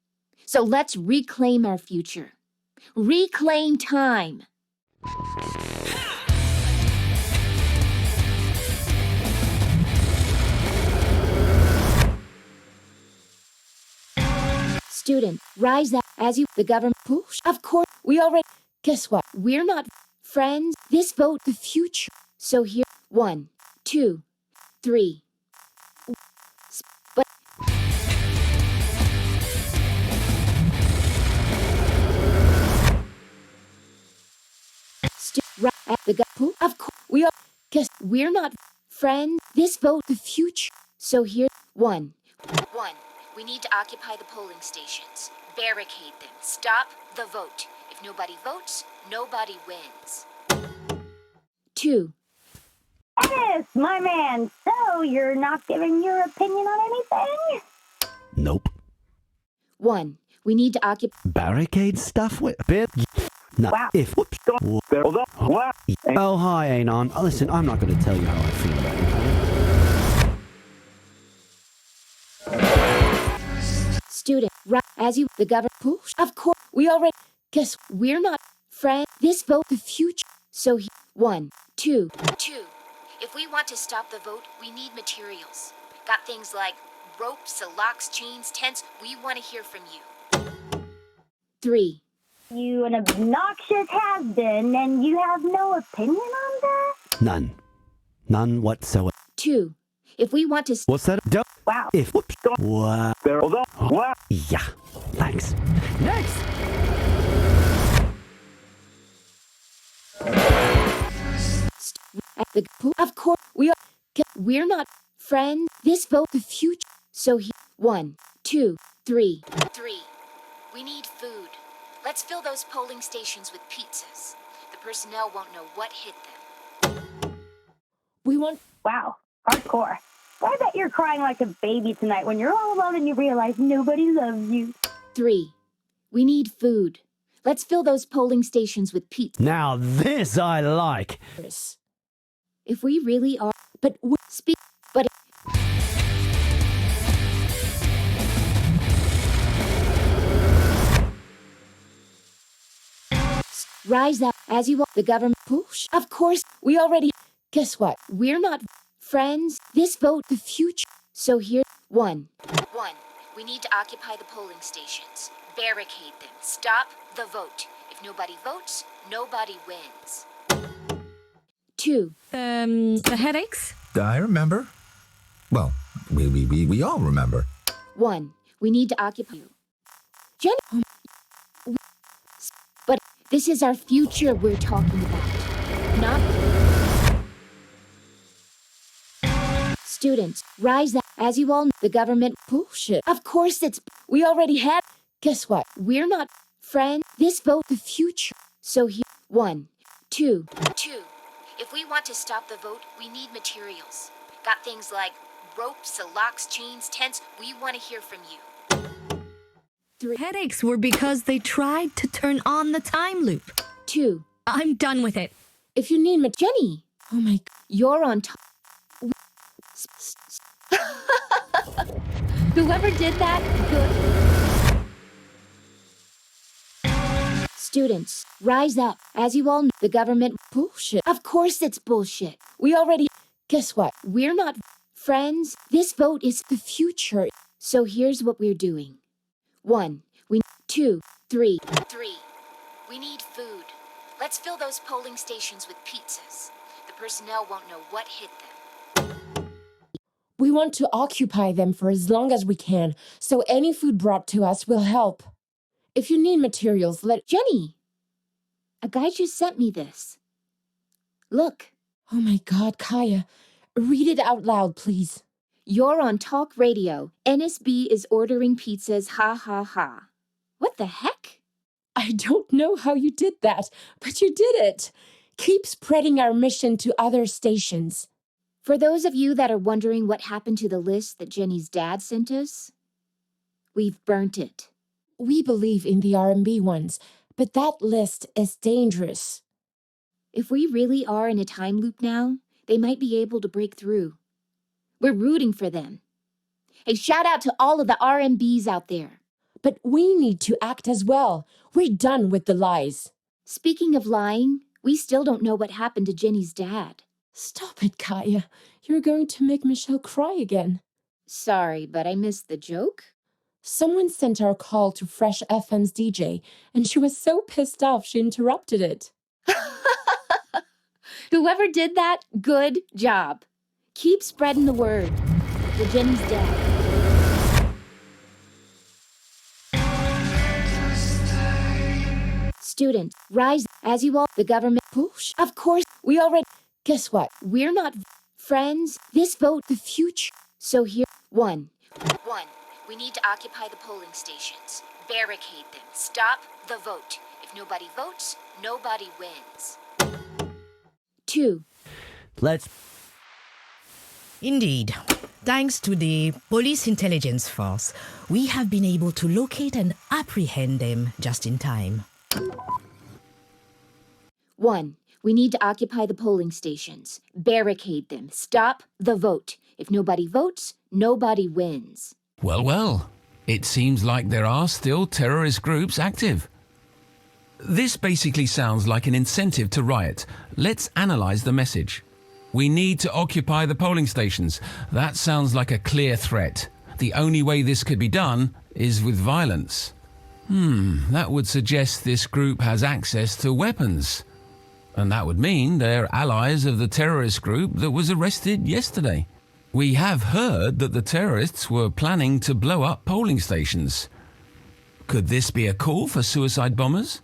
So let's reclaim our future. Reclaim time. Student, rise up as you, the government push. Of course, we already, guess what? We're not friends. This vote, the future. So here, 1, 2, 3. But of course, we are, guess we're not friends. This vote, the future. So here, 1. We need to occupy the polling stations. Barricade them. Stop the vote. If nobody votes, nobody wins. 2. Ennis, my man, so you're not giving your opinion on anything? Nope. 1. We need to occupy... Barricade stuff with... No. Wow. If... Whoops. Oh, hi, Anon. Listen, I'm not going to tell you how I feel about it. Student, right, as you, the government push. Of course, we already, guess we're not friends. This vote, the future. So, 1, 2. If we want to stop the vote, we need materials. Got things like ropes, locks, chains, tents. We want to hear from you. 3. You an obnoxious has-been, and you have no opinion on that? None. None whatsoever. 2. If we want to... What's that? Wow. If... Whoops. What? Yeah. Thanks. Next. Of course, we're not friends. This vote, the future. So 1, 2, 3. We need food. Let's fill those polling stations with pizzas. The personnel won't know what hit them. We want... Wow. Hardcore. I bet you're crying like a baby tonight when you're all alone and you realize nobody loves you. 3. We need food. Let's fill those polling stations with pizza. Now this I like. If we really are... But we speak... But... Rise up as you want. The government push. Of course, we already... Guess what? We're not... Friends, this vote, the future. So here, 1. We need to occupy the polling stations. Barricade them. Stop the vote. If nobody votes, nobody wins. 2. The headaches? I remember. Well, we all remember. 1. We need to occupy you. Jenny. But this is our future we're talking about. Not... Students, rise up. As you all know, the government bullshit. Of course it's... We already had... Guess what? We're not friends. This vote, the future. So here, 1, 2. If we want to stop the vote, we need materials. Got things like ropes, locks, chains, tents. We want to hear from you. 3. Headaches were because they tried to turn on the time loop. 2. I'm done with it. If you need Jenny. Oh my... You're on top. Whoever did that, good. Students, rise up. As you all know, the government bullshit. Of course it's bullshit. We already... Guess what? We're not friends. This vote is the future. So here's what we're doing. 1. 2, 3. We need food. Let's fill those polling stations with pizzas. The personnel won't know what hit them. We want to occupy them for as long as we can, so any food brought to us will help. If you need materials, let... Jenny! A guy just sent me this. Look. Oh my God, Kaya. Read it out loud, please. You're on talk radio. NSB is ordering pizzas, ha ha ha. What the heck? I don't know how you did that, but you did it. Keep spreading our mission to other stations. For those of you that are wondering what happened to the list that Jenny's dad sent us, we've burnt it. We believe in the R&B ones, but that list is dangerous. If we really are in a time loop now, they might be able to break through. We're rooting for them. Hey, shout out to all of the R&Bs out there. But we need to act as well. We're done with the lies. Speaking of lying, we still don't know what happened to Jenny's dad. Stop it, Kaya. You're going to make Michelle cry again. Sorry, but I missed the joke. Someone sent our call to Fresh FM's DJ, and she was so pissed off she interrupted it. Whoever did that, good job. Keep spreading the word. The Jenny's dad. Student, rise as you all. The government. Push. Of course, we already. Guess what? We're not friends. This vote, the future. So here, one. We need to occupy the polling stations. Barricade them. Stop the vote. If nobody votes, nobody wins. 2. Indeed. Thanks to the police intelligence force, we have been able to locate and apprehend them just in time. 1. We need to occupy the polling stations. Barricade them. Stop the vote. If nobody votes, nobody wins. Well, well. It seems like there are still terrorist groups active. This basically sounds like an incentive to riot. Let's analyze the message. We need to occupy the polling stations. That sounds like a clear threat. The only way this could be done is with violence. That would suggest this group has access to weapons. And that would mean they're allies of the terrorist group that was arrested yesterday. We have heard that the terrorists were planning to blow up polling stations. Could this be a call for suicide bombers?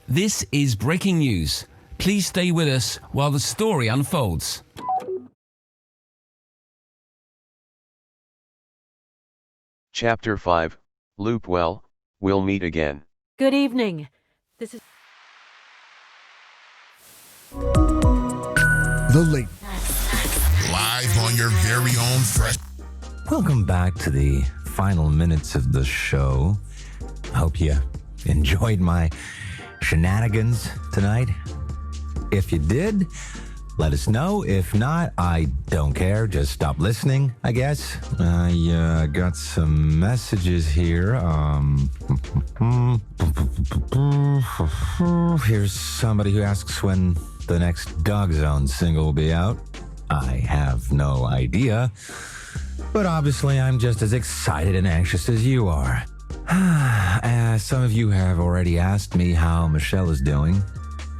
This is breaking news. Please stay with us while the story unfolds. Chapter 5, Loop Well, we'll meet again. Good evening. This is The Late Live on your very own Fresh. Welcome back to the final minutes of the show. I hope you enjoyed my shenanigans tonight. If you did, let us know. If not, I don't care. Just stop listening, I guess. I got some messages here. Here's somebody who asks when the next Dog Zone single will be out. I have no idea. But obviously, I'm just as excited and anxious as you are. Some of you have already asked me how Michelle is doing.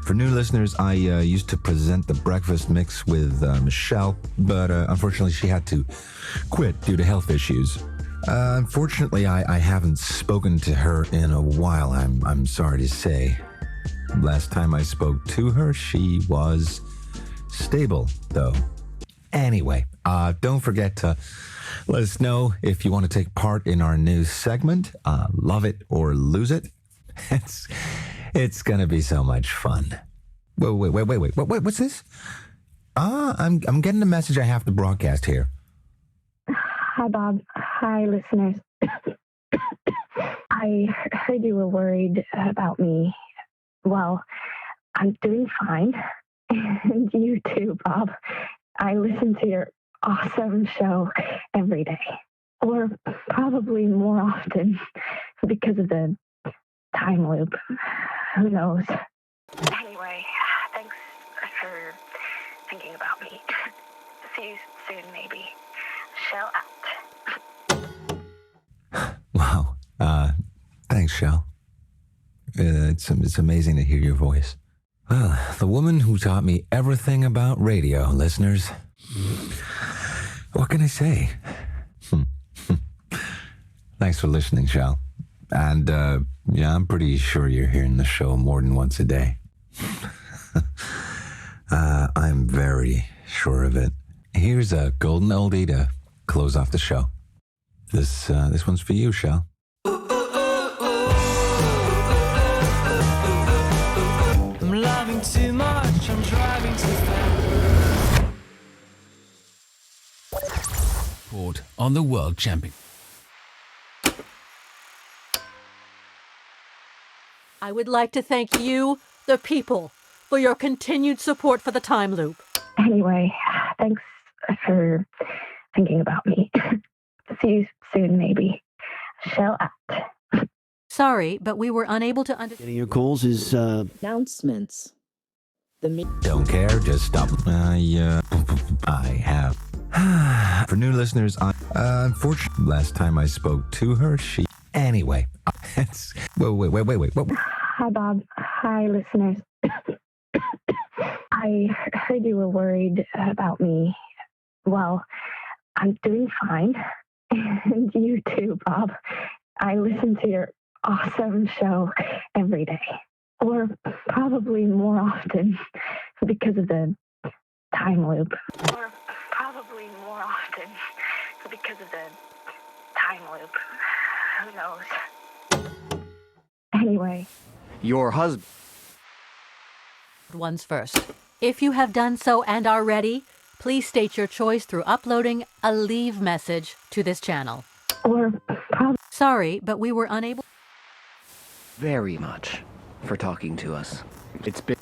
For new listeners, I used to present the breakfast mix with Michelle, but unfortunately she had to quit due to health issues. Unfortunately, I haven't spoken to her in a while, I'm sorry to say. Last time I spoke to her, she was stable, though. Anyway, don't forget to let us know if you want to take part in our new segment, Love It or Lose It. It's gonna be so much fun. Wait, what's this? I'm getting a message I have to broadcast here. Hi, Bob. Hi, listeners. I heard you were worried about me. Well, I'm doing fine. And you too, Bob. I listen to your awesome show every day. Or probably more often because of the time loop. Who knows? Anyway, thanks for thinking about me. See you soon, maybe. Shell out. Wow. Thanks, Shell. It's amazing to hear your voice. Well, the woman who taught me everything about radio, listeners. What can I say? Thanks for listening, Shell. And, yeah, I'm pretty sure you're hearing the show more than once a day. I'm very sure of it. Here's a golden oldie to close off the show. This one's for you, Shell. I'm loving too much, I'm driving too fast. report on the World Champion. I would like to thank you, the people, for your continued support for the time loop. Anyway, thanks for thinking about me. See you soon, maybe. Shall act. Sorry, but we were unable to understand. Getting your calls is, Announcements. Don't care, just stop. I have. For new listeners, unfortunately, last time I spoke to her, she... Anyway, it's... Wait. Hi, Bob. Hi, listeners. I heard you were worried about me. Well, I'm doing fine. And you too, Bob. I listen to your awesome show every day. Or probably more often because of the time loop. Or probably more often because of the time loop. Who knows? Anyway. Your husband. Ones first. If you have done so and are ready, please state your choice through uploading a leave message to this channel. Or sorry, but we were unable. Very much for talking to us. It's been.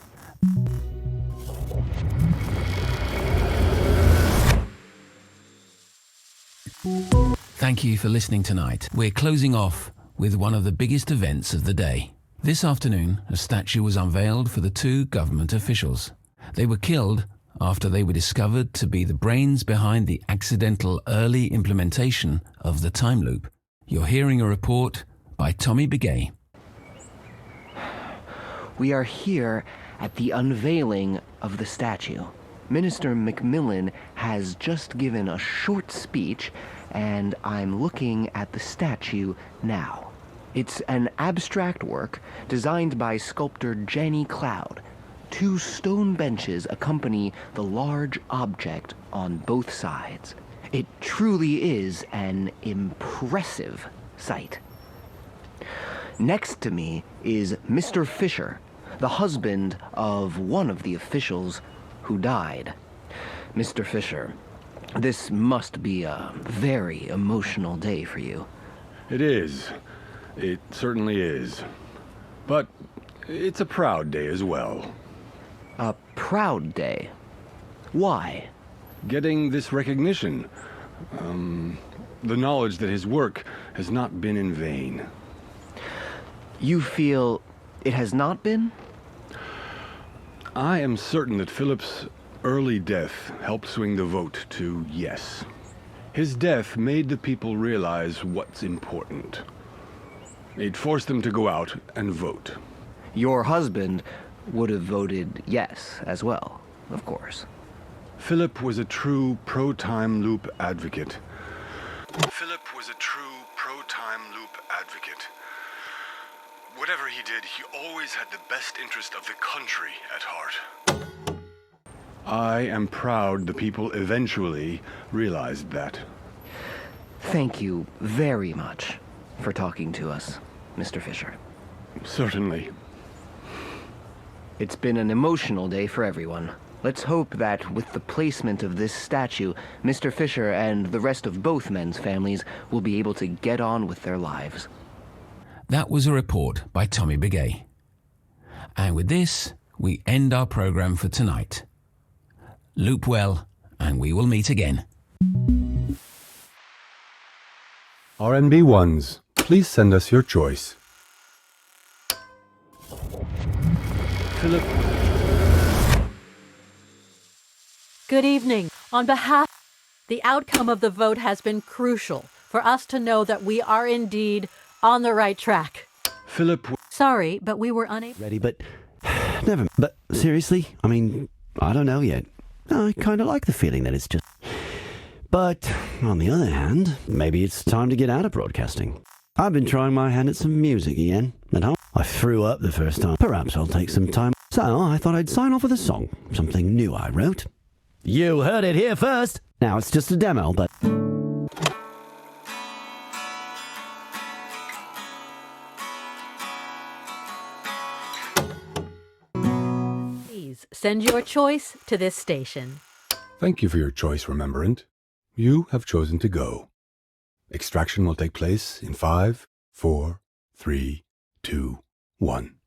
Thank you for listening tonight. We're closing off with one of the biggest events of the day. This afternoon, a statue was unveiled for the two government officials. They were killed after they were discovered to be the brains behind the accidental early implementation of the time loop. You're hearing a report by Tommy Begay. We are here at the unveiling of the statue. Minister Macmillan has just given a short speech, and I'm looking at the statue now. It's an abstract work designed by sculptor Jenny Cloud. Two stone benches accompany the large object on both sides. It truly is an impressive sight. Next to me is Mr. Fisher, the husband of one of the officials who died. Mr. Fisher, this must be a very emotional day for you. It is. It certainly is. But it's a proud day as well. A proud day? Why? Getting this recognition. The knowledge that his work has not been in vain. You feel it has not been? I am certain that Philip's early death helped swing the vote to yes. His death made the people realize what's important. It forced them to go out and vote. Your husband would have voted yes as well, of course. Philip was a true pro-time loop advocate. Whatever he did, he always had the best interest of the country at heart. I am proud the people eventually realized that. Thank you very much for talking to us, Mr. Fisher. Certainly. It's been an emotional day for everyone. Let's hope that with the placement of this statue, Mr. Fisher and the rest of both men's families will be able to get on with their lives. That was a report by Tommy Begay. And with this, we end our program for tonight. Loop well, and we will meet again. RNB ones, please send us your choice. Philip. Good evening. On behalf, the outcome of the vote has been crucial for us to know that we are indeed on the right track. Philip. Sorry, but we were unable. Ready, but never. But seriously, I mean, I don't know yet. I kind of like the feeling that it's just. But on the other hand, maybe it's time to get out of broadcasting. I've been trying my hand at some music again at home. I threw up the first time. Perhaps I'll take some time. So I thought I'd sign off with a song, something new I wrote. You heard it here first. Now it's just a demo, but. Please send your choice to this station. Thank you for your choice, Remembrant. You have chosen to go. Extraction will take place in 5, 4, 3, 2, 1.